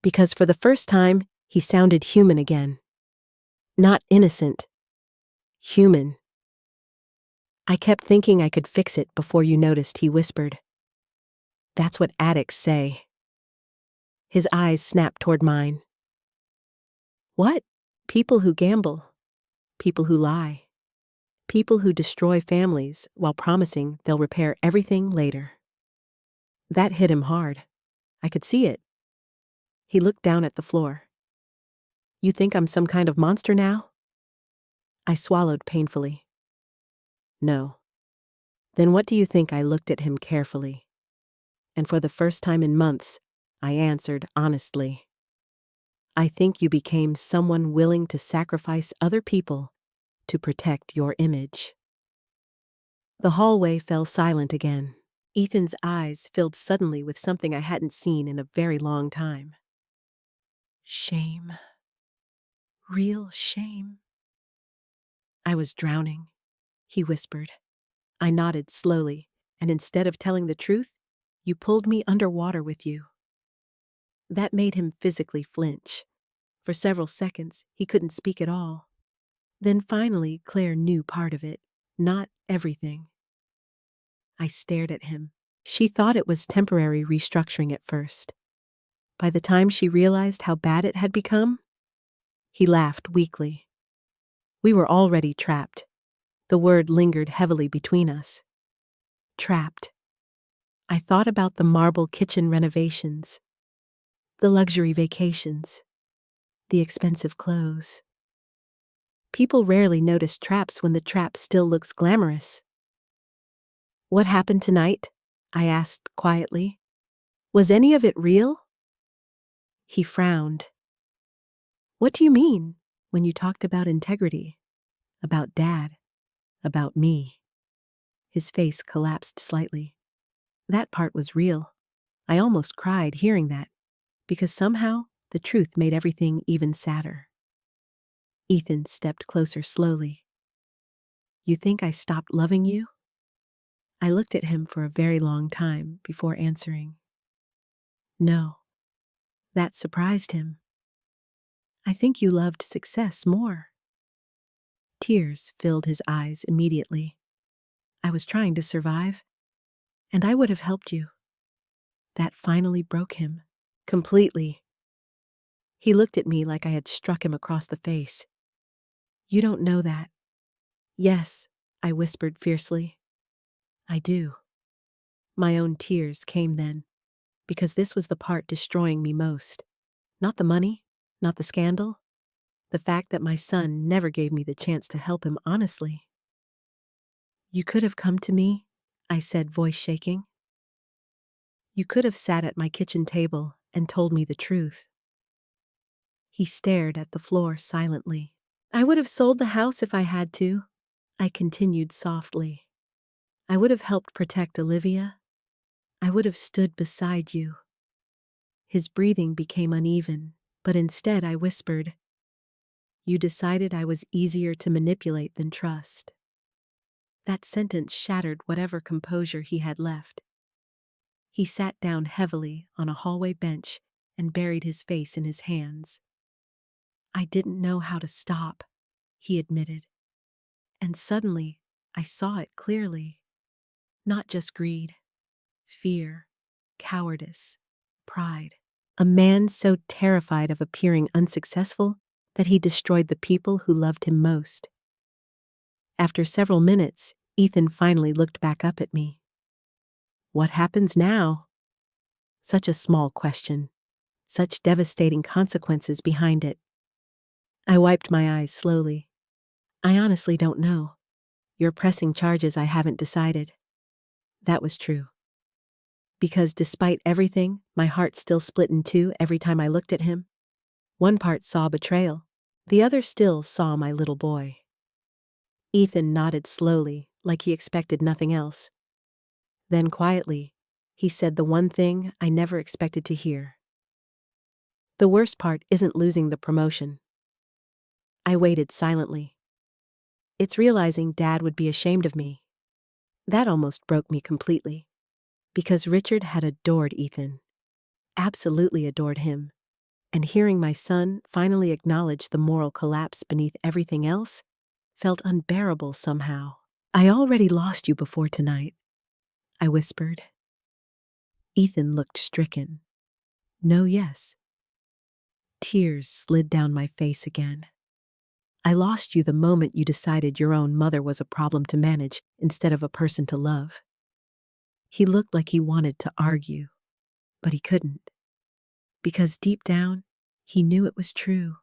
because for the first time, he sounded human again. Not innocent. Human. I kept thinking I could fix it before you noticed, he whispered. That's what addicts say. His eyes snapped toward mine. What? People who gamble. People who lie. People who destroy families while promising they'll repair everything later. That hit him hard. I could see it. He looked down at the floor. You think I'm some kind of monster now? I swallowed painfully. No. Then what do you think? I looked at him carefully. And for the first time in months, I answered honestly. I think you became someone willing to sacrifice other people to protect your image. The hallway fell silent again. Ethan's eyes filled suddenly with something I hadn't seen in a very long time. Shame. Real shame. I was drowning, he whispered. I nodded slowly, and instead of telling the truth, you pulled me underwater with you. That made him physically flinch. For several seconds, he couldn't speak at all. Then finally, Claire knew part of it, not everything. I stared at him. She thought it was temporary restructuring at first. By the time she realized how bad it had become, he laughed weakly. We were already trapped. The word lingered heavily between us. Trapped. I thought about the marble kitchen renovations, the luxury vacations, the expensive clothes. People rarely notice traps when the trap still looks glamorous. What happened tonight? I asked quietly. Was any of it real? He frowned. What do you mean when you talked about integrity, about Dad, about me? His face collapsed slightly. That part was real. I almost cried hearing that. because somehow the truth made everything even sadder. Ethan stepped closer slowly. You think I stopped loving you? I looked at him for a very long time before answering. No. That surprised him. I think you loved success more. Tears filled his eyes immediately. I was trying to survive, and I would have helped you. That finally broke him. Completely. He looked at me like I had struck him across the face. You don't know that. Yes, I whispered fiercely. I do. My own tears came then, because this was the part destroying me most. Not the money, not the scandal, the fact that my son never gave me the chance to help him honestly. You could have come to me, I said, voice shaking. You could have sat at my kitchen table and told me the truth. He stared at the floor silently. I would have sold the house if I had to, I continued softly. I would have helped protect Olivia. I would have stood beside you. His breathing became uneven, but instead I whispered, You decided I was easier to manipulate than trust. That sentence shattered whatever composure he had left. He sat down heavily on a hallway bench and buried his face in his hands. I didn't know how to stop, he admitted. And suddenly, I saw it clearly. Not just greed, fear, cowardice, pride. A man so terrified of appearing unsuccessful that he destroyed the people who loved him most. After several minutes, Ethan finally looked back up at me. What happens now? Such a small question, such devastating consequences behind it. I wiped my eyes slowly. I honestly don't know. You're pressing charges I haven't decided. That was true. Because despite everything, my heart still split in two every time I looked at him. One part saw betrayal. The other still saw my little boy. Ethan nodded slowly, like he expected nothing else. Then quietly, he said the one thing I never expected to hear. The worst part isn't losing the promotion. I waited silently. It's realizing Dad would be ashamed of me. That almost broke me completely. Because Richard had adored Ethan. Absolutely adored him. And hearing my son finally acknowledge the moral collapse beneath everything else felt unbearable somehow. I already lost you before tonight, I whispered. Ethan looked stricken. No, yes. Tears slid down my face again. I lost you the moment you decided your own mother was a problem to manage instead of a person to love. He looked like he wanted to argue, but he couldn't. Because deep down, he knew it was true.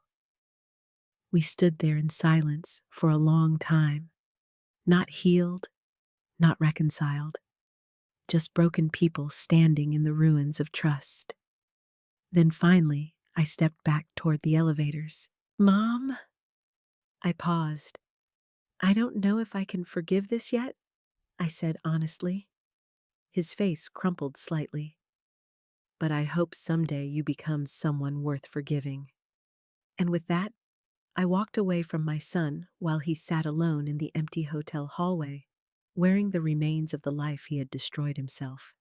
We stood there in silence for a long time, not healed, not reconciled, just broken people standing in the ruins of trust. Then finally, I stepped back toward the elevators. Mom? I paused. I don't know if I can forgive this yet, I said honestly. His face crumpled slightly. But I hope someday you become someone worth forgiving. And with that, I walked away from my son while he sat alone in the empty hotel hallway, wearing the remains of the life he had destroyed himself.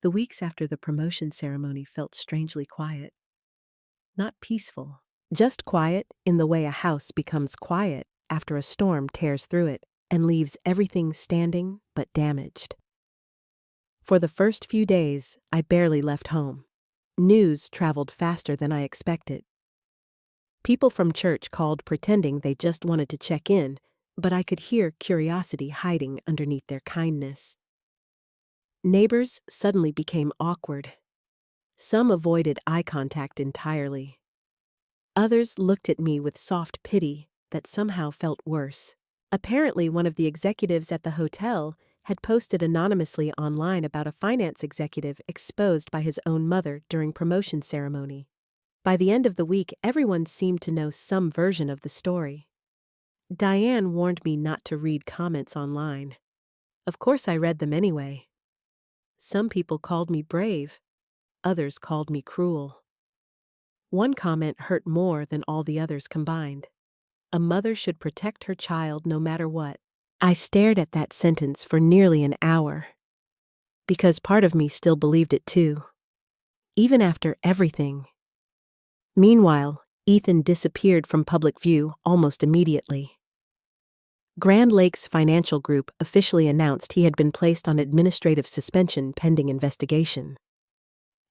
The weeks after the promotion ceremony felt strangely quiet. Not peaceful, just quiet in the way a house becomes quiet after a storm tears through it and leaves everything standing but damaged. For the first few days, I barely left home. News traveled faster than I expected. People from church called pretending they just wanted to check in, but I could hear curiosity hiding underneath their kindness. Neighbors suddenly became awkward. Some avoided eye contact entirely. Others looked at me with soft pity that somehow felt worse. Apparently, one of the executives at the hotel had posted anonymously online about a finance executive exposed by his own mother during promotion ceremony. By the end of the week, everyone seemed to know some version of the story. Diane warned me not to read comments online. Of course I read them anyway. Some people called me brave. others called me cruel. One comment hurt more than all the others combined. A mother should protect her child no matter what. I stared at that sentence for nearly an hour, because part of me still believed it too, even after everything. Meanwhile, Ethan disappeared from public view almost immediately. Grand Lakes Financial Group officially announced he had been placed on administrative suspension pending investigation.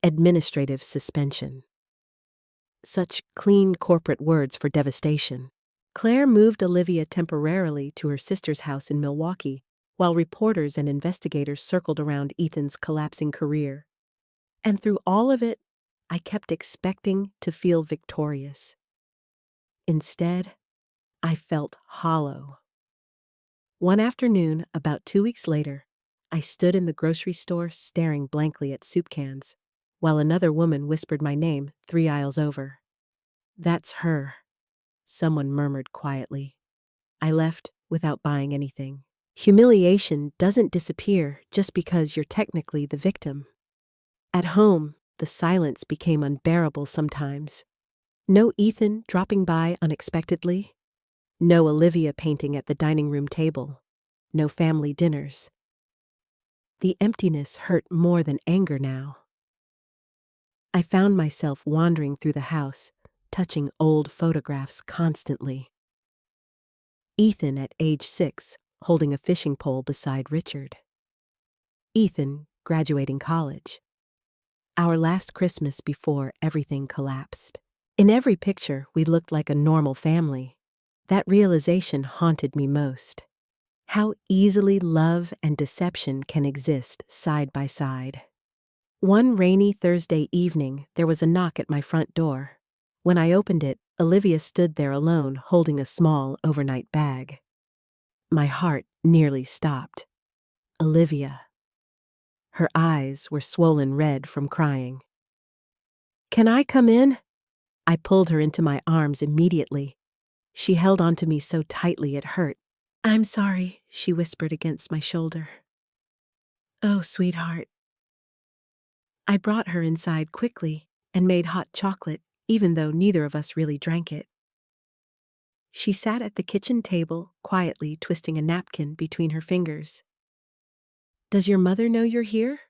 Administrative suspension. Such clean corporate words for devastation. Claire moved Olivia temporarily to her sister's house in Milwaukee, while reporters and investigators circled around Ethan's collapsing career. And through all of it, I kept expecting to feel victorious. Instead, I felt hollow. One afternoon, about 2 weeks later, I stood in the grocery store staring blankly at soup cans, while another woman whispered my name 3 aisles over. "That's her," someone murmured quietly. I left without buying anything. Humiliation doesn't disappear just because you're technically the victim. At home, the silence became unbearable sometimes. No Ethan dropping by unexpectedly. No Olivia painting at the dining room table. No family dinners. The emptiness hurt more than anger now. I found myself wandering through the house, touching old photographs constantly. Ethan at age 6, holding a fishing pole beside Richard. Ethan graduating college. Our last Christmas before everything collapsed. In every picture, we looked like a normal family. That realization haunted me most. How easily love and deception can exist side by side. One rainy Thursday evening, there was a knock at my front door. When I opened it, Olivia stood there alone, holding a small overnight bag. My heart nearly stopped. Olivia. Her eyes were swollen red from crying. "Can I come in?" I pulled her into my arms immediately. She held onto me so tightly it hurt. "I'm sorry," she whispered against my shoulder. "Oh, sweetheart." I brought her inside quickly and made hot chocolate, even though neither of us really drank it. She sat at the kitchen table, quietly twisting a napkin between her fingers. "Does your mother know you're here?"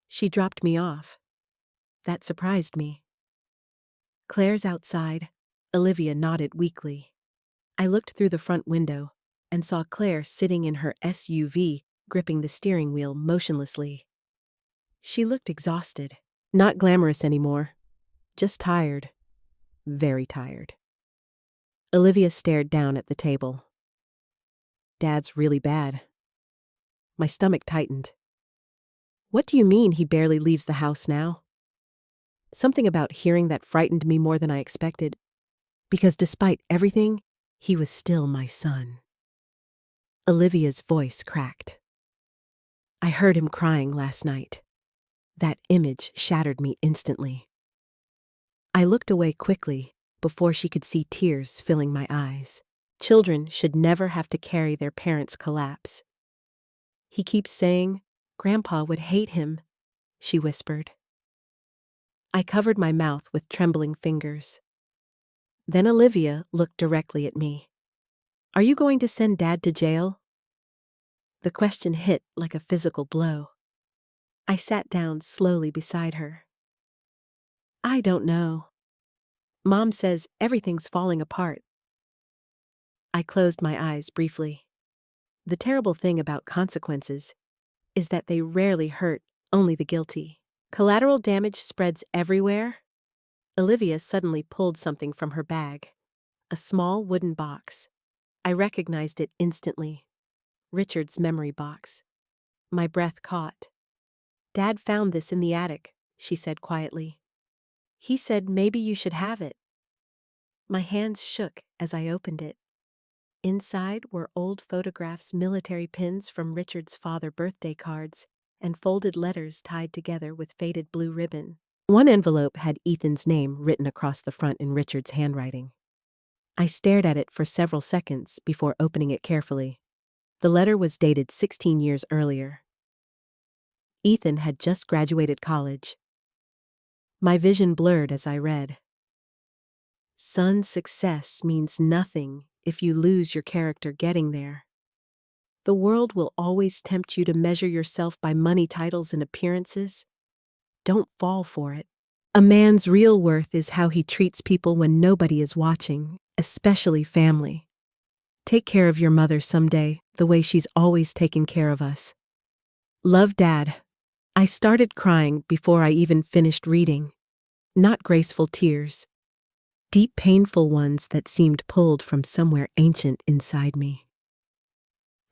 She dropped me off. That surprised me. "Claire's outside." Olivia nodded weakly. I looked through the front window and saw Claire sitting in her SUV, gripping the steering wheel motionlessly. She looked exhausted. Not glamorous anymore. Just tired. Very tired. Olivia stared down at the table. "Dad's really bad." My stomach tightened. "What do you mean he barely leaves the house now?" Something about hearing that frightened me more than I expected, because despite everything, he was still my son. Olivia's voice cracked. "I heard him crying last night." That image shattered me instantly. I looked away quickly before she could see tears filling my eyes. Children should never have to carry their parents' collapse. "He keeps saying Grandpa would hate him," she whispered. I covered my mouth with trembling fingers. Then Olivia looked directly at me. "Are you going to send Dad to jail?" The question hit like a physical blow. I sat down slowly beside her. "I don't know. Mom says everything's falling apart." I closed my eyes briefly. The terrible thing about consequences is that they rarely hurt only the guilty. Collateral damage spreads everywhere. Olivia suddenly pulled something from her bag. A small wooden box. I recognized it instantly. Richard's memory box. My breath caught. "Dad found this in the attic," she said quietly. "He said maybe you should have it." My hands shook as I opened it. Inside were old photographs, military pins from Richard's father birthday cards, and folded letters tied together with faded blue ribbon. One envelope had Ethan's name written across the front in Richard's handwriting. I stared at it for several seconds before opening it carefully. The letter was dated 16 years earlier. Ethan had just graduated college. My vision blurred as I read. Son's success means nothing if you lose your character getting there. The world will always tempt you to measure yourself by money, titles, and appearances. Don't fall for it. A man's real worth is how he treats people when nobody is watching, especially family. Take care of your mother someday, the way she's always taken care of us. Love, Dad. I started crying before I even finished reading. Not graceful tears. Deep, painful ones that seemed pulled from somewhere ancient inside me.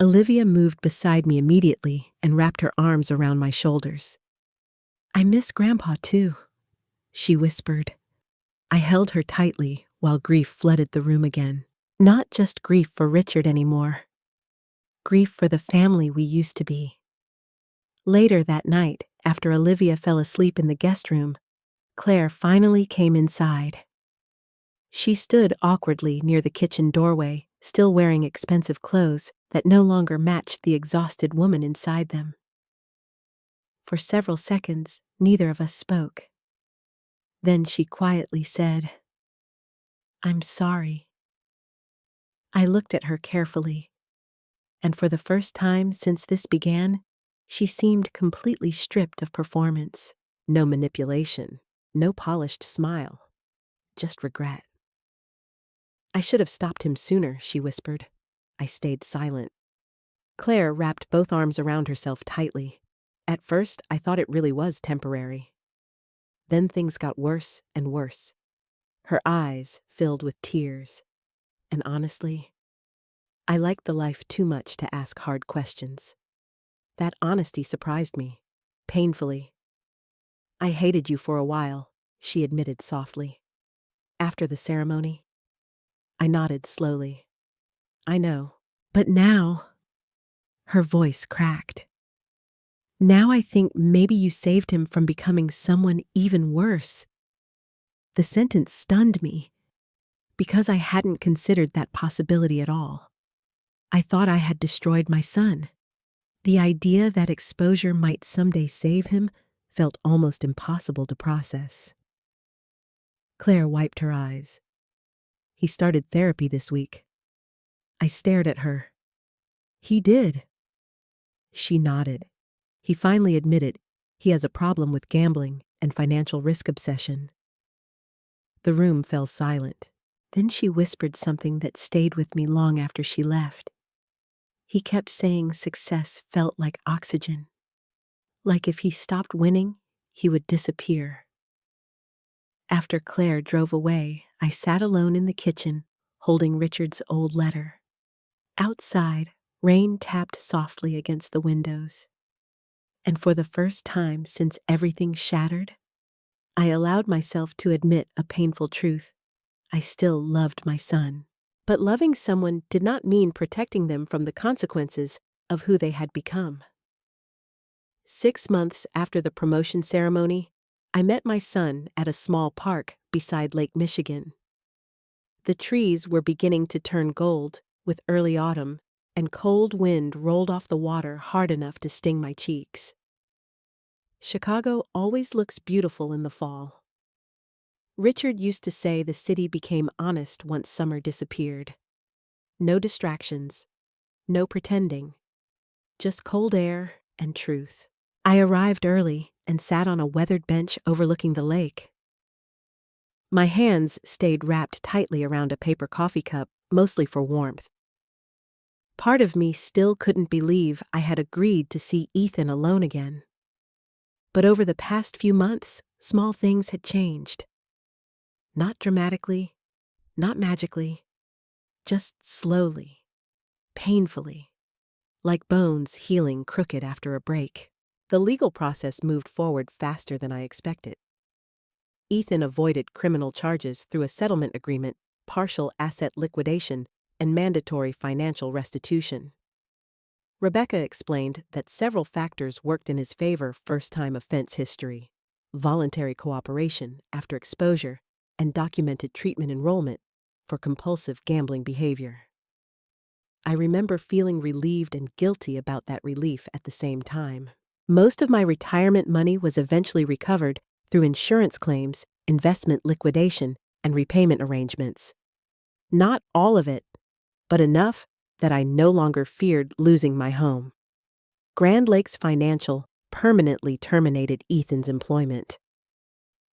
Olivia moved beside me immediately and wrapped her arms around my shoulders. I miss Grandpa too, she whispered. I held her tightly while grief flooded the room again. Not just grief for Richard anymore. Grief for the family we used to be. Later that night, after Olivia fell asleep in the guest room, Claire finally came inside. She stood awkwardly near the kitchen doorway, still wearing expensive clothes that no longer matched the exhausted woman inside them. For several seconds, neither of us spoke. Then she quietly said, "I'm sorry." I looked at her carefully, and for the first time since this began, she seemed completely stripped of performance. No manipulation, no polished smile, just regret. I should have stopped him sooner, she whispered. I stayed silent. Claire wrapped both arms around herself tightly. At first, I thought it really was temporary. Then things got worse and worse. Her eyes filled with tears. And honestly, I liked the life too much to ask hard questions. That honesty surprised me, painfully. I hated you for a while, she admitted softly. After the ceremony, I nodded slowly. I know, but now, her voice cracked. Now I think maybe you saved him from becoming someone even worse. The sentence stunned me, because I hadn't considered that possibility at all. I thought I had destroyed my son. The idea that exposure might someday save him felt almost impossible to process. Claire wiped her eyes. He started therapy this week. I stared at her. He did. She nodded. He finally admitted he has a problem with gambling and financial risk obsession. The room fell silent. Then she whispered something that stayed with me long after she left. He kept saying success felt like oxygen. Like if he stopped winning, he would disappear. After Claire drove away, I sat alone in the kitchen, holding Richard's old letter. Outside, rain tapped softly against the windows. And for the first time since everything shattered, I allowed myself to admit a painful truth. I still loved my son. But loving someone did not mean protecting them from the consequences of who they had become. 6 months after the promotion ceremony, I met my son at a small park beside Lake Michigan. The trees were beginning to turn gold with early autumn, and cold wind rolled off the water hard enough to sting my cheeks. Chicago always looks beautiful in the fall. Richard used to say the city became honest once summer disappeared. No distractions, no pretending, just cold air and truth. I arrived early and sat on a weathered bench overlooking the lake. My hands stayed wrapped tightly around a paper coffee cup, mostly for warmth. Part of me still couldn't believe I had agreed to see Ethan alone again. But over the past few months, small things had changed. Not dramatically, not magically, just slowly, painfully, like bones healing crooked after a break. The legal process moved forward faster than I expected. Ethan avoided criminal charges through a settlement agreement, partial asset liquidation, and mandatory financial restitution. Rebecca explained that several factors worked in his favor: first-time offense history, voluntary cooperation after exposure, and documented treatment enrollment for compulsive gambling behavior. I remember feeling relieved and guilty about that relief at the same time. Most of my retirement money was eventually recovered through insurance claims, investment liquidation, and repayment arrangements. Not all of it, but enough that I no longer feared losing my home. Grand Lakes Financial permanently terminated Ethan's employment.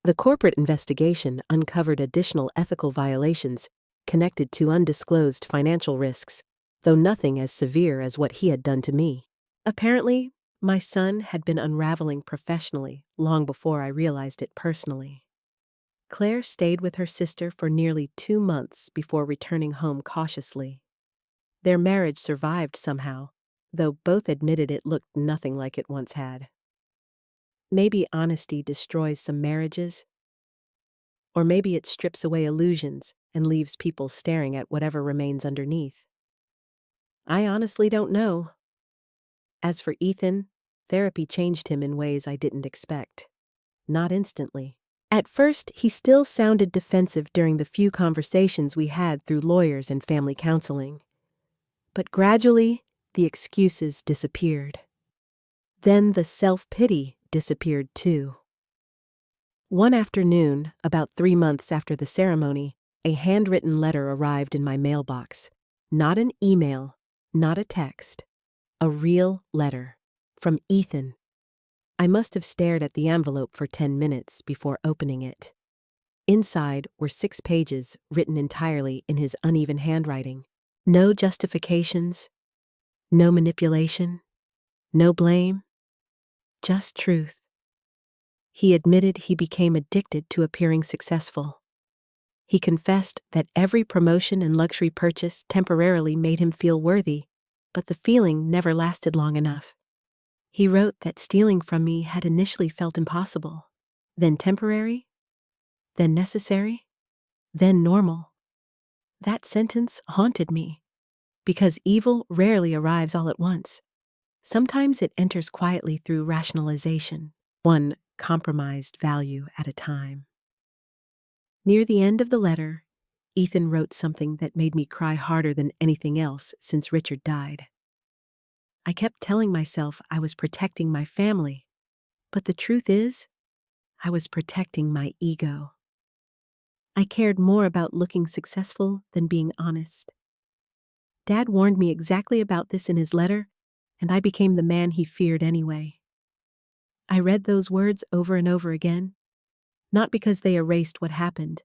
The corporate investigation uncovered additional ethical violations connected to undisclosed financial risks, though nothing as severe as what he had done to me. Apparently, my son had been unraveling professionally long before I realized it personally. Claire stayed with her sister for nearly 2 months before returning home cautiously. Their marriage survived somehow, though both admitted it looked nothing like it once had. Maybe honesty destroys some marriages, or maybe it strips away illusions and leaves people staring at whatever remains underneath. I honestly don't know. As for Ethan, therapy changed him in ways I didn't expect. Not instantly. At first, he still sounded defensive during the few conversations we had through lawyers and family counseling. But gradually, the excuses disappeared. Then the self-pity disappeared too. One afternoon, about 3 months after the ceremony, a handwritten letter arrived in my mailbox. Not an email, not a text. A real letter. From Ethan. I must have stared at the envelope for 10 minutes before opening it. Inside were 6 pages written entirely in his uneven handwriting. No justifications, no manipulation, no blame, just truth. He admitted he became addicted to appearing successful. He confessed that every promotion and luxury purchase temporarily made him feel worthy, but the feeling never lasted long enough. He wrote that stealing from me had initially felt impossible, then temporary, then necessary, then normal. That sentence haunted me, because evil rarely arrives all at once. Sometimes it enters quietly through rationalization, one compromised value at a time. Near the end of the letter, Ethan wrote something that made me cry harder than anything else since Richard died. I kept telling myself I was protecting my family, but the truth is, I was protecting my ego. I cared more about looking successful than being honest. Dad warned me exactly about this in his letter, and I became the man he feared anyway. I read those words over and over again, not because they erased what happened.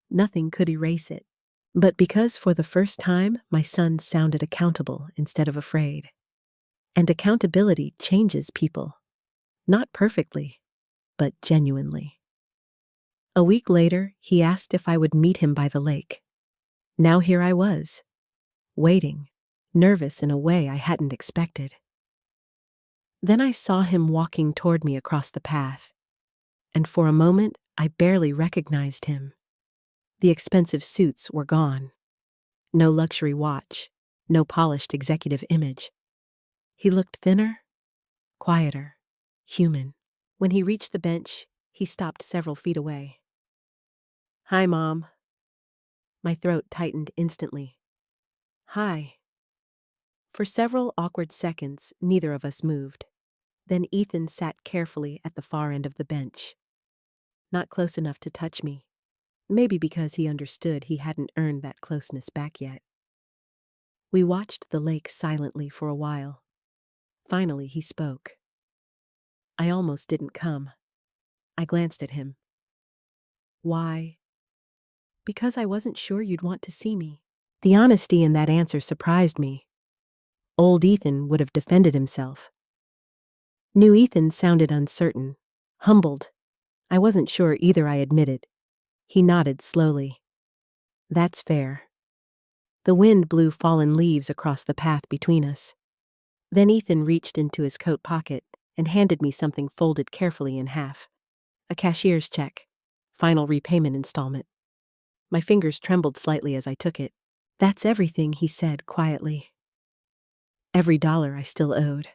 Nothing could erase it. But because for the first time, my son sounded accountable instead of afraid. And accountability changes people. Not perfectly, but genuinely. A week later, he asked if I would meet him by the lake. Now here I was, waiting, nervous in a way I hadn't expected. Then I saw him walking toward me across the path, and for a moment I barely recognized him. The expensive suits were gone. No luxury watch, no polished executive image. He looked thinner, quieter, human. When he reached the bench, he stopped several feet away. "Hi, Mom." My throat tightened instantly. "Hi." For several awkward seconds, neither of us moved. Then Ethan sat carefully at the far end of the bench. Not close enough to touch me. Maybe because he understood he hadn't earned that closeness back yet. We watched the lake silently for a while. Finally, he spoke. I almost didn't come. I glanced at him. "Why?" "Because I wasn't sure you'd want to see me." The honesty in that answer surprised me. Old Ethan would have defended himself. New Ethan sounded uncertain, humbled. I wasn't sure either, I admitted. He nodded slowly. "That's fair." The wind blew fallen leaves across the path between us. Then Ethan reached into his coat pocket and handed me something folded carefully in half. A cashier's check. Final repayment installment. My fingers trembled slightly as I took it. "That's everything," he said quietly. Every dollar I still owed.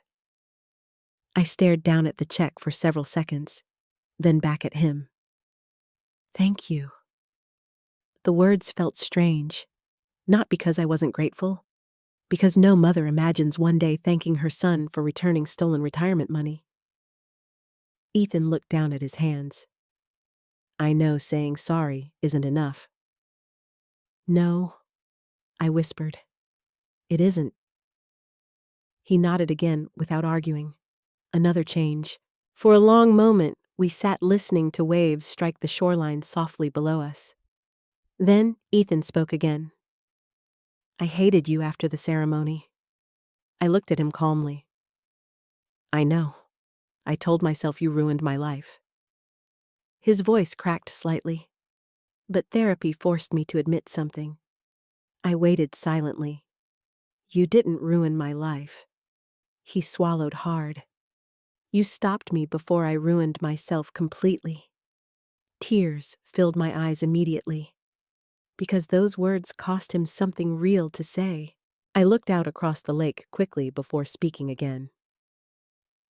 I stared down at the check for several seconds, then back at him. "Thank you." The words felt strange, not because I wasn't grateful, because no mother imagines one day thanking her son for returning stolen retirement money. Ethan looked down at his hands. I know saying sorry isn't enough. No, I whispered. It isn't. He nodded again without arguing. Another change. For a long moment, we sat listening to waves strike the shoreline softly below us. Then Ethan spoke again. I hated you after the ceremony. I looked at him calmly. I know. I told myself you ruined my life. His voice cracked slightly. But therapy forced me to admit something. I waited silently. You didn't ruin my life. He swallowed hard. You stopped me before I ruined myself completely. Tears filled my eyes immediately. Because those words cost him something real to say. I looked out across the lake quickly before speaking again.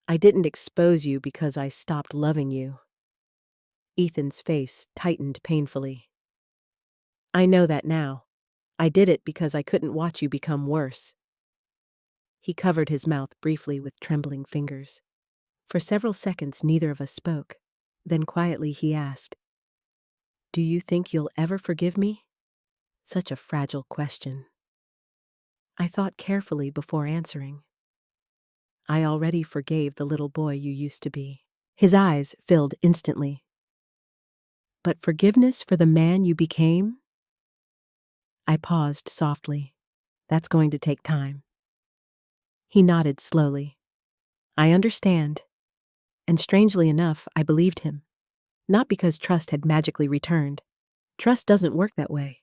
I didn't expose you because I stopped loving you. Ethan's face tightened painfully. I know that now. I did it because I couldn't watch you become worse. He covered his mouth briefly with trembling fingers. For several seconds, neither of us spoke. Then quietly he asked, Do you think you'll ever forgive me? Such a fragile question. I thought carefully before answering. I already forgave the little boy you used to be. His eyes filled instantly. But forgiveness for the man you became? I paused softly. That's going to take time. He nodded slowly. I understand. And strangely enough, I believed him. Not because trust had magically returned. Trust doesn't work that way.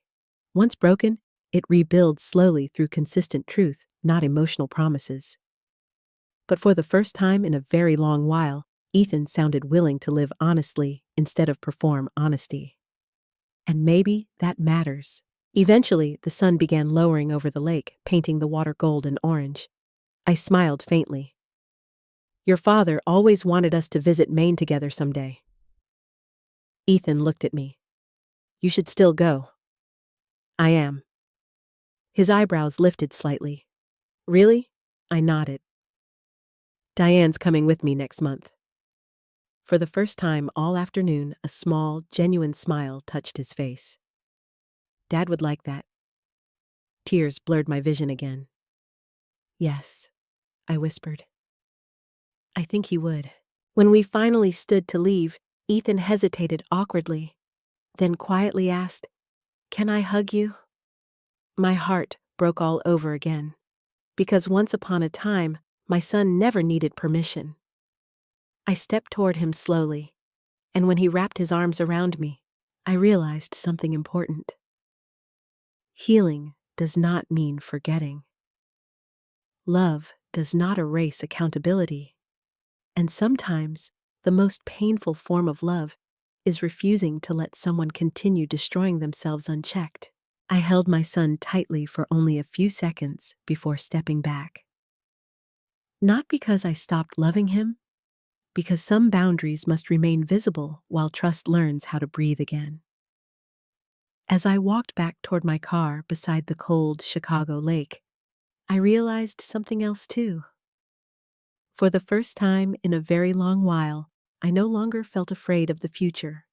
Once broken, it rebuilds slowly through consistent truth, not emotional promises. But for the first time in a very long while, Ethan sounded willing to live honestly instead of perform honesty. And maybe that matters. Eventually, the sun began lowering over the lake, painting the water gold and orange. I smiled faintly. Your father always wanted us to visit Maine together someday. Ethan looked at me. You should still go. I am. His eyebrows lifted slightly. Really? I nodded. Diane's coming with me next month. For the first time all afternoon, a small, genuine smile touched his face. Dad would like that. Tears blurred my vision again. Yes, I whispered. I think he would. When we finally stood to leave, Ethan hesitated awkwardly, then quietly asked, Can I hug you? My heart broke all over again, because once upon a time, my son never needed permission. I stepped toward him slowly, and when he wrapped his arms around me, I realized something important. Healing does not mean forgetting. Love does not erase accountability. And sometimes, the most painful form of love is refusing to let someone continue destroying themselves unchecked. I held my son tightly for only a few seconds before stepping back. Not because I stopped loving him, because some boundaries must remain visible while trust learns how to breathe again. As I walked back toward my car beside the cold Chicago lake, I realized something else too. For the first time in a very long while, I no longer felt afraid of the future.